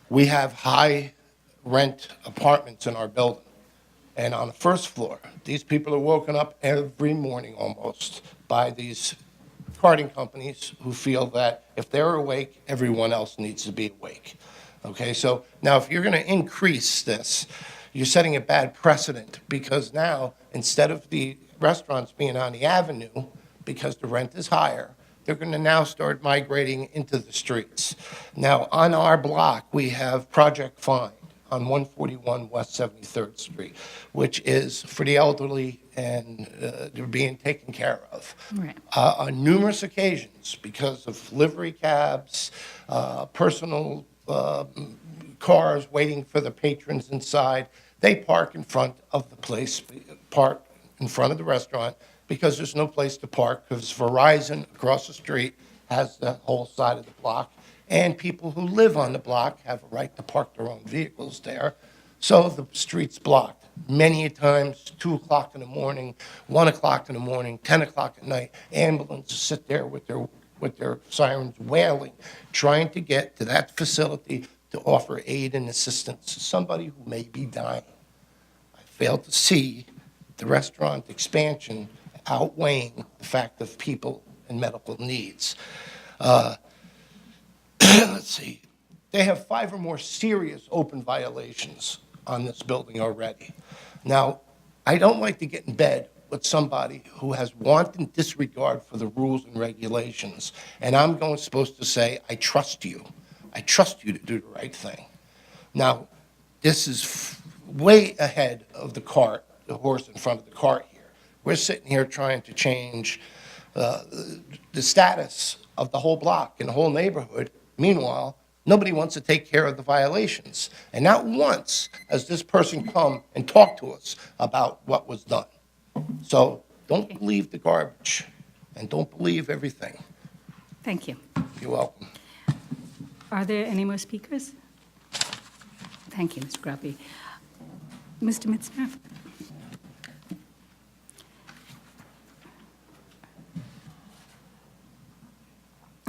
We have high-rent apartments in our building. And on the first floor, these people are woken up every morning almost by these carting companies who feel that if they're awake, everyone else needs to be awake. Okay, so now if you're going to increase this, you're setting a bad precedent because now, instead of the restaurants being on the avenue because the rent is higher, they're going to now start migrating into the streets. Now, on our block, we have Project Find on 141 West 73rd Street, which is for the elderly and they're being taken care of. Right. On numerous occasions, because of livery cabs, personal cars waiting for the patrons inside, they park in front of the place, park in front of the restaurant, because there's no place to park, because Verizon across the street has the whole side of the block, and people who live on the block have a right to park their own vehicles there. So the street's blocked. Many a times, 2 o'clock in the morning, 1 o'clock in the morning, 10 o'clock at night, ambulances sit there with their sirens wailing, trying to get to that facility to offer aid and assistance to somebody who may be dying. I fail to see the restaurant expansion outweighing the fact of people and medical needs. Let's see. They have 5 or more serious open violations on this building already. Now, I don't like to get in bed with somebody who has wanton disregard for the rules and regulations, and I'm supposed to say, I trust you. I trust you to do the right thing. Now, this is way ahead of the cart, the horse in front of the cart here. We're sitting here trying to change the status of the whole block and the whole neighborhood. Meanwhile, nobody wants to take care of the violations. And not once has this person come and talked to us about what was done. So don't believe the garbage and don't believe everything. Thank you. You're welcome. Are there any more speakers? Thank you, Mr. Grappi. Mr. Mitzner?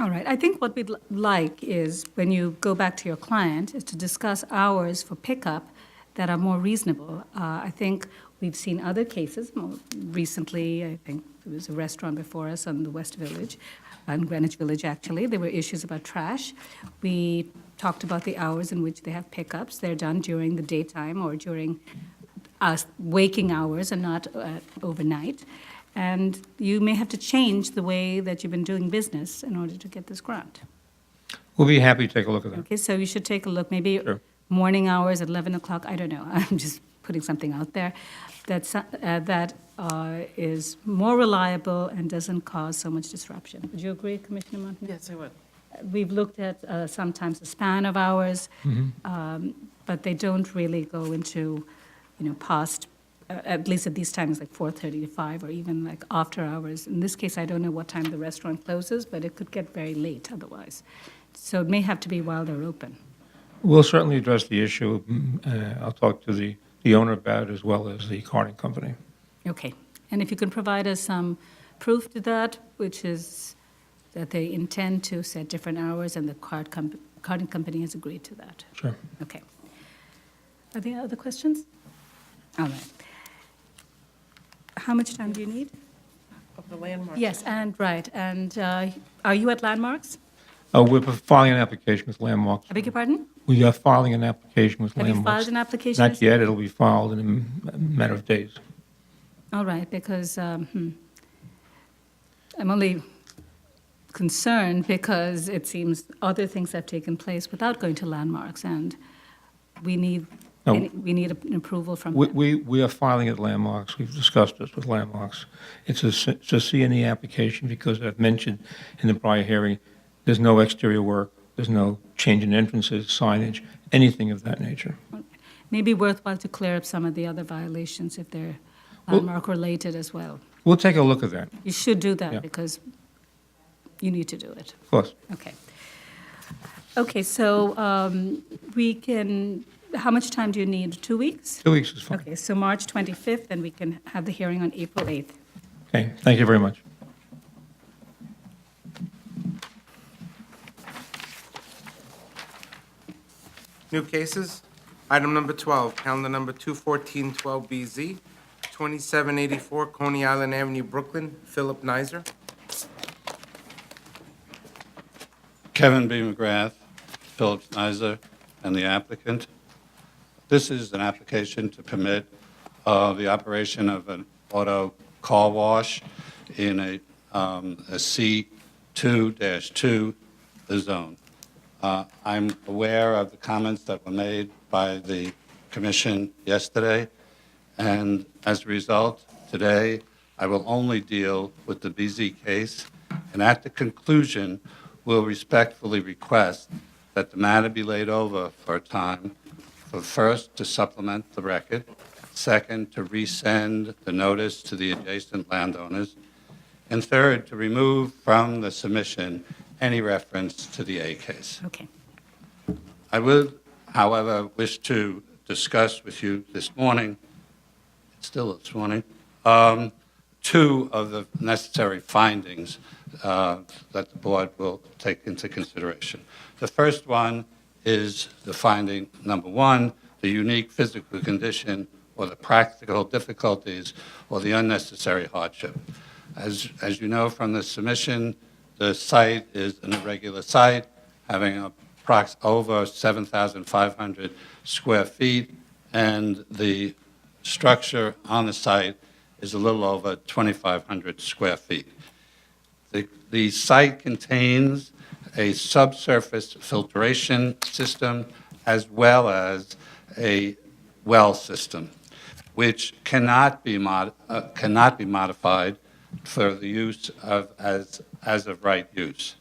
All right, I think what we'd like is, when you go back to your client, is to discuss hours for pickup that are more reasonable. I think we've seen other cases. More recently, I think there was a restaurant before us on the West Village, on Greenwich Village, actually. There were issues about trash. We talked about the hours in which they have pickups. They're done during the daytime or during waking hours and not overnight. and you may have to change the way that you've been doing business in order to get this grant. We'll be happy to take a look at that. Okay, so you should take a look, maybe Sure. morning hours at 11 o'clock, I don't know, I'm just putting something out there, that is more reliable and doesn't cause so much disruption. Would you agree, Commissioner Montanaro? Yes, I would. We've looked at sometimes the span of hours, but they don't really go into, past, at least at these times, like 4:30 to 5, or even like after hours. In this case, I don't know what time the restaurant closes, but it could get very late otherwise. So it may have to be while they're open. We'll certainly address the issue. I'll talk to the owner about it as well as the carting company. Okay, and if you can provide us some proof to that, which is that they intend to set different hours and the carting company has agreed to that. Sure. Okay. Are there other questions? All right. How much time do you need? Of the landmark. Yes, and, right, and are you at Landmarks? We're filing an application with Landmarks. I beg your pardon? We are filing an application with Have you Landmarks. filed an application? Not yet. It'll be filed in a matter of days. All right, because I'm only concerned because it seems other things have taken place without going to Landmarks, and we need, No. we need an approval from them. We are filing at Landmarks. We've discussed this with Landmarks. It's a C&E application because I've mentioned in the prior hearing, there's no exterior work, there's no change in entrances, signage, anything of that nature. Maybe worthwhile to clear up some of the other violations if they're landmark-related as well. We'll take a look at that, You should do that Yeah. because you need to do it. of course. Okay. Okay, so we can, how much time do you need? 2 weeks? 2 weeks is fine. Okay, so March 25th, and we can have the hearing on April 8th. Okay, thank you very much. New cases. Item number 12, calendar number 21412BZ, 2784 Coney Island Avenue, Brooklyn. Philip Nizer. Kevin B. McGrath, Phillips Nizer, and the applicant. This is an application to permit the operation of an auto car wash in a C2-2 zone. I'm aware of the comments that were made by the commission yesterday, and as a result, today, I will only deal with the BZ case, and at the conclusion, will respectfully request that the matter be laid over for a time, for first, to supplement the record, second, to resend the notice to the adjacent landowners, and third, to remove from the submission any reference to the A case. Okay. I would, however, wish to discuss with you this morning, still this morning, two of the necessary findings that the board will take into consideration. The first one is the finding number one, the unique physical condition or the practical difficulties or the unnecessary hardship. As you know from the submission, the site is an irregular site having over 7,500 square feet, and the structure on the site is a little over 2,500 square feet. The site contains a subsurface filtration system as well as a well system, which cannot be modified for the use of as of right use.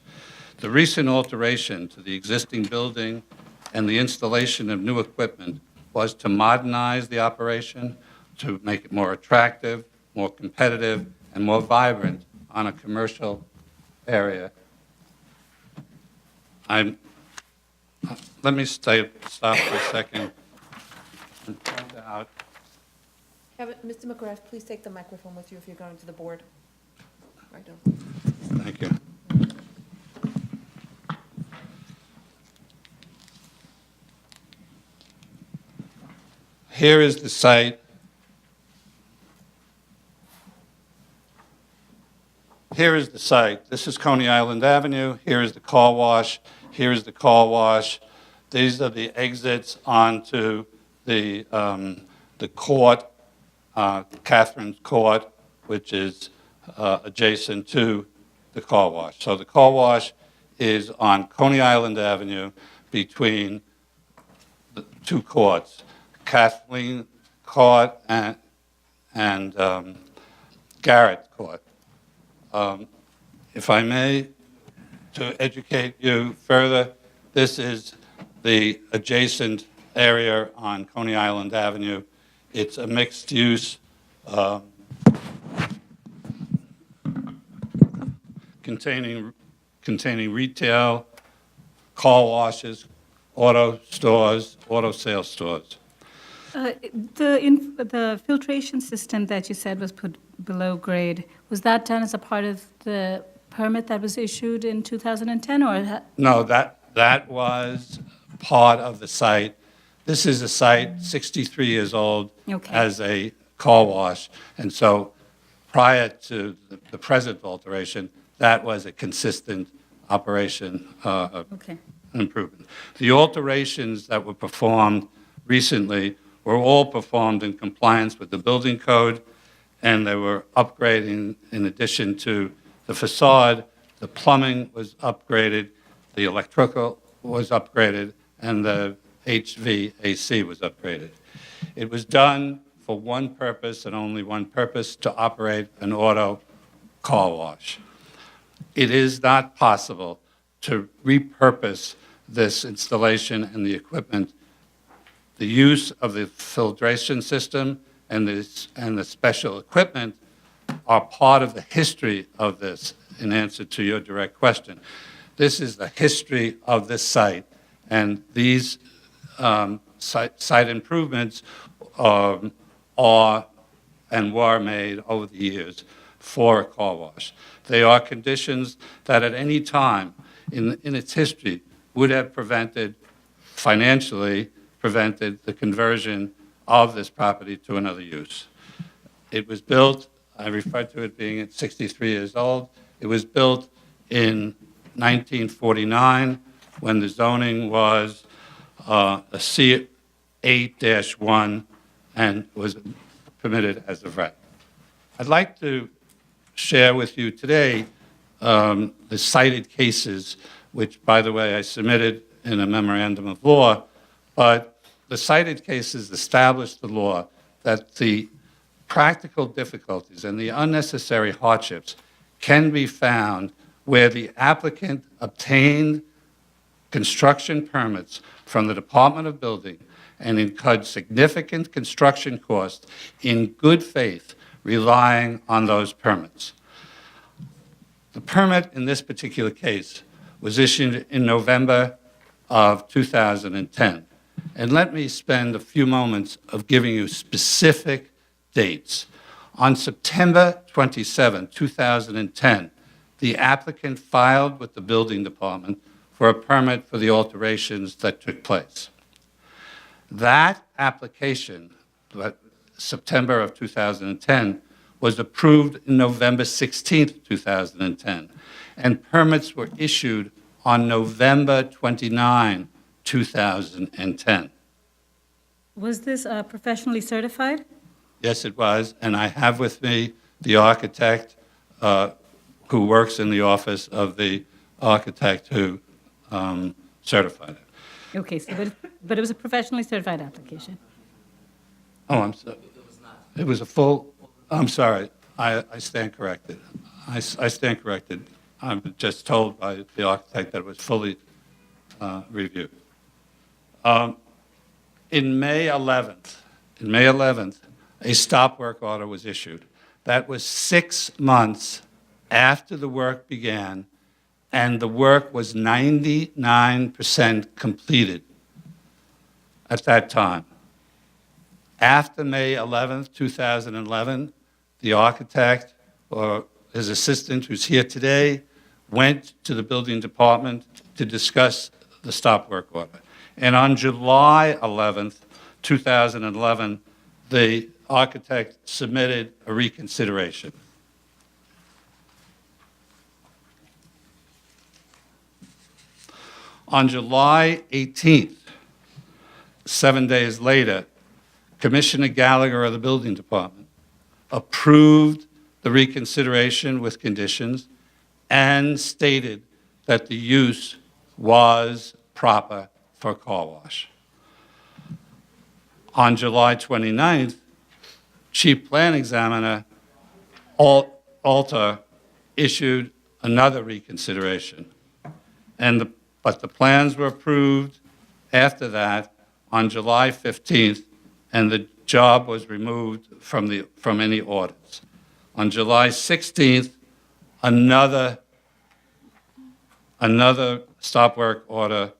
The recent alteration to the existing building and the installation of new equipment was to modernize the operation, to make it more attractive, more competitive, and more vibrant on a commercial area. Let me stop for a second and point out. Kevin, Mr. McGrath, please take the microphone with you if you're going to the board. Right over. Thank you. Here is the site. Here is the site. This is Coney Island Avenue. Here is the car wash. Here is the car wash. These are the exits onto the court, Catherine's Court, which is adjacent to the car wash. So the car wash is on Coney Island Avenue between the two courts, Kathleen Court and Garrett Court. If I may, to educate you further, this is the adjacent area on Coney Island Avenue. It's a mixed use containing retail, car washes, auto stores, auto sales stores. The filtration system that you said was put below grade, was that done as a part of the permit that was issued in 2010, or? No, that was part of the site. This is a site 63 years old Okay. as a car wash. And so prior to the present alteration, that was a consistent operation Okay. improvement. The alterations that were performed recently were all performed in compliance with the building code, and they were upgrading in addition to the facade. The plumbing was upgraded, the electrical was upgraded, and the HVAC was upgraded. It was done for one purpose and only one purpose, to operate an auto car wash. It is not possible to repurpose this installation and the equipment. The use of the filtration system and the special equipment are part of the history of this, in answer to your direct question. This is the history of this site, and these site improvements are and were made over the years for a car wash. They are conditions that at any time in its history would have financially prevented the conversion of this property to another use. It was built, I refer to it being at 63 years old, it was built in 1949 when the zoning was a C8-1 and was permitted as of right. I'd like to share with you today the cited cases, which, by the way, I submitted in a memorandum of law, but the cited cases established the law that the practical difficulties and the unnecessary hardships can be found where the applicant obtained construction permits from the Department of Building and incurred significant construction costs in good faith, relying on those permits. The permit in this particular case was issued in November of 2010. And let me spend a few moments of giving you specific dates. On September 27, 2010, the applicant filed with the building department for a permit for the alterations that took place. That application, September of 2010, was approved in November 16, 2010, and permits were issued on November 29, 2010. Was this professionally certified? Yes, it was, and I have with me the architect who works in the office of the architect who certified it. Okay, so but it was a professionally certified application. Oh, I'm sorry. It was a full, I'm sorry, I stand corrected. I stand corrected. I'm just told by the architect that it was fully reviewed. In May 11th, a stop work order was issued. That was 6 months after the work began, and the work was 99% completed at that time. After May 11th, 2011, the architect or his assistant, who's here today, went to the building department to discuss the stop work order. And on July 11th, 2011, the architect submitted a reconsideration. On July 18th, 7 days later, Commissioner Gallagher of the building department approved the reconsideration with conditions and stated that the use was proper for a car wash. On July 29th, Chief Plan Examiner Alter issued another reconsideration. But the plans were approved after that on July 15th, and the job was removed from any audits. On July 16th, another stop work order,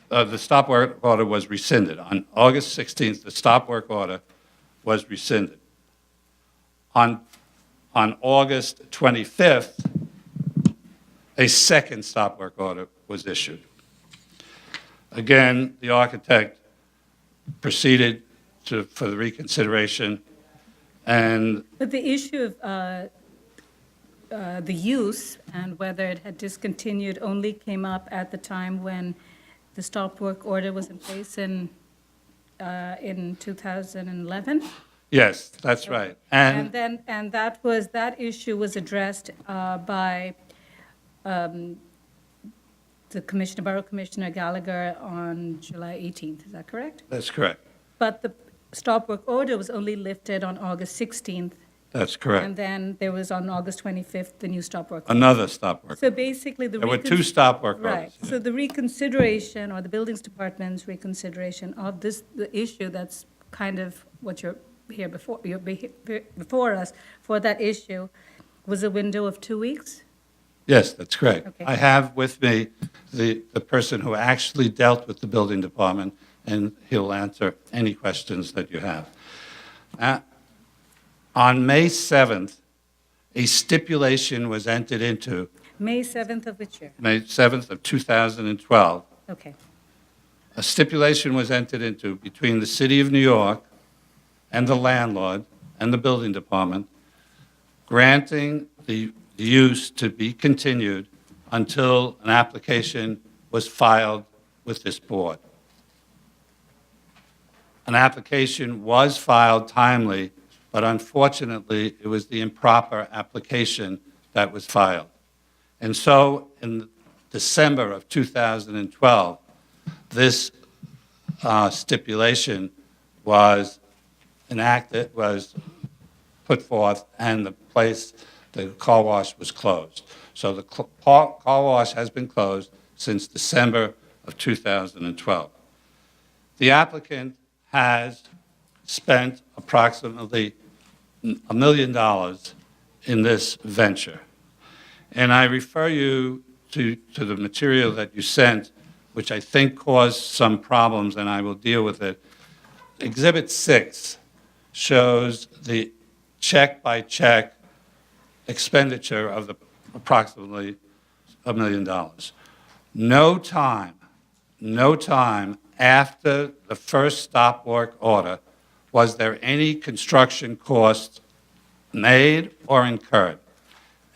the stop work order was rescinded. On August 16th, the stop work order was rescinded. On August 25th, a second stop work order was issued. Again, the architect proceeded for the reconsideration, and But the issue of the use and whether it had discontinued only came up at the time when the stop work order was in place in 2011? yes, that's right. And that issue was addressed by the Commissioner, Borough Commissioner Gallagher on July 18th, is that correct? that's correct. But the stop work order was only lifted on August 16th. That's correct. And then there was on August 25th, the new stop work. order. Another stop work. So basically, There were two stop work orders. Right, so the reconsideration, or the Buildings Department's reconsideration of the issue, that's kind of what you're before us, for that issue, was a window of 2 weeks? Yes, that's correct. Okay. I have with me the person who actually dealt with the building department, and he'll answer any questions that you have. On May 7th, a stipulation was entered into, May 7th of which year? May 7th of 2012. Okay, A stipulation was entered into between the City of New York and the landlord and the building department, granting the use to be continued until an application was filed with this board. An application was filed timely, but unfortunately, it was the improper application that was filed. And so, in December of 2012, this stipulation was enacted, was put forth, and the car wash was closed. So the car wash has been closed since December of 2012. The applicant has spent approximately $1 million in this venture. And I refer you to the material that you sent, which I think caused some problems, and I will deal with it. Exhibit 6 shows the check-by-check expenditure of approximately $1 million. No time after the first stop work order was there any construction costs made or incurred.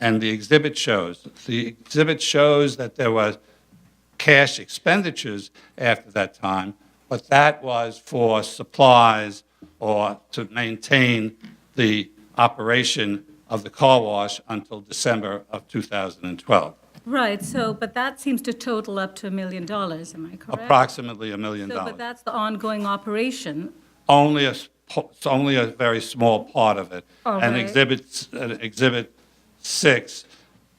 And the exhibit shows that there was cash expenditures after that time, but that was for supplies or to maintain the operation of the car wash until December of 2012. right, so, but that seems to total up to $1 million, am I correct? Approximately $1 million. So, but that's the ongoing operation. It's only a very small part of it. All And right. Exhibit 6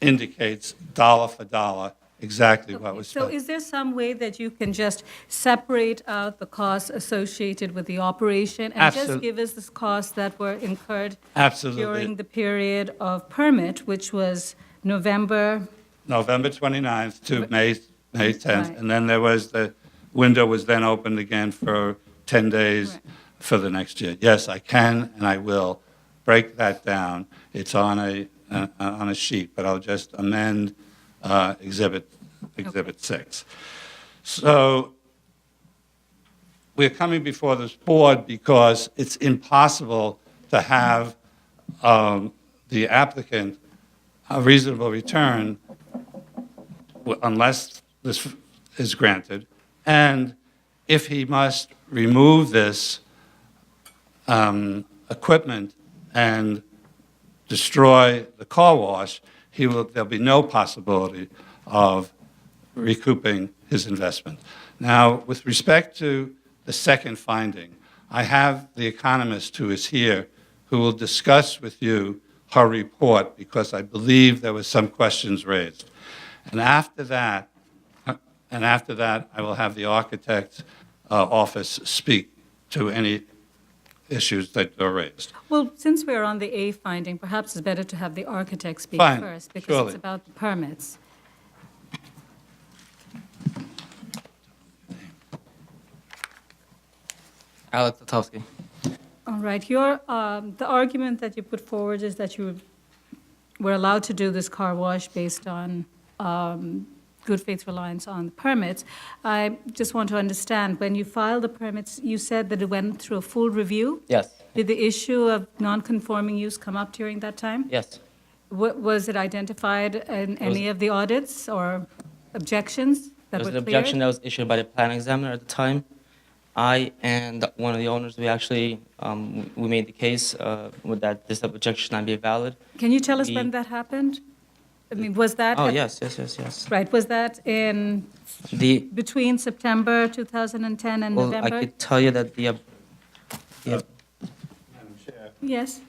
indicates dollar for dollar exactly what was So spent. is there some way that you can just separate out the costs associated with the operation and just Absol- give us the costs that were incurred Absolutely. during the period of permit, which was November? November 29th to May 10th. Right. And then the window was then opened again for 10 days for the next year. Yes, I can and I will break that down. It's on a sheet, but I'll just amend Exhibit 6. So we're coming before this board because it's impossible to have the applicant a reasonable return unless this is granted, and if he must remove this equipment and destroy the car wash, there'll be no possibility of recouping his investment. Now, with respect to the second finding, I have the economist who is here who will discuss with you her report because I believe there were some questions raised. And after that, I will have the architect's office speak to any issues that are raised. Well, since we're on the A finding, perhaps it's better to have the architect speak Fine, first, because surely. it's about the permits. Alex Tatowski. All right, the argument that you put forward is that you were allowed to do this car wash based on good faith reliance on the permits. I just want to understand, when you filed the permits, you said that it went through a full review? Yes. Did the issue of non-conforming use come up during that time? Yes. Was it identified in any of the audits or objections There that was were an clear? objection that was issued by the plan examiner at the time. I and one of the owners, we actually, we made the case with that this objection should not be valid. Can you tell us The- when that happened? I mean, was that? Oh, yes. Right, was that in, between September 2010 and Well, November? I could tell you that the Madam Chair. Yes,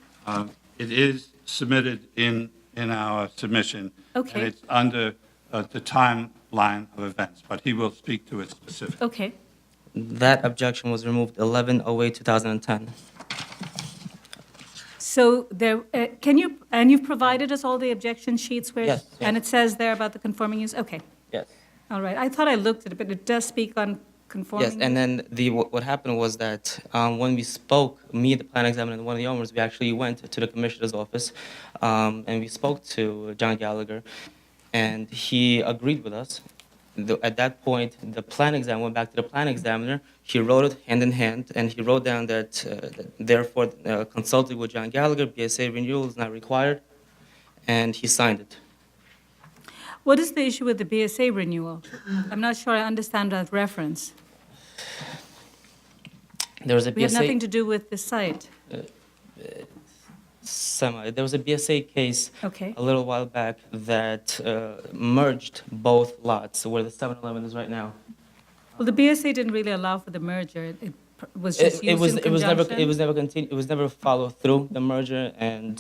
It is submitted in our submission. Okay. And it's under the timeline of events, but he will speak to it specifically. okay. that objection was removed 11/08/2010. So there, and you've provided us all the objection sheets where? Yes, And it says there about the conforming use? Okay, Yes. all right. I thought I looked at it, but it does speak on conforming? Yes, and then what happened was that when we spoke, me, the plan examiner, and one of the owners, we actually went to the commissioner's office, and we spoke to John Gallagher, and he agreed with us. At that point, the plan examiner went back to the plan examiner. He wrote it hand in hand, and he wrote down that therefore, consulting with John Gallagher, BSA renewal is not required, and he signed it. What is the issue with the BSA renewal? I'm not sure I understand that reference. There was a We have BSA. nothing to do with the site. There was a BSA case Okay. a little while back that merged both lots, where the 7-Eleven is right now. Well, the BSA didn't really allow for the merger. It was just used in conjunction? It was never continued. It was never followed through, the merger. And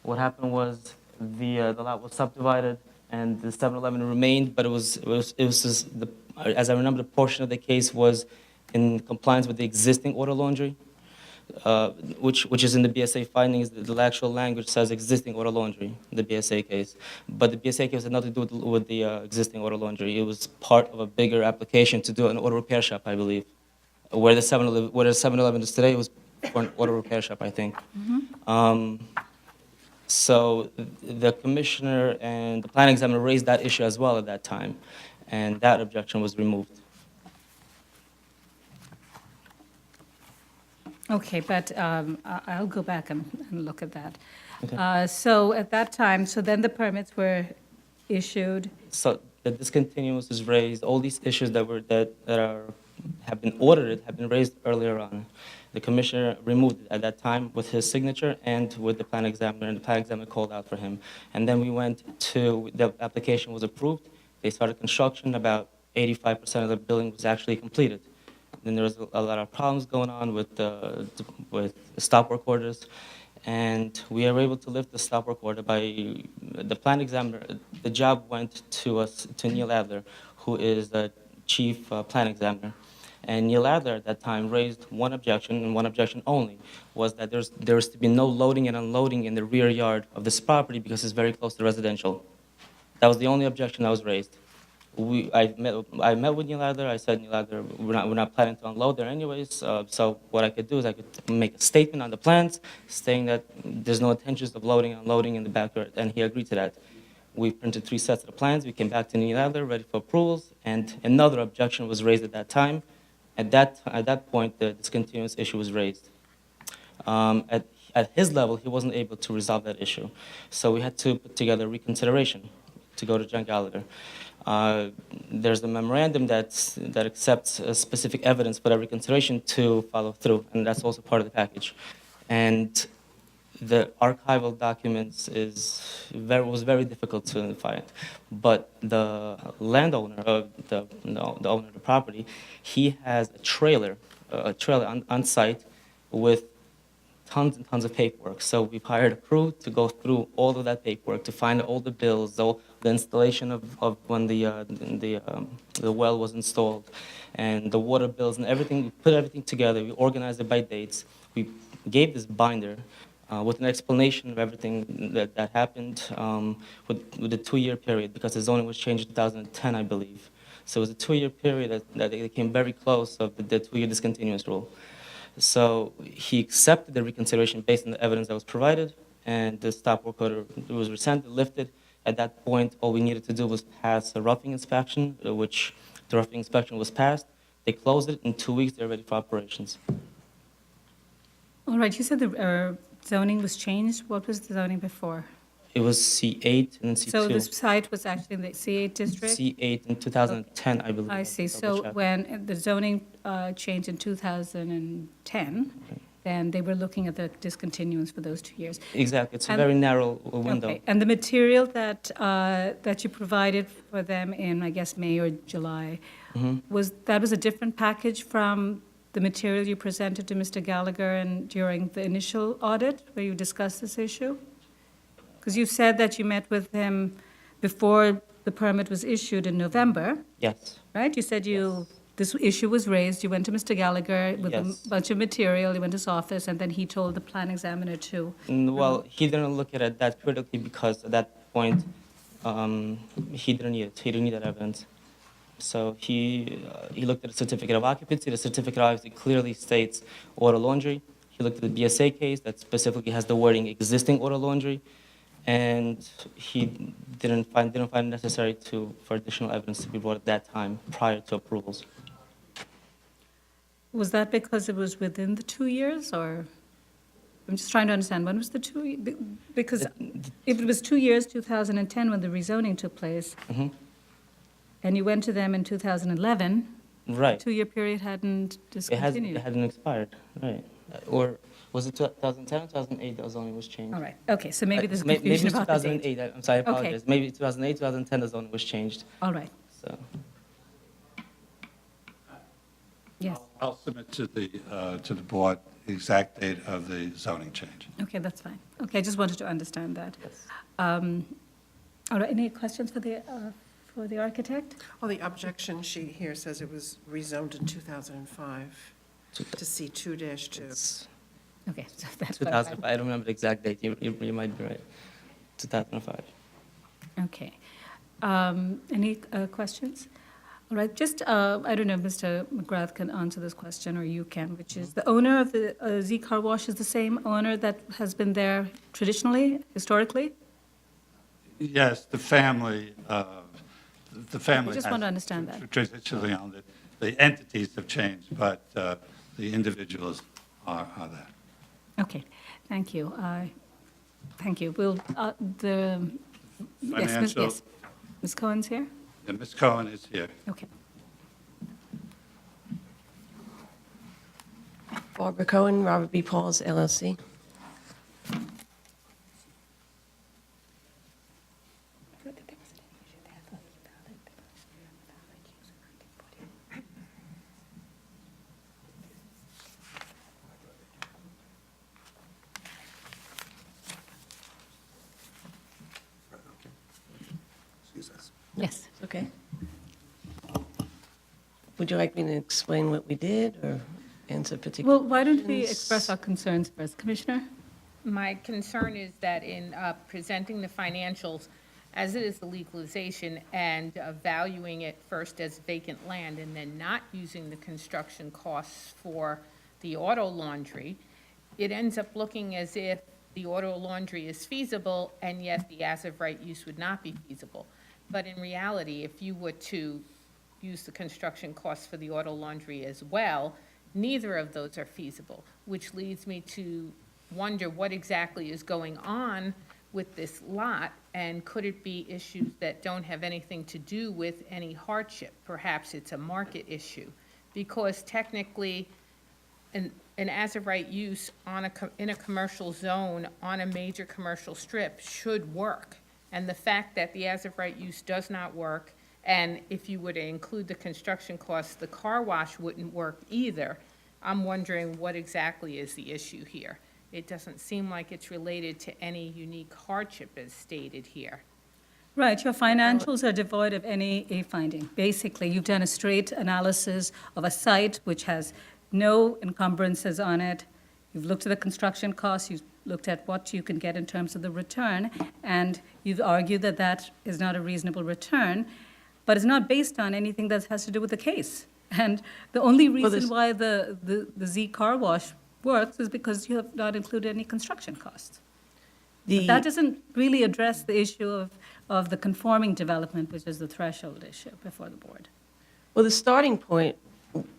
what happened was the lot was subdivided, and the 7-Eleven remained. But it was just as I remember, the portion of the case was in compliance with the existing auto laundry. Which is in the BSA findings. The actual language says existing auto laundry, the BSA case. But the BSA case had nothing to do with the existing auto laundry. It was part of a bigger application to do an auto repair shop, I believe. Where the 7-Eleven is today was for an auto repair shop, I think. So the commissioner and the plan examiner raised that issue as well at that time, and that objection was removed. Okay, but I'll go back and look at that. Okay. So at that time, so then the permits were issued. So the discontinuance is raised. All these issues have been audited have been raised earlier on. The commissioner removed it at that time with his signature and with the plan examiner, and the plan examiner called out for him. And then we went to the application was approved. They started construction. About 85% of the building was actually completed. Then there was a lot of problems going on with the stop work orders, and we were able to lift the stop work order by the plan examiner. The job went to Neil Adler, who is the chief plan examiner, and Neil Adler at that time raised one objection, and one objection only, was that there was to be no loading and unloading in the rear yard of this property because it's very close to residential. That was the only objection that was raised. I met with Neil Adler. I said, Neil Adler, we're not planning to unload there anyways. So what I could do is I could make a statement on the plans saying that there's no intentions of loading and unloading in the backyard, and he agreed to that. We printed 3 sets of the plans. We came back to Neil Adler, ready for approvals, and another objection was raised at that time. At that point, the discontinuance issue was raised. At his level, he wasn't able to resolve that issue, so we had to put together reconsideration to go to John Gallagher. There's a memorandum that accepts specific evidence for that reconsideration to follow through, and that's also part of the package. And the archival documents was very difficult to find, but the landowner of the owner of the property, he has a trailer on site with tons and tons of paperwork. So we've hired a crew to go through all of that paperwork to find all the bills, the installation of when the well was installed, and the water bills and everything. We put everything together. We organized it by dates. We gave this binder with an explanation of everything that happened with a 2-year period, because the zoning was changed in 2010, I believe. So it was a 2-year period that they came very close of the 2-year discontinuance rule. So he accepted the reconsideration based on the evidence that was provided, and the stop work order was rescinded, lifted. At that point, all we needed to do was pass a roughing inspection, which the roughing inspection was passed. They closed it. In 2 weeks, they're ready for operations. All right, you said the zoning was changed. What was the zoning before? It was C8 and then C2. So this site was actually in the C8 district? C8 in 2010, I believe. I see. Double So check. when the zoning changed in 2010, then they were looking at the discontinuance for those 2 years. Exactly. It's a And- very narrow window. Okay. And the material that you provided for them in, I guess, May or July, was a different package from the material you presented to Mr. Gallagher and during the initial audit where you discussed this issue? Because you said that you met with him before the permit was issued in November, Yes. right? You said this issue was raised, you went to Mr. Gallagher with Yes. a bunch of material, you went to his office, and then he told the plan examiner to. Well, he didn't look at it that critically because at that point, he didn't need it. He didn't need that evidence. So he looked at the certificate of occupancy. The certificate obviously clearly states auto laundry. He looked at the BSA case that specifically has the wording existing auto laundry, and he didn't find it necessary for additional evidence to be brought at that time prior to approvals. Was that because it was within the 2 years, or? I'm just trying to understand, when was the 2 years? Because if it was 2 years, 2010, when the rezoning took place, Mhm. and you went to them in 2011, Right. 2-year period hadn't discontinued. It hadn't expired, right? Or was it 2010 or 2008 that zoning was changed? All right, okay, so maybe there's Maybe confusion it's about the date. 2008. I'm sorry, I Okay. apologize. Maybe 2008, 2010 the zoning was changed. All right, So. yes, I'll submit to the board the exact date of the zoning change. okay, that's fine. Okay, I just wanted to understand that. All right, any questions for the architect? Well, the objection sheet here says it was rezoned in 2005 to C2-2. Okay, so that's. 2005, I don't remember the exact date. You might be right. 2005. Okay. Any questions? All right, just, I don't know if Mr. McGrath can answer this question, or you can, which is, the owner of the Z Car Wash is the same owner that has been there traditionally, historically? Yes, the family I just want to understand that. traditionally owned it. The entities have changed, but the individuals are there. Okay, thank you. Thank you. We'll, Financial- yes. Ms. Cohen's here? And Ms. Cohen is here. Okay. Barbara Cohen, Robert B. Pauls, LLC. Excuse us. Yes. Okay. Would you like me to explain what we did or answer particular Well, why don't we questions? express our concerns first? Commissioner? My concern is that in presenting the financials, as it is the legalization, and valuing it first as vacant land, and then not using the construction costs for the auto laundry, it ends up looking as if the auto laundry is feasible, and yet the as-of-right use would not be feasible. But in reality, if you were to use the construction costs for the auto laundry as well, neither of those are feasible, which leads me to wonder what exactly is going on with this lot, and could it be issues that don't have anything to do with any hardship? Perhaps it's a market issue, because technically, and an as-of-right use on in a commercial zone on a major commercial strip should work. And the fact that the as-of-right use does not work, and if you were to include the construction costs, the car wash wouldn't work either, I'm wondering what exactly is the issue here. It doesn't seem like it's related to any unique hardship as stated here. Right, your financials are devoid of any A finding. Basically, you've done a straight analysis of a site which has no encumbrances on it. You've looked at the construction costs, you've looked at what you can get in terms of the return, and you've argued that that is not a reasonable return, but it's not based on anything that has to do with the case. And the only reason why the Z car wash works is because you have not included any construction costs. But that doesn't really address the issue of the conforming development, which is the threshold issue before the board. Well, the starting point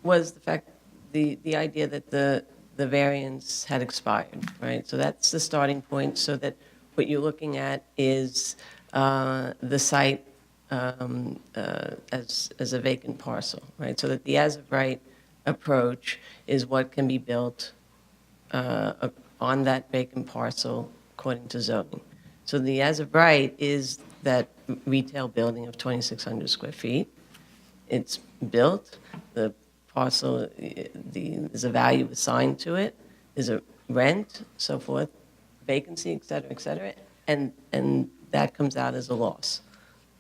was the fact, the idea that the variance had expired, right? So that's the starting point, so that what you're looking at is the site as a vacant parcel, right? So that the as-of-right approach is what can be built on that vacant parcel according to zoning. So the as-of-right is that retail building of 2,600 square feet. It's built, the parcel, there's a value assigned to it, there's a rent, so forth, vacancy, et cetera, and that comes out as a loss.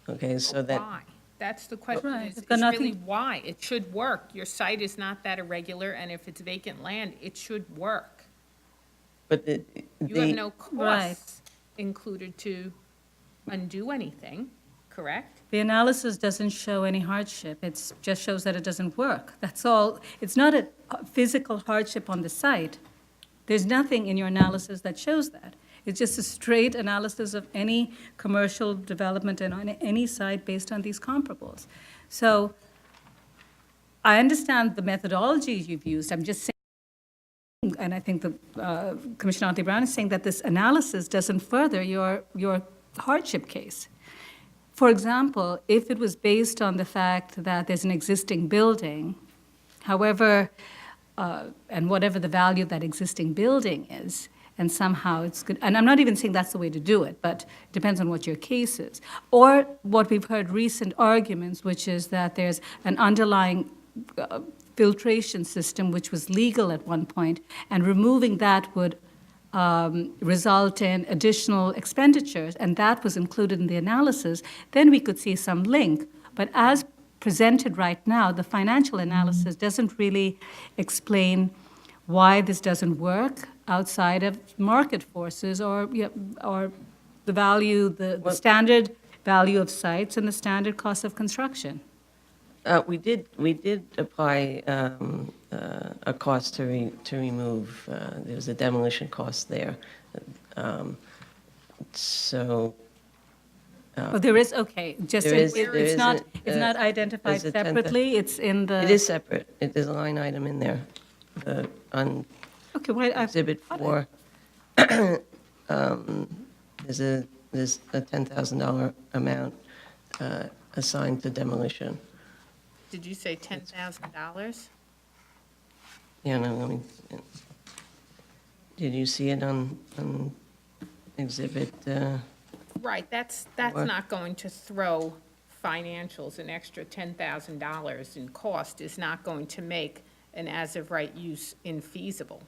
Okay, so that. Why? That's the question, Right. is It's got really nothing- why. It should work. Your site is not that irregular, and if it's vacant land, it should work. But You have no Right. costs included to undo anything, correct? The analysis doesn't show any hardship. It just shows that it doesn't work. That's all. It's not a physical hardship on the site. There's nothing in your analysis that shows that. It's just a straight analysis of any commercial development and on any site based on these comparables. So I understand the methodologies you've used. I'm just saying, and I think the Commissioner Auntie Brown is saying that this analysis doesn't further your hardship case. For example, if it was based on the fact that there's an existing building, however, and whatever the value of that existing building is, and somehow it's good, and I'm not even saying that's the way to do it, but it depends on what your case is. Or what we've heard recent arguments, which is that there's an underlying filtration system which was legal at one point, and removing that would result in additional expenditures, and that was included in the analysis, then we could see some link. But as presented right now, the financial analysis doesn't really explain why this doesn't work outside of market forces or the value, the standard value of sites and the standard cost of construction. We did apply a cost to remove, there was a demolition cost there. So. Oh, there is, okay, just, it's not identified there's a 10th separately, it's in the. It is separate. There's a line item in there on Okay, well, Exhibit 4. There's a $10,000 amount assigned to demolition. Did you say $10,000? Yeah, no, I mean, did you see it on Exhibit? Right, that's What? not going to throw financials. An extra $10,000 in cost is not going to make an as-of-right use infeasible.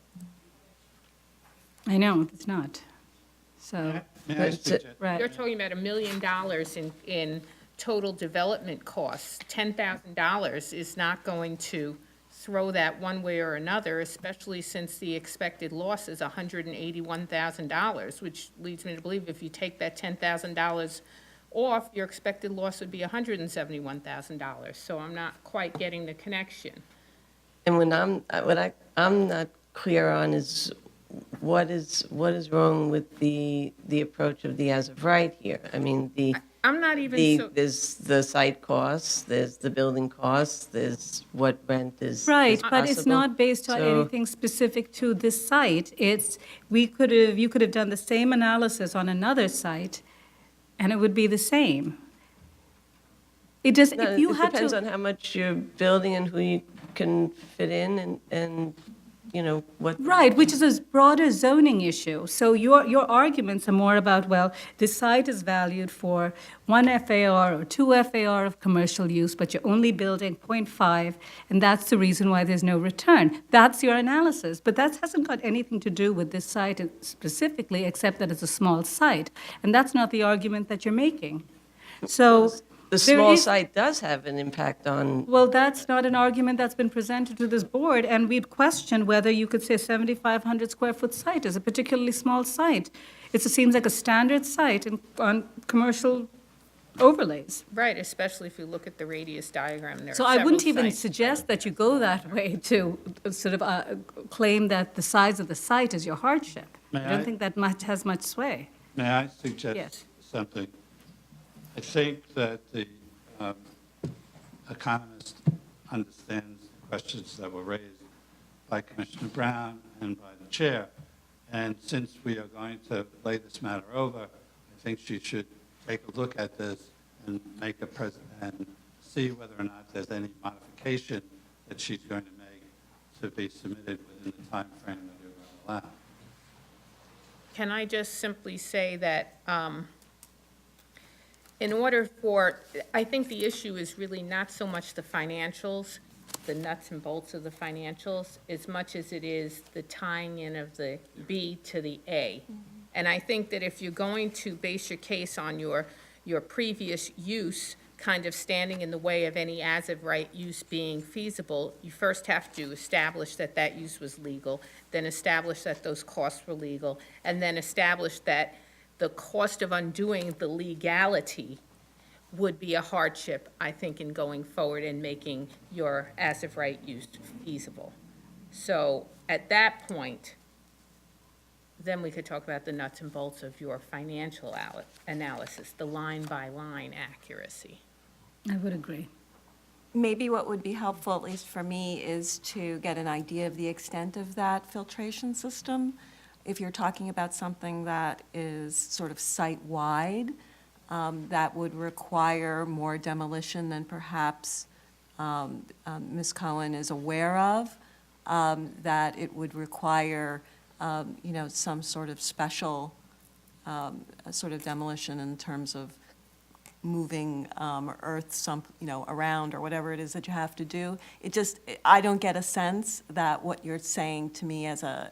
I know, it's not. So, right. You're talking about $1 million in total development costs. $10,000 is not going to throw that one way or another, especially since the expected loss is $181,000, which leads me to believe if you take that $10,000 off, your expected loss would be $171,000. So I'm not quite getting the connection. And what I'm not clear on is what is wrong with the approach of the as of right here? I mean, I'm not even there's the site costs, there's the building costs, there's what rent is Right, is but it's possible. not based on So- anything specific to this site. You could have done the same analysis on another site, and it would be the same. It just, No, if you it had depends to. on how much you're building and who you can fit in and what. Right, which is a broader zoning issue. So your arguments are more about, well, this site is valued for 1 FAR or 2 FAR of commercial use, but you're only building 0.5, and that's the reason why there's no return. That's your analysis, but that hasn't got anything to do with this site specifically, except that it's a small site. And that's not the argument that you're making. So The there small is- site does have an impact on. Well, that's not an argument that's been presented to this board, and we'd question whether you could say a 7,500 square foot site is a particularly small site. It seems like a standard site on commercial overlays. Right, especially if you look at the radius diagram, there are So I wouldn't several even sites. suggest that you go that way to sort of claim that the size of the site is your hardship. May I don't I? think that has much sway. May I suggest Yes. something? I think that the economist understands the questions that were raised by Commissioner Brown and by the chair. And since we are going to lay this matter over, I think she should take a look at this and make and see whether or not there's any modification that she's going to make to be submitted within the time frame that you're going to allow. Can I just simply say that in order for, I think the issue is really not so much the financials, the nuts and bolts of the financials, as much as it is the tying in of the B to the A. And I think that if you're going to base your case on your previous use kind of standing in the way of any as-of-right use being feasible, you first have to establish that that use was legal, then establish that those costs were legal, and then establish that the cost of undoing the legality would be a hardship, I think, in going forward and making your as-of-right use feasible. So at that point, then we could talk about the nuts and bolts of your financial analysis, the line-by-line accuracy. I would agree. Maybe what would be helpful, at least for me, is to get an idea of the extent of that filtration system. If you're talking about something that is sort of site-wide, that would require more demolition than perhaps Ms. Cohen is aware of, that it would require, some sort of special sort of demolition in terms of moving earth around or whatever it is that you have to do. I don't get a sense that what you're saying to me as a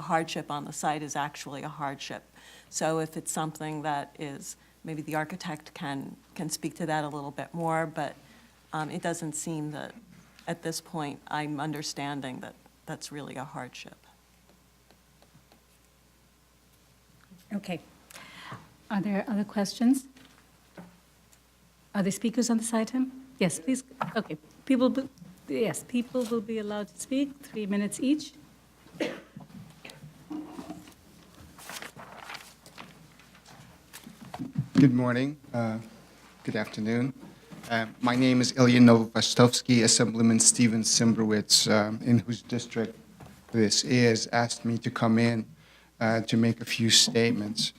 hardship on the site is actually a hardship. So if it's something that is, maybe the architect can speak to that a little bit more, but it doesn't seem that, at this point, I'm understanding that that's really a hardship. Okay. Are there other questions? Are there speakers on this item? Yes, please. Okay. People will be allowed to speak, 3 minutes each. Good morning. Good afternoon. My name is Ilya Novostovsky. Assemblyman Steven Simbrowitz, in whose district this is, asked me to come in to make a few statements.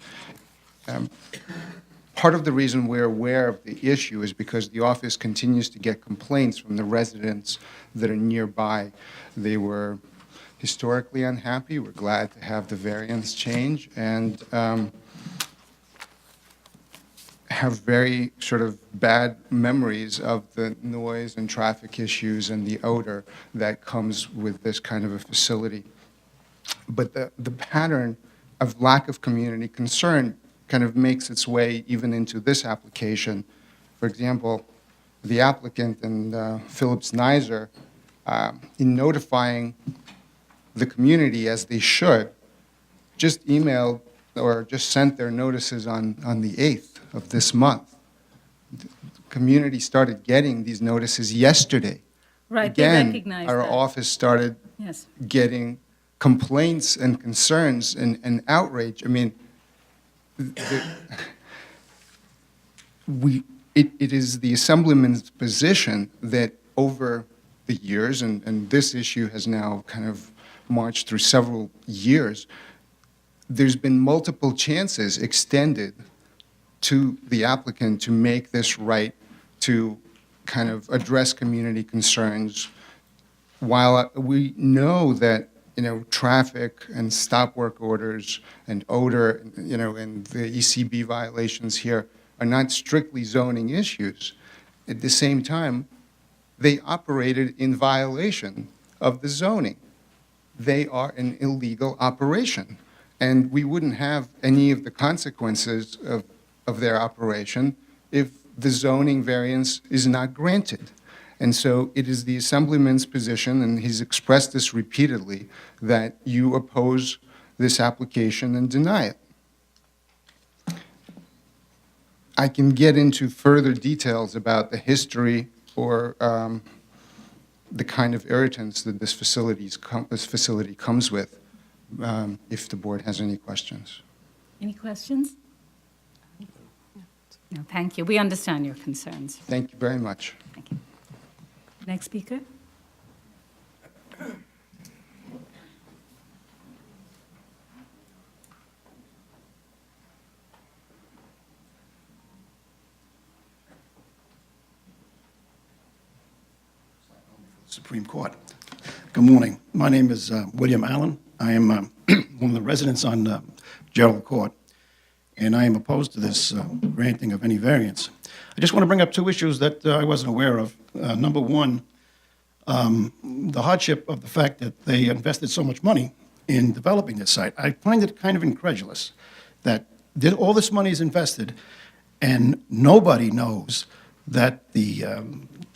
Part of the reason we're aware of the issue is because the office continues to get complaints from the residents that are nearby. They were historically unhappy. We're glad to have the variance change, and have very sort of bad memories of the noise and traffic issues and the odor that comes with this kind of a facility. But the pattern of lack of community concern kind of makes its way even into this application. For example, the applicant and Phillips Nizer, in notifying the community, as they should, just emailed or just sent their notices on the 8th of this month. The community started getting these notices yesterday. Right, they Again, recognize our that. office started Yes. getting complaints and concerns and outrage. I mean, it is the Assemblyman's position that over the years, and this issue has now kind of marched through several years, there's been multiple chances extended to the applicant to make this right, to kind of address community concerns. While we know that traffic and stop work orders and odor, and the ECB violations here are not strictly zoning issues. At the same time, they operated in violation of the zoning. They are an illegal operation, and we wouldn't have any of the consequences of their operation if the zoning variance is not granted. And so it is the Assemblyman's position, and he's expressed this repeatedly, that you oppose this application and deny it. I can get into further details about the history or the kind of irritants that this facility comes with, if the board has any questions. Any questions? No, thank you. We understand your concerns. Thank you very much. Thank you. Next speaker? Supreme Court. Good morning. My name is William Allen. I am one of the residents on Gerald Court, and I am opposed to this granting of any variance. I just want to bring up two issues that I wasn't aware of. Number one, the hardship of the fact that they invested so much money in developing this site. I find it kind of incredulous that all this money is invested and nobody knows that the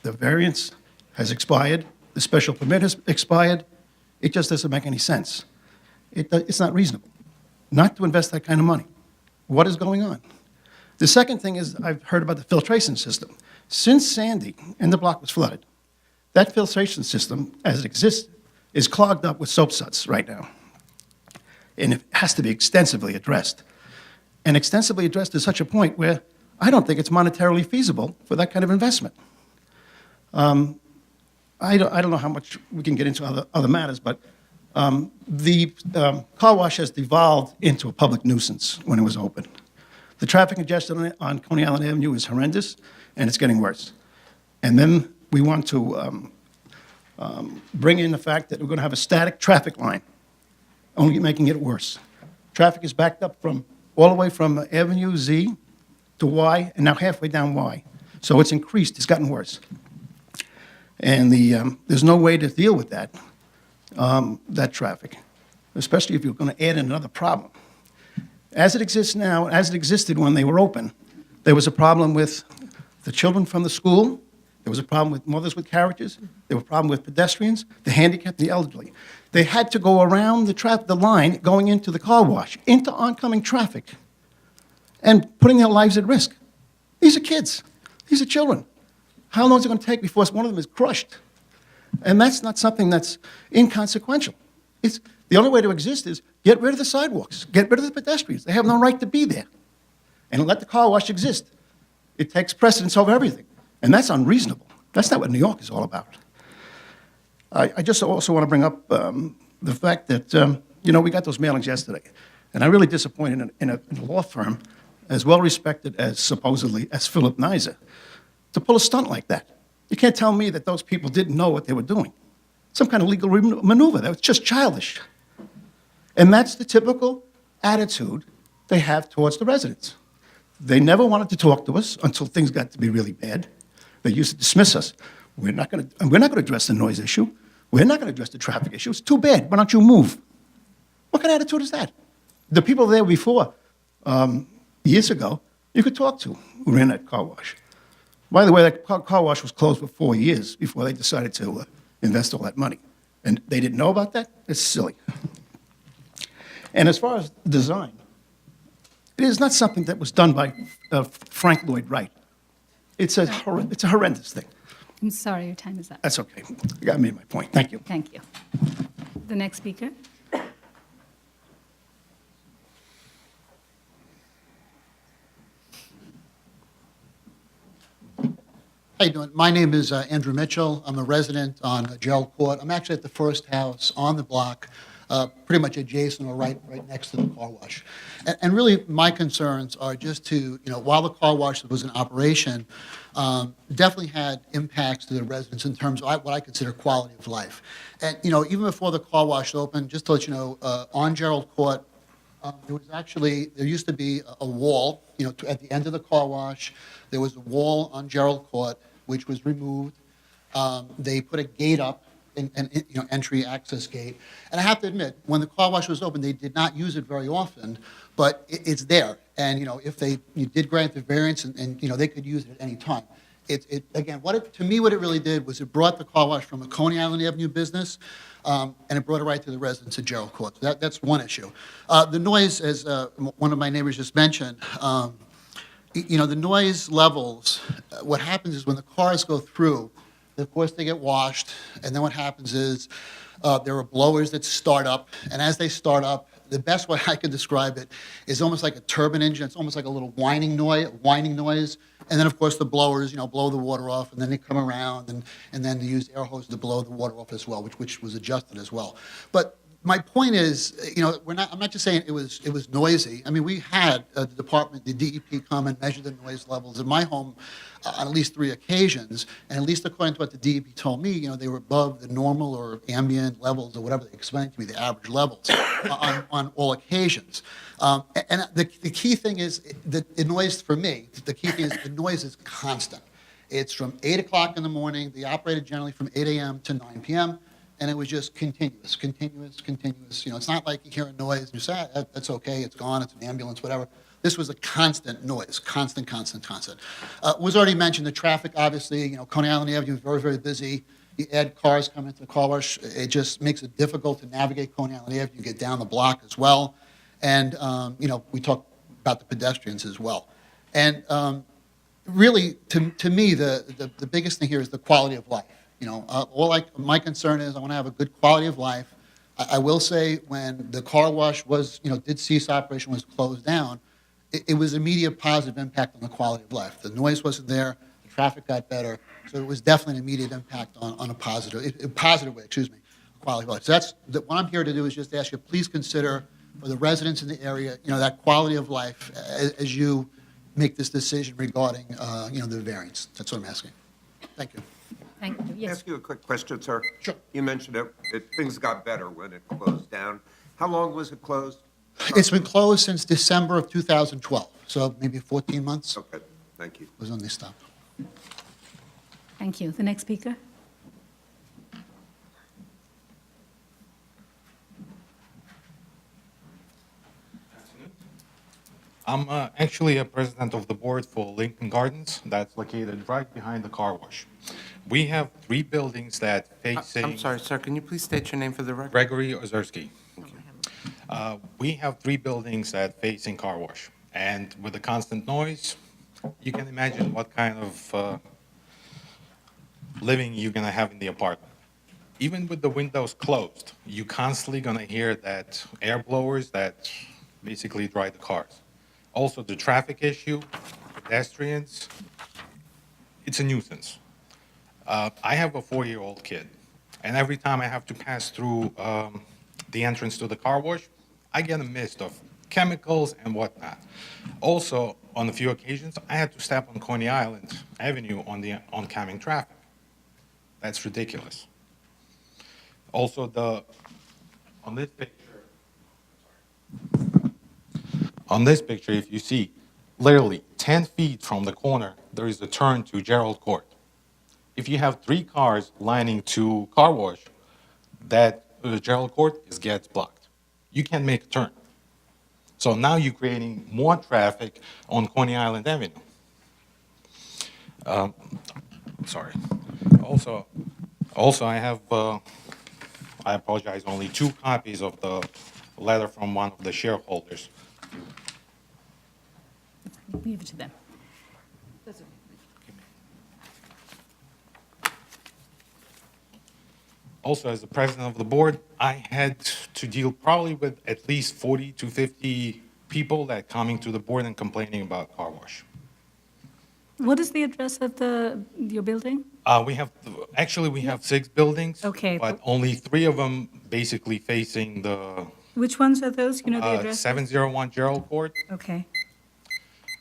variance has expired, the special permit has expired. It just doesn't make any sense. It's not reasonable not to invest that kind of money. What is going on? The second thing is I've heard about the filtration system. Since Sandy and the block was flooded, that filtration system, as it exists, is clogged up with soap suds right now. And it has to be extensively addressed. And extensively addressed to such a point where I don't think it's monetarily feasible for that kind of investment. I don't know how much we can get into other matters, but the car wash has devolved into a public nuisance when it was open. The traffic congestion on Coney Island Avenue is horrendous, and it's getting worse. And then we want to bring in the fact that we're going to have a static traffic line, only making it worse. Traffic is backed up all the way from Avenue Z to Y, and now halfway down Y. So it's increased, it's gotten worse. And there's no way to deal with that traffic, especially if you're going to add in another problem. As it exists now, as it existed when they were open, there was a problem with the children from the school, there was a problem with mothers with carriages, there was a problem with pedestrians, the handicapped, the elderly. They had to go around the line going into the car wash, into oncoming traffic, and putting their lives at risk. These are kids. These are children. How long is it going to take before one of them is crushed? And that's not something that's inconsequential. The only way to exist is get rid of the sidewalks, get rid of the pedestrians. They have no right to be there. And let the car wash exist. It takes precedence over everything. And that's unreasonable. That's not what New York is all about. I just also want to bring up the fact that, we got those mailings yesterday. And I'm really disappointed in a law firm as well-respected as, supposedly, as Philip Nizer, to pull a stunt like that. You can't tell me that those people didn't know what they were doing. Some kind of legal maneuver. That was just childish. And that's the typical attitude they have towards the residents. They never wanted to talk to us until things got to be really bad. They used to dismiss us. We're not going to address the noise issue. We're not going to address the traffic issue. It's too bad. Why don't you move? What kind of attitude is that? The people there before, years ago, you could talk to who ran that car wash. By the way, that car wash was closed for 4 years before they decided to invest all that money. And they didn't know about that? It's silly. And as far as design, it is not something that was done by Frank Lloyd Wright. It's a horrendous thing. I'm sorry, your time is up. That's okay. I made my point. Thank you. Thank you. The next speaker? How you doing? My name is Andrew Mitchell. I'm a resident on Gerald Court. I'm actually at the first house on the block. pretty much adjacent or right next to the car wash. And really, my concerns are just to, while the car wash was in operation, definitely had impacts to the residents in terms of what I consider quality of life. And, even before the car wash opened, just to let you know, on Gerald Court, there used to be a wall, at the end of the car wash. There was a wall on Gerald Court, which was removed. They put a gate up, entry access gate. And I have to admit, when the car wash was open, they did not use it very often, but it's there. And, if you did grant the variance and they could use it at any time. Again, to me, what it really did was it brought the car wash from a Coney Island Avenue business, and it brought it right to the residents of Gerald Court. So that's one issue. The noise, as one of my neighbors just mentioned, the noise levels, what happens is when the cars go through, of course, they get washed, and then what happens is there are blowers that start up, and as they start up, the best way I could describe it is almost like a turbine engine. It's almost like a little whining noise. And then, of course, the blowers, blow the water off, and then they come around, and then they use air hoses to blow the water off as well, which was adjusted as well. But my point is, I'm not just saying it was noisy. I mean, we had the department, the DEP, come and measure the noise levels in my home on at least 3 occasions, and at least according to what the DEP told me, they were above the normal or ambient levels or whatever they explained to me, the average levels on all occasions. And the key thing is the noise for me. The key thing is the noise is constant. It's from 8 o'clock in the morning. They operated generally from 8 a.m. to 9 p.m. And it was just continuous. It's not like you hear a noise and you say, that's okay, it's gone, it's an ambulance, whatever. This was a constant noise, constant. Was already mentioned, the traffic, obviously, Coney Island Avenue is very, very busy. You add cars coming into the car wash, it just makes it difficult to navigate Coney Island Avenue. You get down the block as well. And, we talk about the pedestrians as well. And really, to me, the biggest thing here is the quality of life. My concern is I want to have a good quality of life. I will say when the car wash did cease operation, was closed down, it was immediate positive impact on the quality of life. The noise wasn't there, the traffic got better, so it was definitely an immediate impact on a positive way, quality of life. So what I'm here to do is just ask you, please consider for the residents in the area, that quality of life as you make this decision regarding, the variance. That's what I'm asking. Thank you. Thank you. Can I Yes. ask you a quick question, sir? Sure. You mentioned things got better when it closed down. How long was it closed? It's been closed since December of 2012, so maybe 14 months Okay, thank you. was when they stopped. Thank you. The next speaker? I'm actually a president of the board for Lincoln Gardens, that's located right behind the car wash. We have 3 buildings that facing... I'm sorry, sir, can you please state your name for the record? Gregory Ozerski. We have 3 buildings that facing car wash, and with the constant noise, you can imagine what kind of living you're gonna have in the apartment. Even with the windows closed, you constantly gonna hear that air blowers that basically dry the cars. Also, the traffic issue, pedestrians, it's a nuisance. I have a 4-year-old kid, and every time I have to pass through the entrance to the car wash, I get a mist of chemicals and whatnot. Also, on a few occasions, I had to stop on Coney Island Avenue on the oncoming traffic. That's ridiculous. Also, on this picture, if you see, literally 10 feet from the corner, there is a turn to Gerald Court. If you have 3 cars lining to car wash, that Gerald Court gets blocked. You can't make a turn. So now you're creating more traffic on Coney Island Avenue. Sorry. Also, I have, I apologize, only 2 copies of the letter from one of the shareholders. Leave it to them. Also, as the president of the board, I had to deal probably with at least 40 to 50 people that coming to the board and complaining about car wash. What is the address of your building? We have, actually, we have 6 buildings. Okay. But only 3 of them basically facing the Which ones are those? You know the address? 701 Gerald Court, Okay.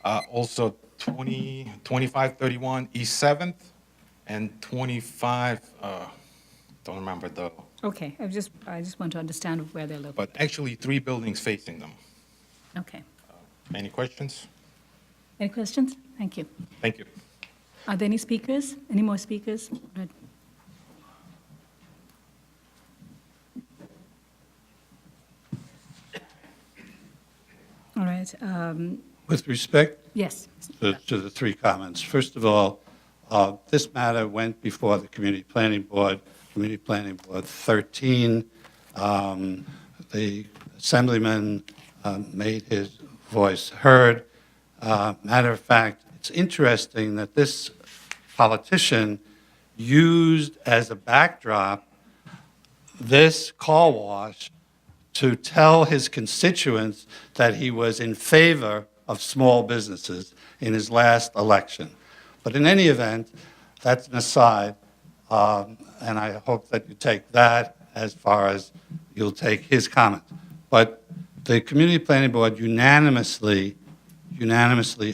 also 2531 East 7th, and 25, don't remember the, Okay, I just want to understand where they're located. but actually 3 buildings facing them. Okay. Any questions? Any questions? Thank you. Thank you. Are there any speakers? Any more speakers? Right. All right. With respect Yes. to the 3 comments, first of all, this matter went before the Community Planning Board, Community Planning Board 13. The Assemblyman made his voice heard. Matter of fact, it's interesting that this politician used as a backdrop this car wash to tell his constituents that he was in favor of small businesses in his last election. But in any event, that's an aside, and I hope that you take that as far as you'll take his comment. But the Community Planning Board unanimously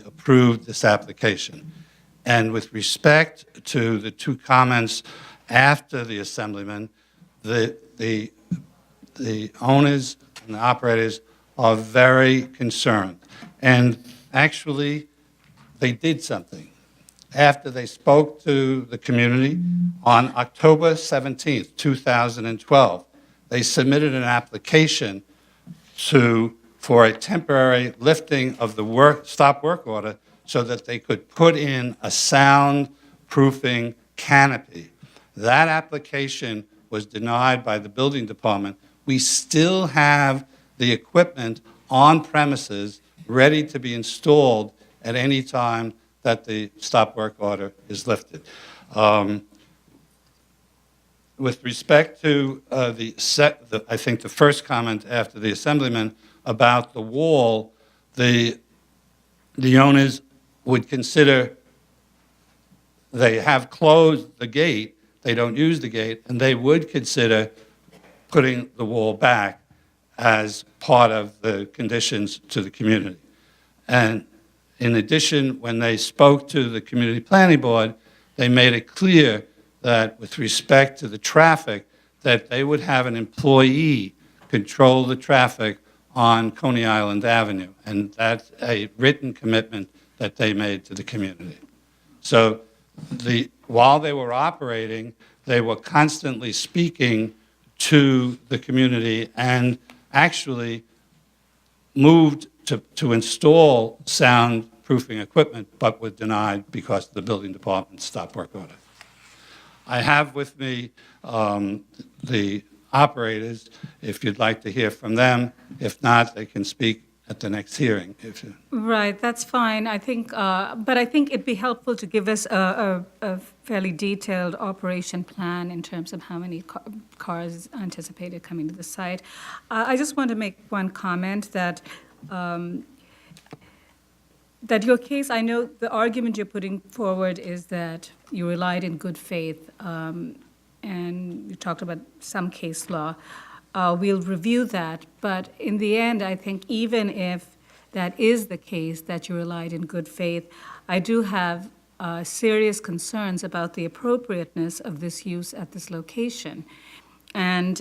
approved this application. And with respect to the 2 comments after the Assemblyman, the owners and the operators are very concerned. And actually, they did something. After they spoke to the community on October 17th, 2012, they submitted an application for a temporary lifting of the stop work order so that they could put in a soundproofing canopy. That application was denied by the building department. We still have the equipment on premises ready to be installed at any time that the stop work order is lifted. With respect to I think the first comment after the Assemblyman about the wall, the owners would consider they have closed the gate, they don't use the gate, and they would consider putting the wall back as part of the conditions to the community. And in addition, when they spoke to the Community Planning Board, they made it clear that with respect to the traffic, that they would have an employee control the traffic on Coney Island Avenue. And that's a written commitment that they made to the community. So while they were operating, they were constantly speaking to the community and actually moved to install soundproofing equipment, but were denied because of the building department's stop work order. I have with me the operators, if you'd like to hear from them. If not, they can speak at the next hearing. Right, that's fine. I think, but I think it'd be helpful to give us a fairly detailed operation plan in terms of how many cars anticipated coming to the site. I just want to make one comment that your case, I know the argument you're putting forward is that you relied in good faith, and you talked about some case law. We'll review that, but in the end, I think even if that is the case, that you relied in good faith, I do have serious concerns about the appropriateness of this use at this location. And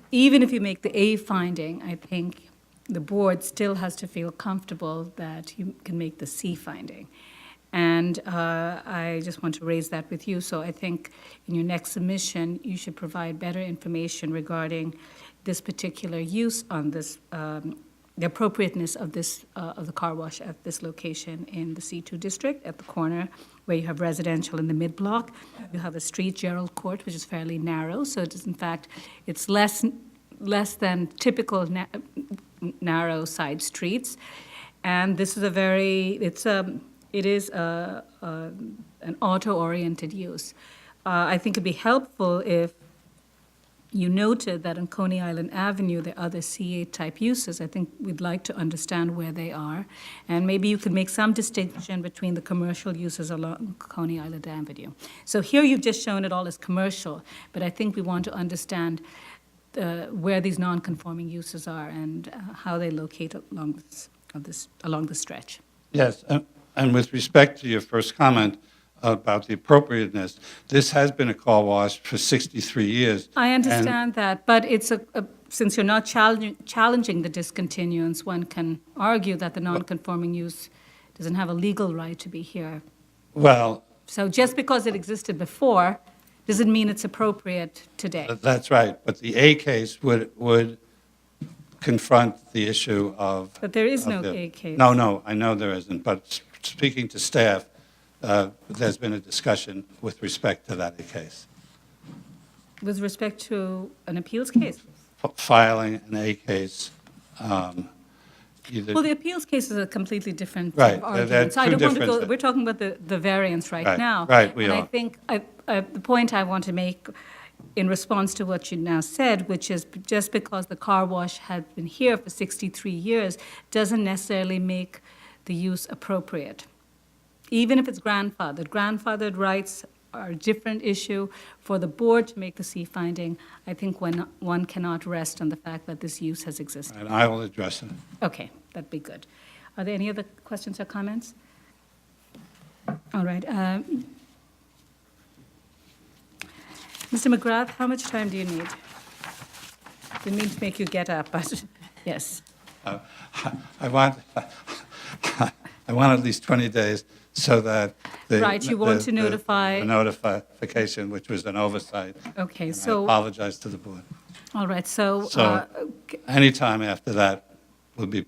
even if you make the A finding, I think the board still has to feel comfortable that you can make the C finding. And I just want to raise that with you. So I think in your next submission, you should provide better information regarding this particular use on this, the appropriateness of this, of the car wash at this location in the C2 district at the corner where you have residential in the mid-block. You have a street, Gerald Court, which is fairly narrow. So it is, in fact, it's less than typical narrow side streets. And this is it is an auto-oriented use. I think it'd be helpful if you noted that on Coney Island Avenue, there are other C8-type uses. I think we'd like to understand where they are. And maybe you could make some distinction between the commercial uses along Coney Island Avenue. So here you've just shown it all as commercial, but I think we want to understand where these non-conforming uses are and how they locate along the stretch. Yes, and with respect to your first comment about the appropriateness, this has been a car wash for 63 years. I understand that, but it's since you're not challenging the discontinuance, one can argue that the non-conforming use doesn't have a legal right to be here. Well, So just because it existed before, doesn't mean it's appropriate today. that's right, but the A case would confront the issue of... But there is of no the- A case. No, I know there isn't, but speaking to staff, there's been a discussion with respect to that case. With respect to an appeals case? Filing an A case, either... Well, the appeals case is a completely different Right, set of they're arguments. I two don't want to different go, we're talking about the variance right Right, now. right, we And I are. think the point I want to make in response to what you now said, which is just because the car wash had been here for 63 years, doesn't necessarily make the use appropriate. Even if it's grandfathered. Grandfathered rights are a different issue. For the board to make the C finding, I think one cannot rest on the fact that this use has existed. And I will address it. Okay, that'd be good. Are there any other questions or comments? All right. Mr. McGrath, how much time do you need? Didn't mean to make you get up, but yes. I want at least 20 days so that the... Right, you want to notify- The notification, which was an oversight. Okay, And so- I apologize to the board. All right, so, So any time after that would be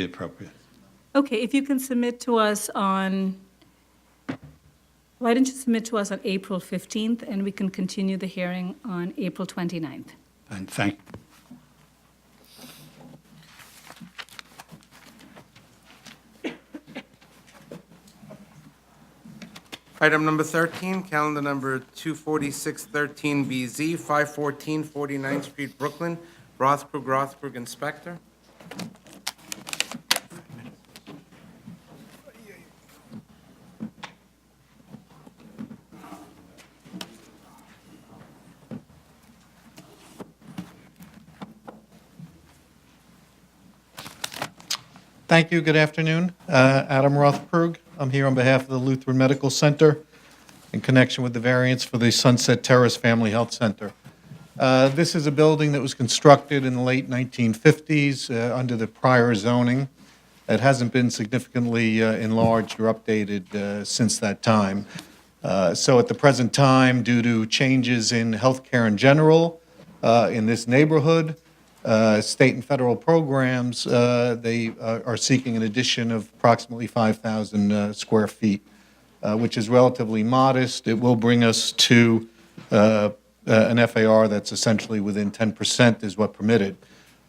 appropriate. okay, if you can submit to us on, why don't you submit to us on April 15th, and we can continue the hearing on April 29th? And thank you. Item number 13, calendar number 24613BZ, 514 49th Street, Brooklyn, Rothberg, Inspector. Thank you. Good afternoon. Adam Rothberg. I'm here on behalf of the Lutheran Medical Center in connection with the variance for the Sunset Terrace Family Health Center. This is a building that was constructed in the late 1950s under the prior zoning. It hasn't been significantly enlarged or updated since that time. So at the present time, due to changes in healthcare in general in this neighborhood, state and federal programs, they are seeking an addition of approximately 5,000 square feet, which is relatively modest. It will bring us to an FAR that's essentially within 10% is what permitted.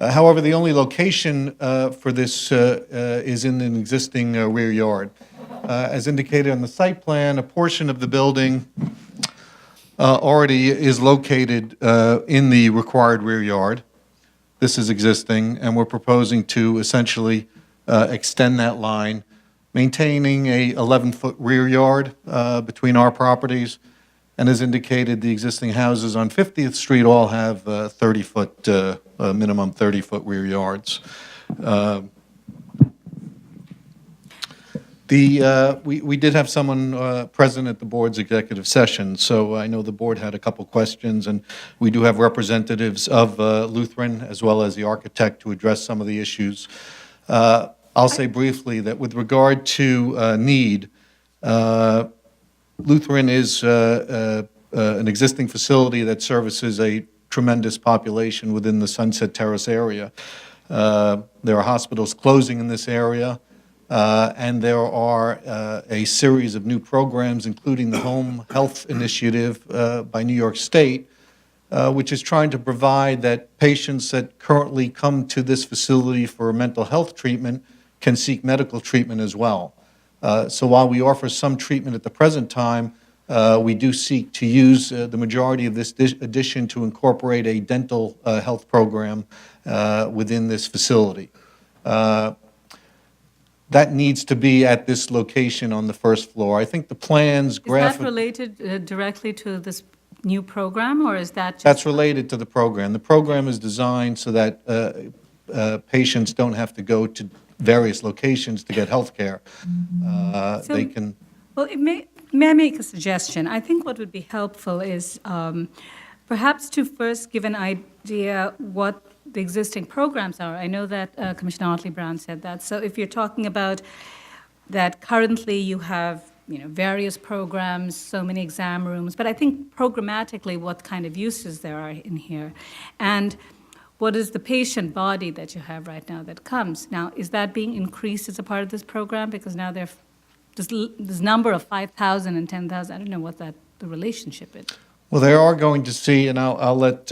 However, the only location for this is in an existing rear yard. As indicated on the site plan, a portion of the building already is located in the required rear yard. This is existing, and we're proposing to essentially extend that line, maintaining a 11-foot rear yard between our properties. And as indicated, the existing houses on 50th Street all have 30-foot, minimum 30-foot rear yards. We did have someone present at the board's executive session, so I know the board had a couple questions, and we do have representatives of Lutheran as well as the architect to address some of the issues. I'll say briefly that with regard to need, Lutheran is an existing facility that services a tremendous population within the Sunset Terrace area. There are hospitals closing in this area, and there are a series of new programs, including the Home Health Initiative by New York State, which is trying to provide that patients that currently come to this facility for mental health treatment can seek medical treatment as well. So while we offer some treatment at the present time, We do seek to use the majority of this addition to incorporate a dental health program within this facility. That needs to be at this location on the first floor. I think the plans Is that graphically... related directly to this new program, or is that just? That's related to the program. The program is designed so that patients don't have to go to various locations to get health care. So- They can... Well, may I make a suggestion? I think what would be helpful is perhaps to first give an idea what the existing programs are. I know that Commissioner Otley Brown said that. So if you're talking about that currently you have, various programs, so many exam rooms, but I think programmatically what kind of uses there are in here. And what is the patient body that you have right now that comes? Now, is that being increased as a part of this program? Because now this number of 5,000 and 10,000, I don't know what the relationship is. Well, they are going to see, and I'll let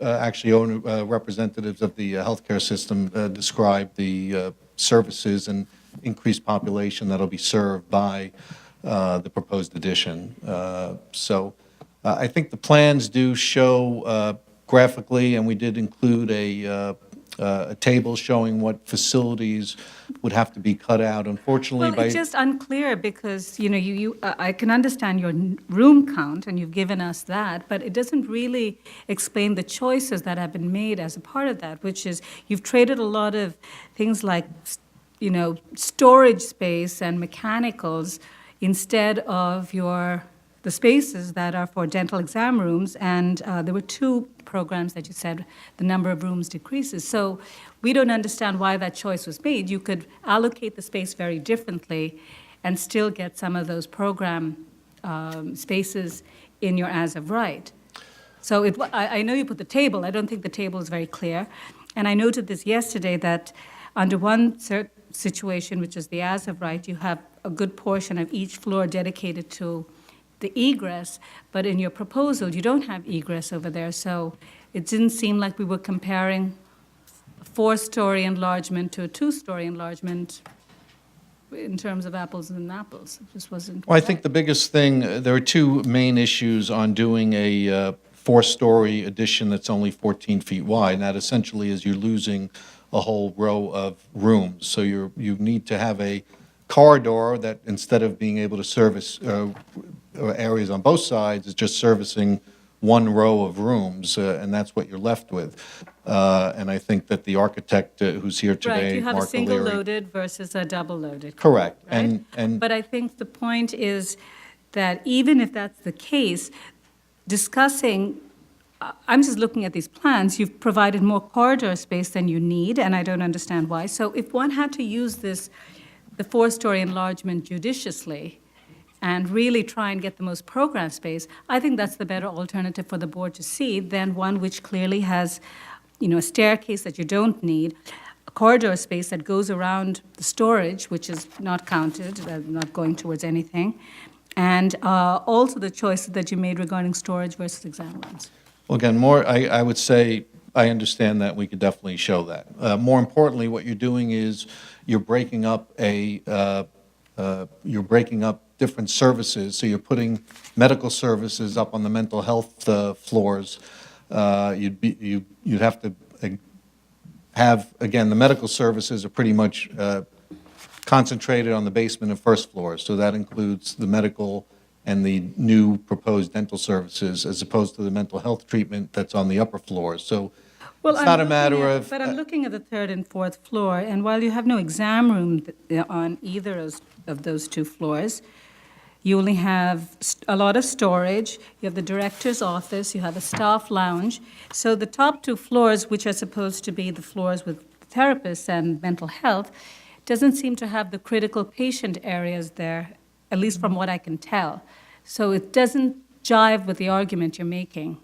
actually representatives of the healthcare system describe the services and increased population that'll be served by the proposed addition. So I think the plans do show graphically, and we did include a table showing what facilities would have to be cut out. Unfortunately, Well, it's just unclear because, I can understand your room count, and you've given us that, but it doesn't really explain the choices that have been made as a part of that, which is you've traded a lot of things like, storage space and mechanicals instead of the spaces that are for dental exam rooms, and there were 2 programs that you said the number of rooms decreases. So we don't understand why that choice was made. You could allocate the space very differently and still get some of those program spaces in your as of right. So I know you put the table. I don't think the table is very clear. And I noted this yesterday that under one situation, which is the as of right, you have a good portion of each floor dedicated to the egress, but in your proposal, you don't have egress over there. So it didn't seem like we were comparing a 4-story enlargement to a 2-story enlargement in terms of apples and apples. It just wasn't. Well, I think the biggest thing, there are 2 main issues on doing a 4-story addition that's only 14 feet wide, and that essentially is you're losing a whole row of rooms. So you need to have a corridor that, instead of being able to service areas on both sides, is just servicing one row of rooms, and that's what you're left with. And I think that the architect who's here today, Right, you have a Mark single O'Leary... loaded versus a double loaded. Correct. Right? But I think the point is that even if that's the case, discussing, I'm just looking at these plans, you've provided more corridor space than you need, and I don't understand why. So if one had to use the 4-story enlargement judiciously and really try and get the most program space, I think that's the better alternative for the board to see than one which clearly has, a staircase that you don't need, a corridor space that goes around the storage, which is not counted, not going towards anything, and also the choices that you made regarding storage versus exam rooms. Well, again, I would say, I understand that, we could definitely show that. More importantly, what you're doing is you're breaking up different services, so you're putting medical services up on the mental health floors. You'd have to have, again, the medical services are pretty much concentrated on the basement and first floors, so that includes the medical and the new proposed dental services, as opposed to the mental health treatment that's on the upper floors. So it's not a matter of... But I'm looking at the 3rd and 4th floor, and while you have no exam room on either of those 2 floors, you only have a lot of storage, you have the director's office, you have a staff lounge. So the top 2 floors, which are supposed to be the floors with therapists and mental health, doesn't seem to have the critical patient areas there, at least from what I can tell. So it doesn't jive with the argument you're making.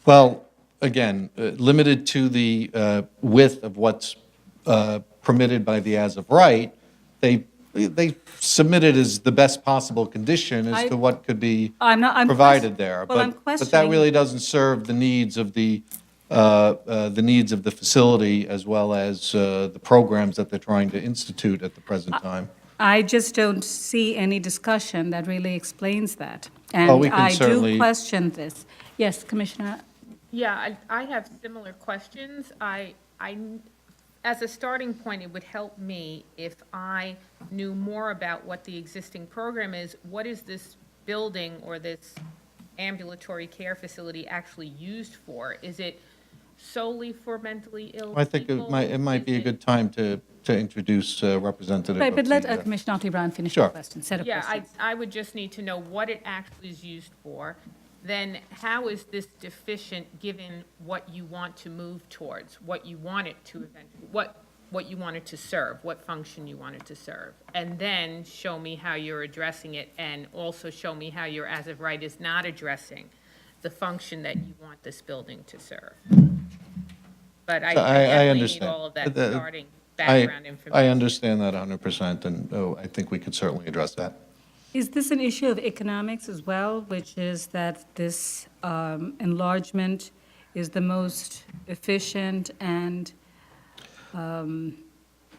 Well, again, limited to the width of what's permitted by the as of right, they submitted as the best possible condition as to what could be provided there. Well, I'm But that questioning- really doesn't serve the needs of the facility, as well as the programs that they're trying to institute at the present time. I just don't see any discussion that really explains that. Well, we And can I do certainly- question this. Yes, Commissioner? Yeah, I have similar questions. As a starting point, it would help me if I knew more about what the existing program is. What is this building or this ambulatory care facility actually used for? Is it solely for mentally ill I think people? it might be a good time to introduce Representative. Right, of but let the, Commissioner Otley Brown finish Sure. the question, set of Yeah, questions. I would just need to know what it actually is used for. Then how is this deficient given what you want to move towards, what you want it to what you want it to serve, what function you want it to serve? And then show me how you're addressing it, and also show me how your as of right is not addressing the function that you want this building to serve. But I I definitely need understand. all of that The- starting background information. I understand that 100%, and I think we could certainly address that. Is this an issue of economics as well, which is that this enlargement is the most efficient and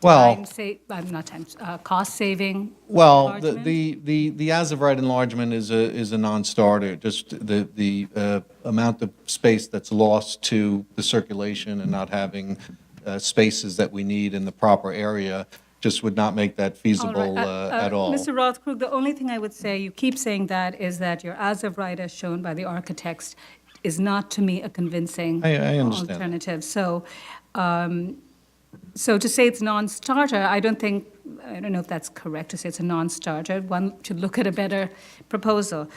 Well- cost-saving Well, enlargement? the as-of-right enlargement is a non-starter. Just the amount of space that's lost to the circulation and not having spaces that we need in the proper area just would not make that feasible at all. Mr. Rothkrug, the only thing I would say, you keep saying that, is that your as-of-right as shown by the architects is not, to me, a convincing I understand. alternative. So, so to say it's non-starter, I don't know if that's correct to say it's a non-starter. One should look at a better proposal.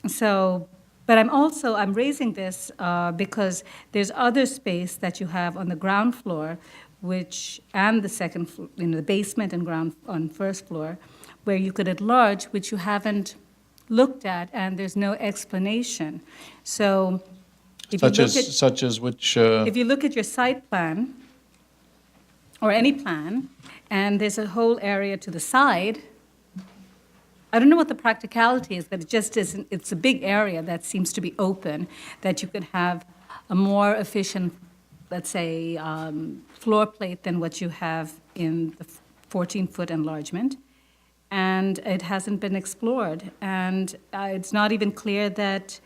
So, but I'm raising this because there's other space that you have on the ground floor, and the second, the basement and ground on first floor, where you could enlarge, which you haven't looked at, and there's no explanation. So, if you look at, Such as which, if you look at your site plan, or any plan, and there's a whole area to the side, I don't know what the practicality is, but it just isn't, it's a big area that seems to be open, that you could have a more efficient, let's say, floor plate than what you have in the 14-foot enlargement. And it hasn't been explored. And it's not even clear that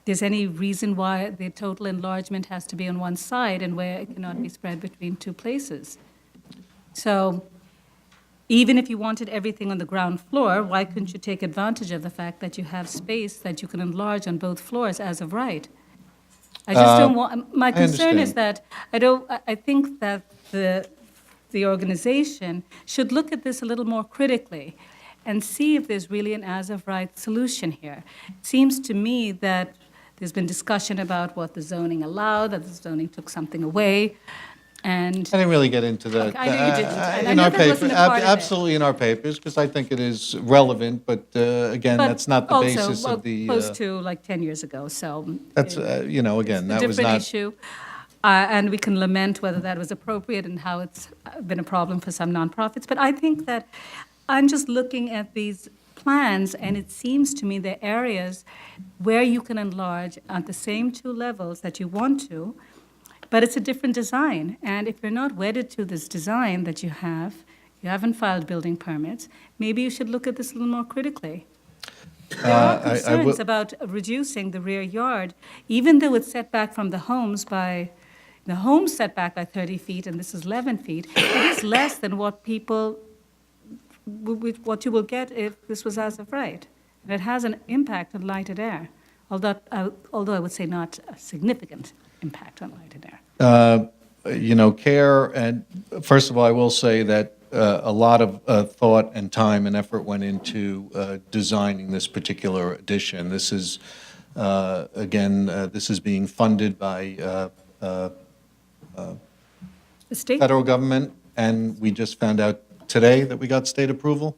there's any reason why the total enlargement has to be on one side and where it cannot be spread between two places. So even if you wanted everything on the ground floor, why couldn't you take advantage of the fact that you have space that you can enlarge on both floors as of right? I just don't want, my concern is that I think that the organization should look at this a little more critically and see if there's really an as-of-right solution here. It seems to me that there's been discussion about what the zoning allowed, that the zoning took something away, and... I didn't really get into that. I know you didn't. And I In know our that paper, wasn't a part of it. absolutely in our papers, because I think it is relevant, but again, But that's not the also, basis of the... close to like 10 years ago, so... That's, again, that was Different not... issue, and we can lament whether that was appropriate and how it's been a problem for some nonprofits. But I think that I'm just looking at these plans, and it seems to me there are areas where you can enlarge at the same two levels that you want to, but it's a different design. And if you're not wedded to this design that you haven't filed building permits, maybe you should look at this a little more critically. There are concerns about reducing the rear yard, even though it's set back from the homes by, the home's set back by 30 feet, and this is 11 feet. It is less than what you will get if this was as of right. And it has an impact on lighted air, although I would say not a significant impact on lighted air. CARE, and first of all, I will say that a lot of thought and time and effort went into designing this particular addition. This is, this is being funded by The state? federal government, and we just found out today that we got state approval.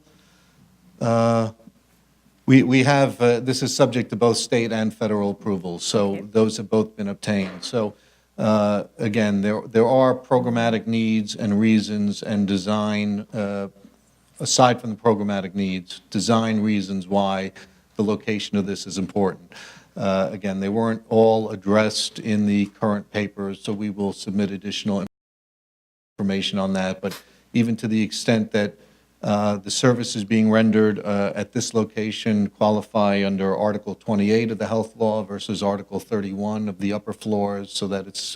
We have, this is subject to both state and federal approvals, so those have both been obtained. So again, there are programmatic needs and reasons and design, aside from the programmatic needs, design reasons why the location of this is important. Again, they weren't all addressed in the current papers, so we will submit additional information on that. But even to the extent that The services being rendered at this location qualify under Article 28 of the health law versus Article 31 of the upper floors, so that it's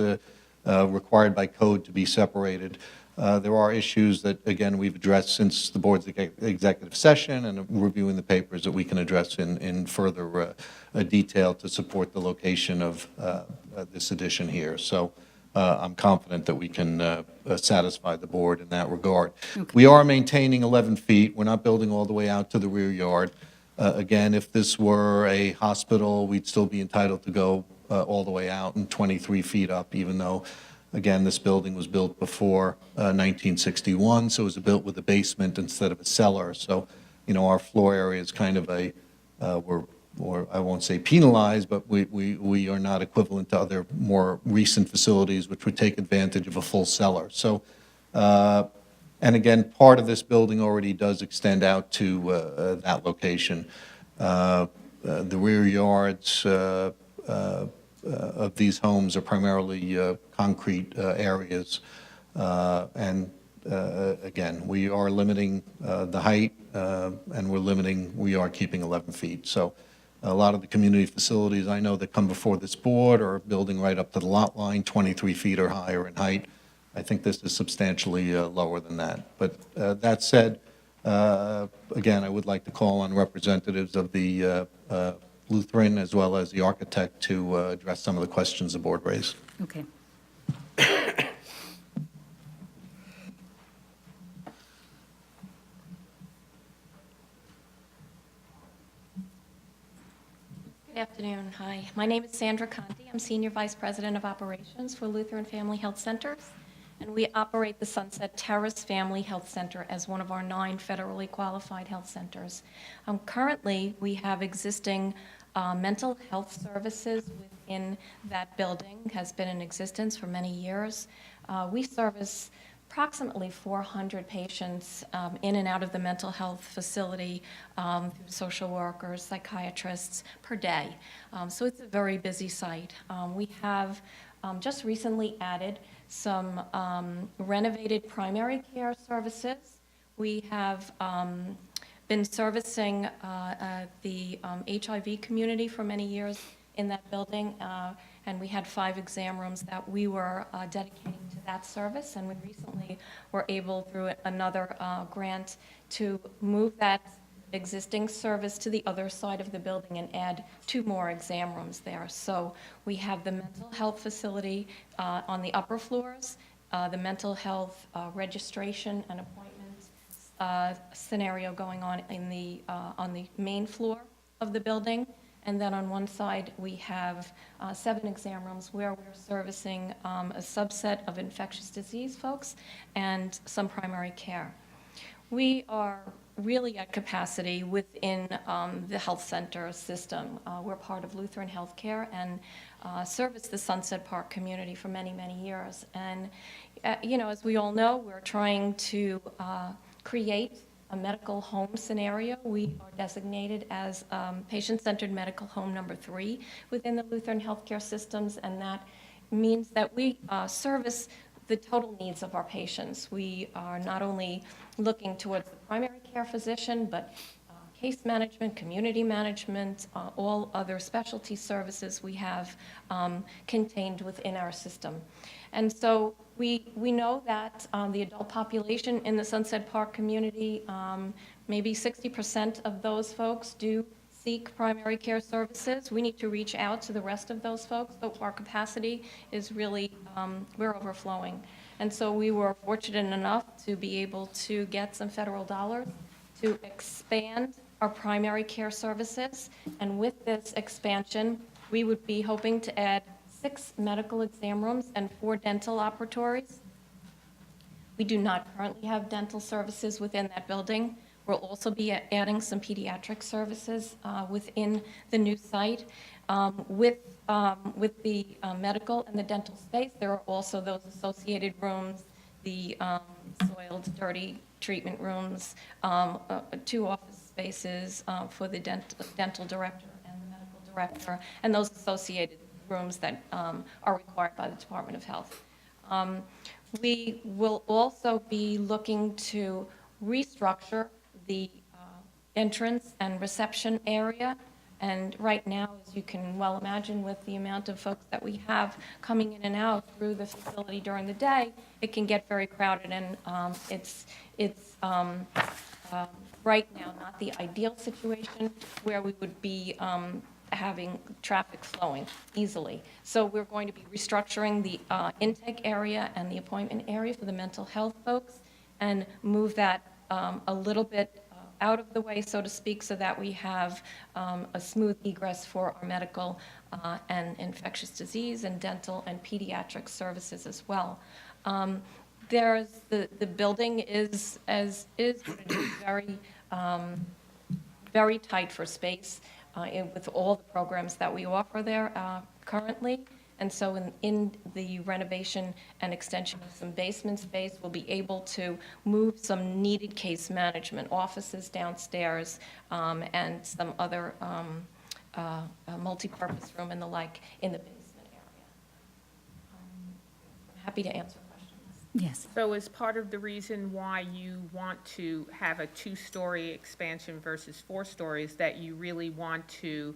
required by code to be separated. There are issues that, again, we've addressed since the board's executive session and reviewing the papers that we can address in further detail to support the location of this addition here. So I'm confident that we can satisfy the board in that regard. We are maintaining 11 feet. We're not building all the way out to the rear yard. Again, if this were a hospital, we'd still be entitled to go all the way out and 23 feet up, even though, again, this building was built before 1961, so it was built with a basement instead of a cellar. So, you know, our floor area is kind of a, or I won't say penalized, but we are not equivalent to other more recent facilities which would take advantage of a full cellar. So, and again, part of this building already does extend out to that location. The rear yards of these homes are primarily concrete areas. And again, we are limiting the height, and we are keeping 11 feet. So a lot of the community facilities I know that come before this board are building right up to the lot line, 23 feet or higher in height. I think this is substantially lower than that. But that said, again, I would like to call on representatives of the Lutheran as well as the architect to address some of the questions the board raised. Okay. Good afternoon. Hi. My name is Sandra Conti. I'm Senior Vice President of Operations for Lutheran Family Health Centers, and we operate the Sunset Terrace Family Health Center as one of our 9 federally qualified health centers. Currently, we have existing mental health services within that building, has been in existence for many years. We service approximately 400 patients in and out of the mental health facility through social workers, psychiatrists per day. So it's a very busy site. We have just recently added some renovated primary care services. We have been servicing the HIV community for many years in that building, and we had 5 exam rooms that we were dedicating to that service, and we recently were able, through another grant, to move that existing service to the other side of the building and add 2 more exam rooms there. So we have the mental health facility on the upper floors, the mental health registration and appointment scenario going on in on the main floor of the building. And then on one side, we have 7 exam rooms where we're servicing a subset of infectious disease folks and some primary care. We are really at capacity within the health center system. We're part of Lutheran Healthcare and service the Sunset Park community for many, many years. And, you know, as we all know, we're trying to create a medical home scenario. We are designated as patient-centered medical home number 3 within the Lutheran healthcare systems, and that means that we service the total needs of our patients. We are not only looking towards the primary care physician, but case management, community management, all other specialty services we have contained within our system. And so we know that the adult population in the Sunset Park community, maybe 60% of those folks do seek primary care services. We need to reach out to the rest of those folks, so our capacity is really, we're overflowing. And so we were fortunate enough to be able to get some federal dollars to expand our primary care services. And with this expansion, we would be hoping to add 6 medical exam rooms and 4 dental operatories. We do not currently have dental services within that building. We'll also be adding some pediatric services within the new site. With the medical and the dental space, there are also those associated rooms, the soiled, dirty treatment rooms, 2 office spaces for the dental director and the medical director, and those associated rooms that are required by the Department of Health. We will also be looking to restructure the entrance and reception area. And right now, as you can well imagine, with the amount of folks that we have coming in and out through the facility during the day, it can get very crowded, and it's right now not the ideal situation where we would be having traffic flowing easily. So we're going to be restructuring the intake area and the appointment area for the mental health folks and move that a little bit out of the way, so to speak, so that we have a smooth egress for our medical and infectious disease and dental and pediatric services as well. There's the building is very very tight for space with all the programs that we offer there currently. And so in the renovation and extension of some basement space, we'll be able to move some needed case management offices downstairs and some other multi-purpose room and the like in the basement area. I'm happy to answer questions. Yes. So is part of the reason why you want to have a two-story expansion versus 4 stories that you really want to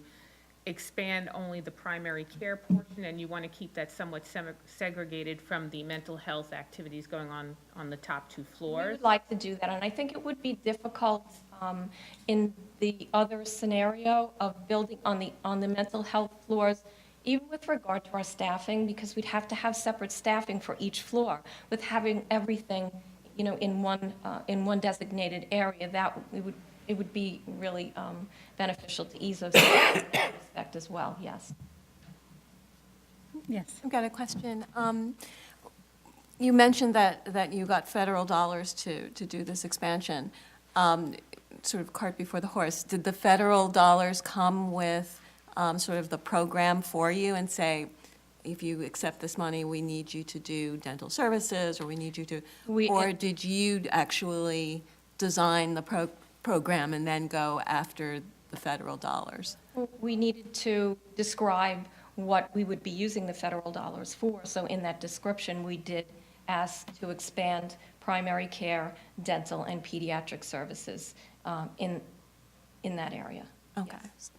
expand only the primary care portion, and you want to keep that somewhat segregated from the mental health activities going on the top 2 We floors? would like to do that, and I think it would be difficult in the other scenario of building on the mental health floors, even with regard to our staffing, because we'd have to have separate staffing for each floor. With having everything, in one designated area, that it would be really beneficial to ease of respect as well. Yes. Yes. I've got a question. You mentioned that you got federal dollars to do this expansion, sort of cart before the horse. Did the federal dollars come with sort of the program for you and say, if you accept this money, we need you to do dental services, or we need you to, or did you actually design the program and then go after the federal dollars? We needed to describe what we would be using the federal dollars for. So in that description, we did ask to expand primary care, dental, and pediatric services in that area. Okay. Yes.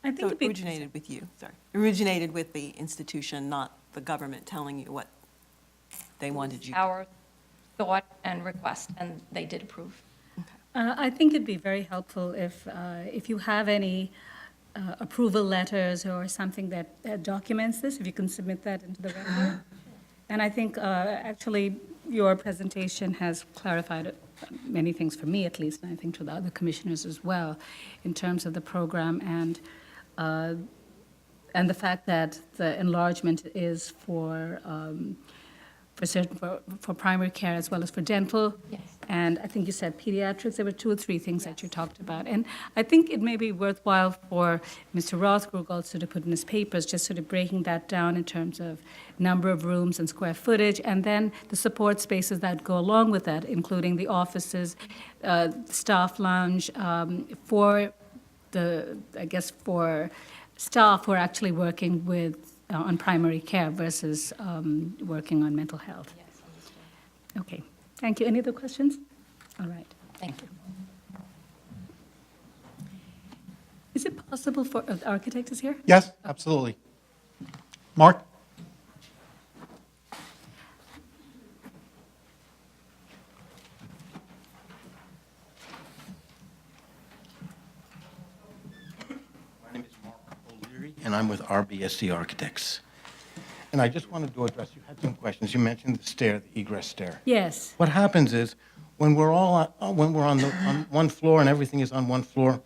I think So it'd it be- originated with you, sorry. Originated with the institution, not the government telling you what they wanted you to do. Our thought and request, and they did approve. I think it'd be very helpful if you have any approval letters or something that documents this, if you can submit that into the record. And I think actually your presentation has clarified many things for me, at least, and I think to the other commissioners as well, in terms of the program and the fact that the enlargement is for primary care as well as for dental. Yes. And I think you said pediatrics. There were 2 or 3 things that you talked about. And I think it may be worthwhile for Mr. Rothkrug also to put in his papers, just sort of breaking that down in terms of number of rooms and square footage, and then the support spaces that go along with that, including the offices, staff lounge, for staff who are actually working with on primary care versus working on mental health. Yes, understood. Okay, thank you. Any other questions? All right. Thank you. Is it possible for, the architect is here? Yes, absolutely. Mark? My name is Mark O'Leary, and I'm with RBSC Architects. And I just wanted to address, you had some questions. You mentioned the stair, the egress stair. Yes. What happens is, when we're on one floor and everything is on one floor,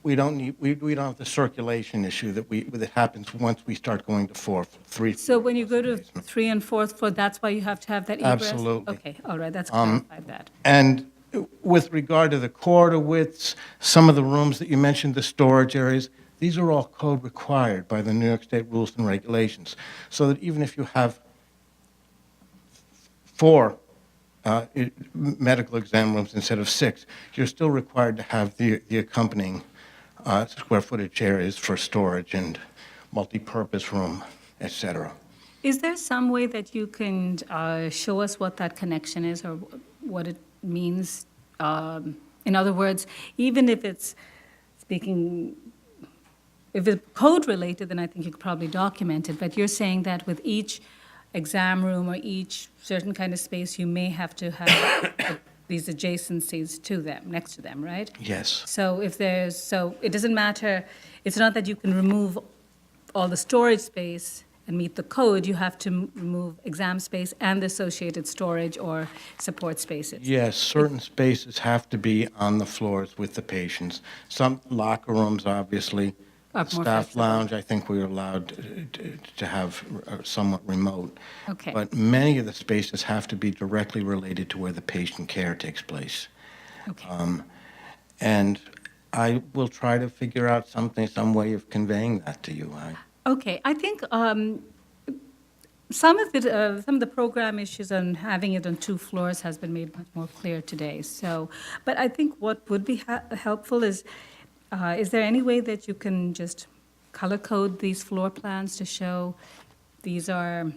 we don't have the circulation issue that happens once we start going to 3. So when you go to 3 and 4th floor, that's why you have to have that egress? Absolutely. Okay, all right, that's clarified that. And with regard to the corridor widths, some of the rooms that you mentioned, the storage areas, these are all code required by the New York State rules and regulations. So that even if you have 4 medical exam rooms instead of 6, you're still required to have the accompanying square footage areas for storage and multi-purpose room, et cetera. Is there some way that you can show us what that connection is or what it means In other words, even if it's speaking, if it's code-related, then I think you could probably document it. But you're saying that with each exam room or each certain kind of space, you may have to have these adjacencies to them, next to them, right? Yes. So so it doesn't matter, it's not that you can remove all the storage space and meet the code, you have to remove exam space and the associated storage or support spaces. Yes, certain spaces have to be on the floors with the patients. Some locker rooms, obviously. Are more Staff flexible. lounge, I think we're allowed to have somewhat remote. Okay. But many of the spaces have to be directly related to where the patient care takes place. Okay. And I will try to figure out some way of conveying that to you. Okay, I think some of the program issues on having it on 2 floors has been made much more clear today. So, but I think what would be helpful is there any way that you can just color code these floor plans to show these are,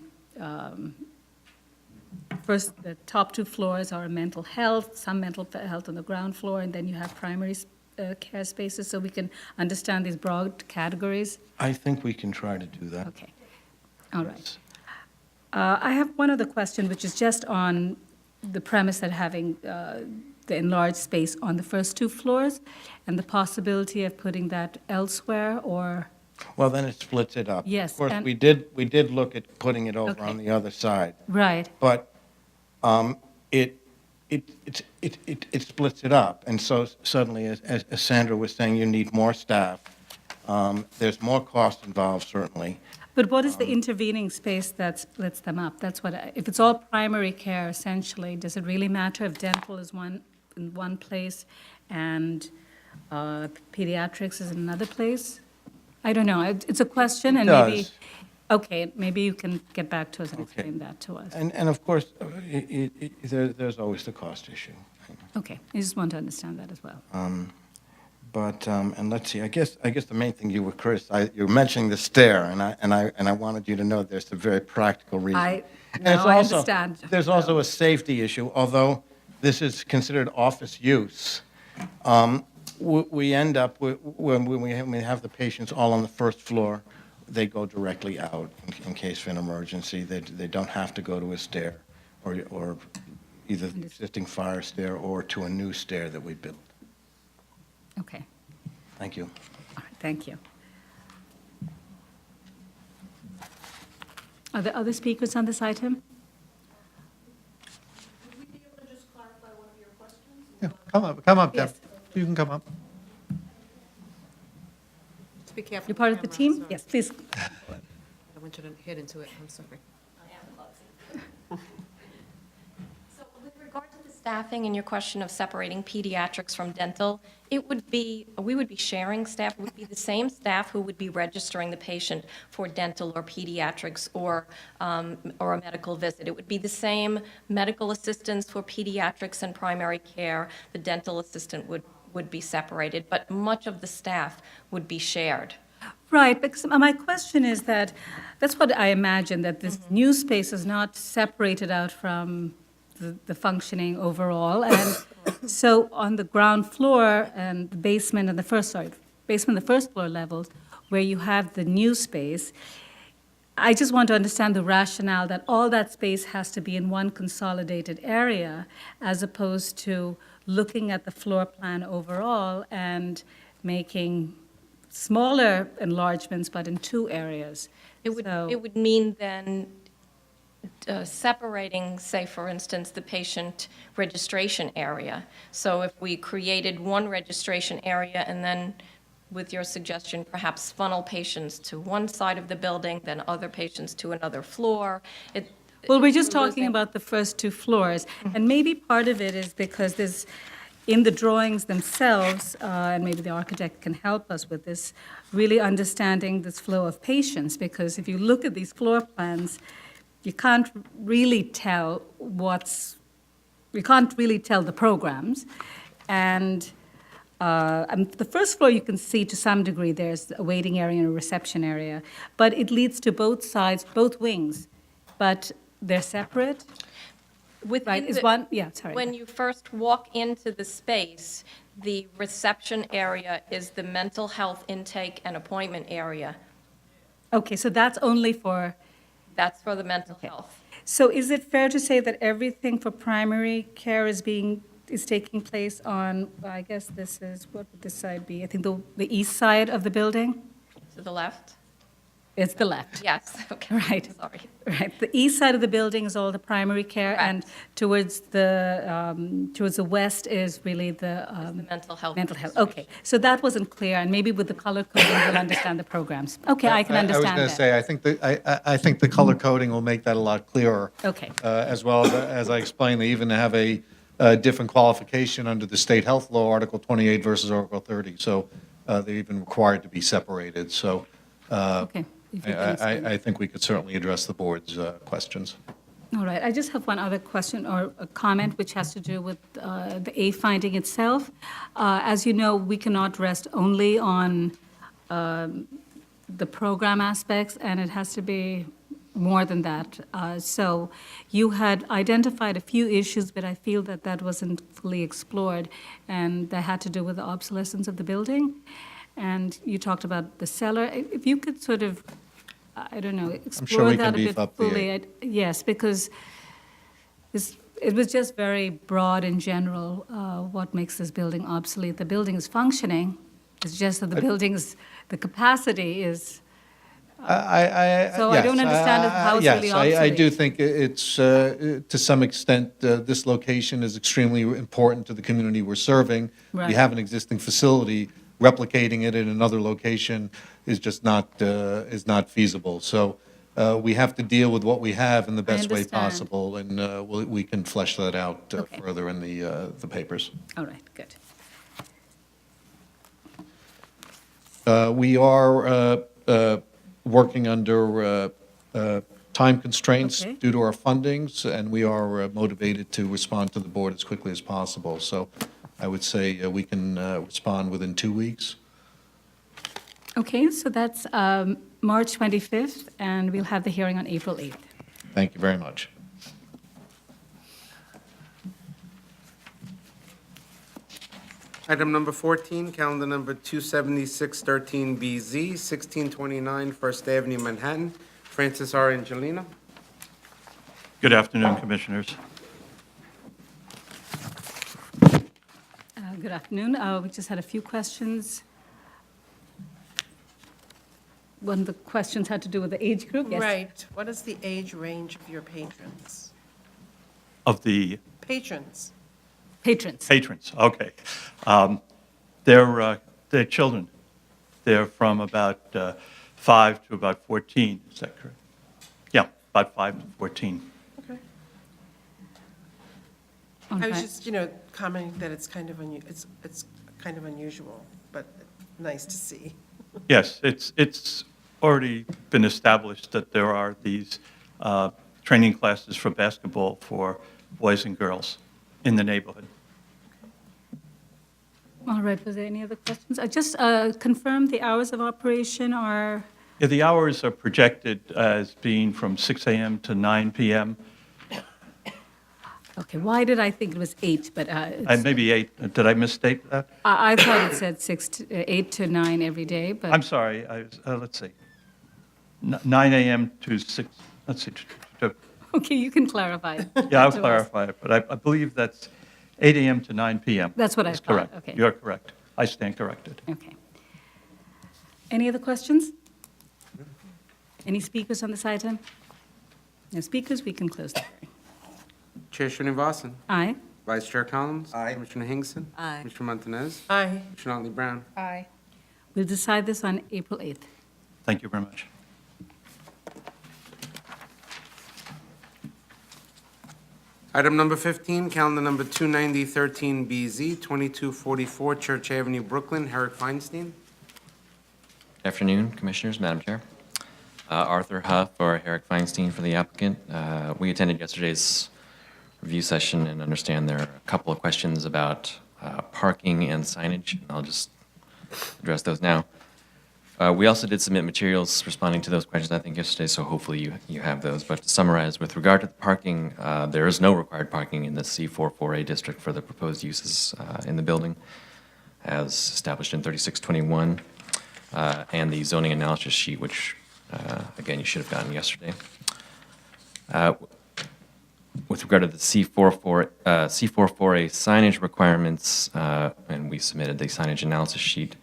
first, the top 2 floors are mental health, some mental health on the ground floor, and then you have primary care spaces, so we can understand these broad categories? I think we can try to do that. Okay, all right. I have one other question, which is just on the premise that having the enlarged space on the first 2 floors and the possibility of putting that elsewhere or... Well, then it splits it up. Yes, Of course, and- we did look at putting it over Okay. on the other side. Right, But it splits it up. And so suddenly, as Sandra was saying, you need more staff. There's more cost involved, certainly. but what is the intervening space that splits them up? That's what, if it's all primary care essentially, does it really matter if dental is in one place and pediatrics is in another place? I don't know, it's a question and maybe... does. Okay, maybe you can get back to us and Okay. explain that to us. And of course, there's always the cost issue. Okay, I just want to understand that as well. But and let's see. I guess the main thing you were mentioning the stair, and I wanted you to know there's a very practical reason. I And understand. There's also a safety issue. Although this is considered office use, we end up when we have the patients all on the first floor. They go directly out in case of an emergency. They don't have to go to a stair, or either the existing fire stair or to a new stair that we built. Okay, Thank you. all right, thank you. Are there other speakers on this item? Yeah, come up, Deb. Yes. You can come up. Just be careful. You're part of the camera, team? sorry. Yes, please. I want you to hit into it, I'm sorry. So with regard to the staffing and your question of separating pediatrics from dental, we would be sharing staff. It would be the same staff who would be registering the patient for dental or pediatrics or a medical visit. It would be the same medical assistants for pediatrics and primary care. The dental assistant would be separated, but much of the staff would be shared. Right, because my question is that's what I imagine, that this new space is not separated out from the functioning overall. And so on the ground floor and the basement and the first floor levels, where you have the new space, I just want to understand the rationale that all that space has to be in one consolidated area, as opposed to looking at the floor plan overall and making smaller enlargements, but in 2 areas. It would mean then separating, say, for instance, the patient registration area. So if we created one registration area and then, with your suggestion, perhaps funnel patients to one side of the building, then other patients to another floor. Well, we're just talking about the first 2 floors, and maybe part of it is because there's, in the drawings themselves, and maybe the architect can help us with this, really understanding this flow of patients, because if you look at these floor plans, you can't really tell the programs, and the first floor you can see to some degree there's a waiting area and a reception area, but it leads to both sides, both wings, but they're separate. Within is the- one, yeah, sorry. When you first walk into the space, the reception area is the mental health intake and appointment area. Okay, so that's only for, That's for the mental health. so is it fair to say that everything for primary care is taking place on, I guess this is, what would this side be? I think the east side of the building? To the left? It's the left. Yes, okay. Right. Sorry. Right. The east side of the building is all the primary care, and towards the west is really the The mental health. mental health. Okay, so that wasn't clear, and maybe with the color coding, we'll understand the programs. Okay, I can I understand was going that. to say, I think the color coding will make that a lot clearer. Okay. As well as I explained, they even have a different qualification under the state health law, Article 28 versus Article 30. So they're even required to be separated. So Okay. If you can explain. I think we could certainly address the board's questions. All right, I just have one other question or a comment which has to do with the A finding itself. As you know, we cannot rest only on the program aspects, and it has to be more than that. So you had identified a few issues, but I feel that that wasn't fully explored, and that had to do with the obsolescence of the building. And you talked about the cellar. If you could sort of, I don't know, sure explore we that can a beef bit up the fully. Yes, because it was just very broad in general, what makes this building obsolete. The building is functioning, it's just that the capacity is, so I don't understand how it's really obsolete. Yes, I do think it's, to some extent, this location is extremely important to the community we're serving. We Right. have an existing facility. Replicating it in another location is just not feasible. So we have to deal with what we have in the best way understand. possible, and we can flesh that out Okay. further in the papers. All right, good. We are working under time constraints Okay. due to our fundings, and we are motivated to respond to the board as quickly as possible. So I would say we can respond within 2 weeks. Okay, so that's March 25th, and we'll have the hearing on April 8th. Thank you very much. Item number 14, calendar number 27613BZ, 1629 First Avenue, Manhattan. Francis R. Angelino. Good afternoon, Commissioners. Good afternoon. We just had a few questions. One of the questions had to do with the age group. Yes. Right. What is the age range of your patrons? Of the Patrons. Patrons. patrons, okay. They're children. They're from about 5 to about 14, is that correct? Yeah, about 5 to 14. Okay. All I was right. just, commenting that it's kind of it's kind of unusual, but nice to see. Yes, it's already been established that there are these training classes for basketball for boys and girls in the neighborhood. All right, was there any other questions? I just confirmed the hours of operation are, Yeah, the hours are projected as being from 6 a.m. to 9 p.m. okay, why did I think it was 8, but Maybe 8. Did I misstate that? I thought it said 8 to 9 every day, but. I'm sorry, let's see. 9 a.m. to 6, let's see. Okay, you can clarify. Yeah, I'll to us. clarify it, but I believe that's 8 a.m. to 9 p.m. That's what I That's thought, correct. okay. You're correct. I stand corrected. Okay. Any other questions? Any speakers on this item? No speakers, we can close the hearing. Chair Srinivasan. Aye. Vice Chair Collins. Aye. Commissioner Hinkson. Aye. Commissioner Montanez. Aye. Commissioner Otley Brown. Aye. We'll decide this on April 8th. Thank you very much. Item number 15, calendar number 29013BZ, 2244 Church Avenue, Brooklyn. Herrick Feinstein. Good afternoon, Commissioners, Madam Chair. Arthur Huff or Herrick Feinstein for the applicant. We attended yesterday's review session and understand there are a couple of questions about parking and signage. I'll just address those now. We also did submit materials responding to those questions, I think, yesterday, so hopefully you have those. But to summarize, with regard to the parking, there is no required parking in the C44A district for the proposed uses in the building, as established in 3621, and the zoning analysis sheet, which, again, you should have gotten yesterday. With regard to the C44A signage requirements, and we submitted the signage analysis sheet,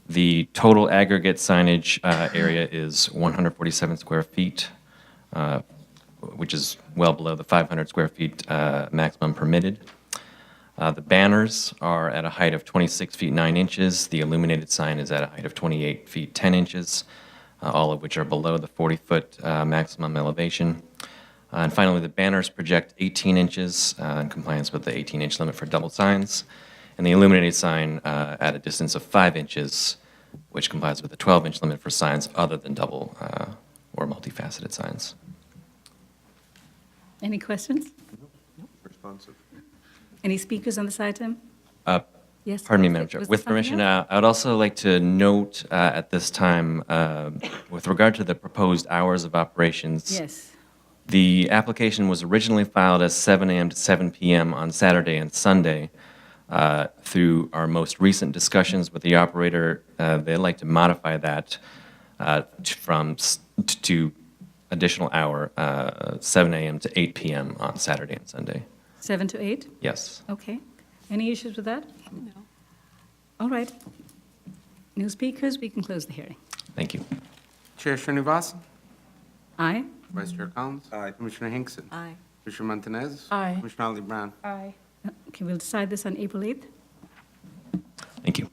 the total aggregate signage area is 147 square feet, which is well below the 500 square feet maximum permitted. The banners are at a height of 26 feet 9 inches. The illuminated sign is at a height of 28 feet 10 inches, all of which are below the 40-foot maximum elevation. And finally, the banners project 18 inches in compliance with the 18-inch limit for double signs, and the illuminated sign at a distance of 5 inches, which complies with the 12-inch limit for signs other than double or multifaceted signs. Any questions? Responsive. Any speakers on this item? Yes. Pardon me, Madam Chair. Was there With something permission, else? I would also like to note at this time, with regard to the proposed hours of operations, Yes. the application was originally filed as 7 a.m. to 7 p.m. on Saturday and Sunday. Through our most recent discussions with the operator, they'd like to modify that to additional hour, 7 a.m. to 8 p.m. on Saturday and Sunday. 7 to 8? Yes. Okay. Any issues with that? No. All right. New speakers, we can close the hearing. Thank you. Chair Srinivasan? Aye. Vice Chair Collins? Aye. Commissioner Hinkson? Aye. Commissioner Montanez? Aye. Commissioner Ali Brown? Aye. Okay, we'll decide this on April 8th. Thank you.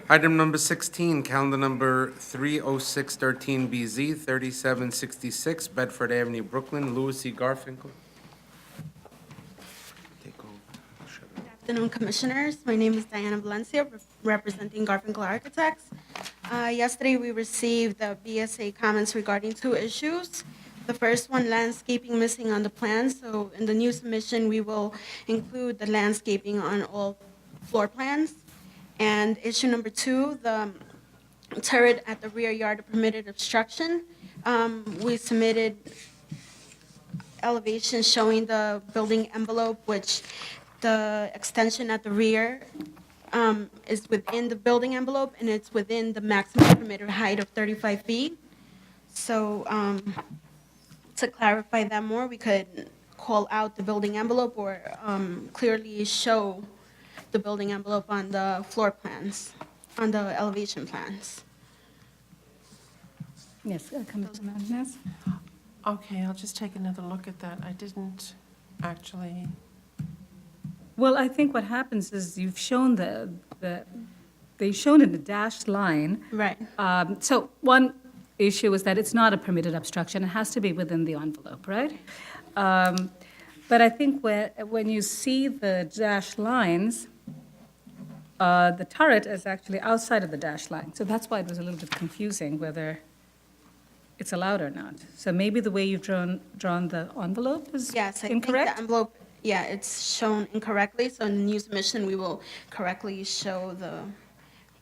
Item number 16, calendar number 30613BZ, 3766 Bedford Avenue, Brooklyn, Louis C. Garfinkel. Take over. Good afternoon, Commissioners. My name is Diana Valencia, representing Garfinkel Architects. Yesterday, we received the BSA comments regarding 2 issues. The first one, landscaping missing on the plan. So in the new submission, we will include the landscaping on all floor plans. And issue number 2, the turret at the rear yard permitted obstruction. We submitted elevations showing the building envelope, which the extension at the rear is within the building envelope, and it's within the maximum permitted height of 35 feet. So to clarify that more, we could call out the building envelope or clearly show the building envelope on the floor plans, on the elevation plans. Yes, Commissioner Montanez? Okay, I'll just take another look at that. I didn't actually, Well, I think what happens is you've shown they've shown in the dashed line. Right. So one issue is that it's not a permitted obstruction. It has to be within the envelope, right? But I think when you see the dashed lines, the turret is actually outside of the dashed line. So that's why it was a little bit confusing whether it's allowed or not. So maybe the way you've drawn the envelope is Yes, I think incorrect? the envelope, yeah, it's shown incorrectly. So in the new submission, we will correctly show the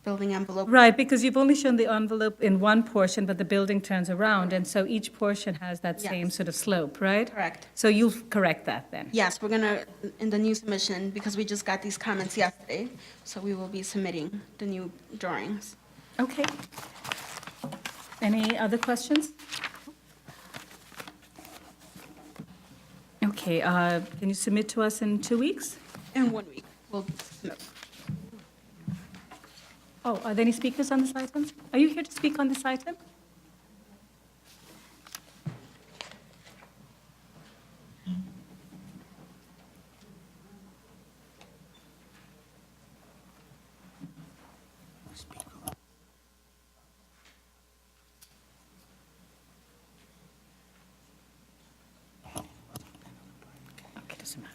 building envelope. Right, because you've only shown the envelope in one portion, but the building turns around, and so each portion has that same Yes. sort of slope, right? Correct. So you'll correct that then? Yes, we're gonna, in the new submission, because we just got these comments yesterday, so we will be submitting the new drawings. Okay. Any other questions? Okay, can you submit to us in 2 weeks? In 1 week, we'll submit. Oh, are there any speakers on this item? Are you here to speak on this item? Okay, doesn't matter.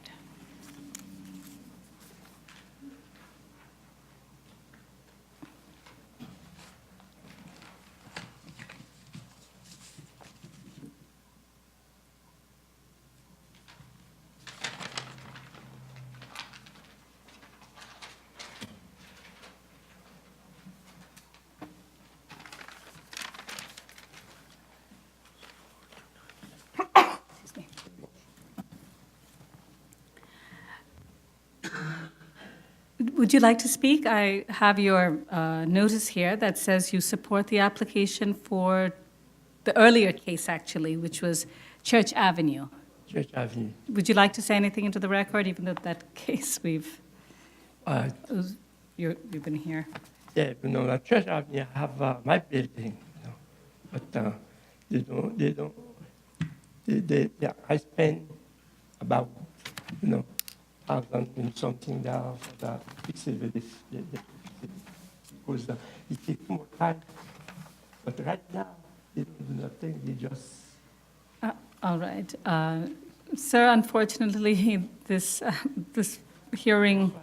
Would you like to speak? I have your notice here that says you support the application for the earlier case, actually, which was Church Avenue. Church Avenue. Would you like to say anything into the record, even though that case you've been here? Yeah, the Church Avenue have my building, but I spend about, thousand and something dollars for that fixing this, because it takes more time. But right now, they don't do nothing, they just. All right. Sir, unfortunately, this hearing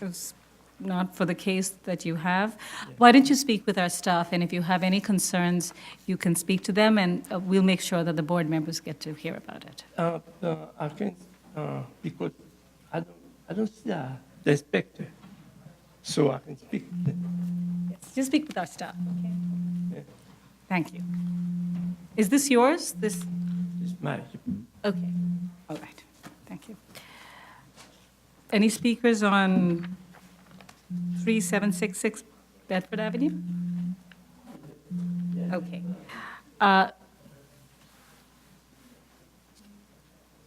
is not for the case that you have. Why don't you speak with our staff, and if you have any concerns, you can speak to them, and we'll make sure that the board members get to hear about it. I can, because I don't see the inspector, so I can speak to them. Yes, just speak with our staff, okay? Yeah. Thank you. Is this yours? This? It's mine. Okay. All right. Thank you. Any speakers on 3766 Bedford Avenue? Okay.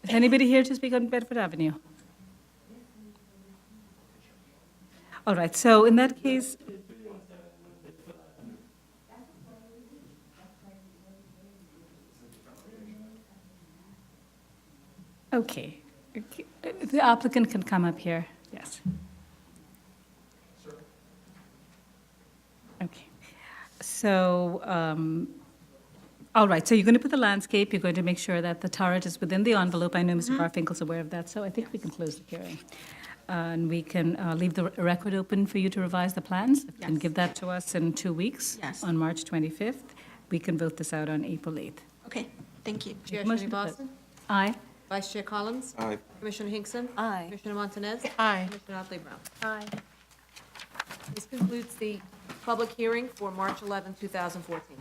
Is anybody here to speak on Bedford Avenue? All right, so in that case, okay. The applicant can come up here, yes. Okay. So, all right, so you're going to put the landscape, you're going to make sure that the turret is within the envelope. I know Mr. Garfinkel's aware of that, so I think we can close the hearing. And we can leave the record open for you to revise the plans. You can give that to us in 2 weeks. Yes. On March 25th. We can vote this out on April 8th. Okay, thank you. Chair Motion Shirley to close. Boston? Aye. Vice Chair Collins? Aye. Commissioner Hinkson? Aye. Commissioner Montanez? Aye. Commissioner Otley Brown? Aye. This concludes the public hearing for March 11, 2014.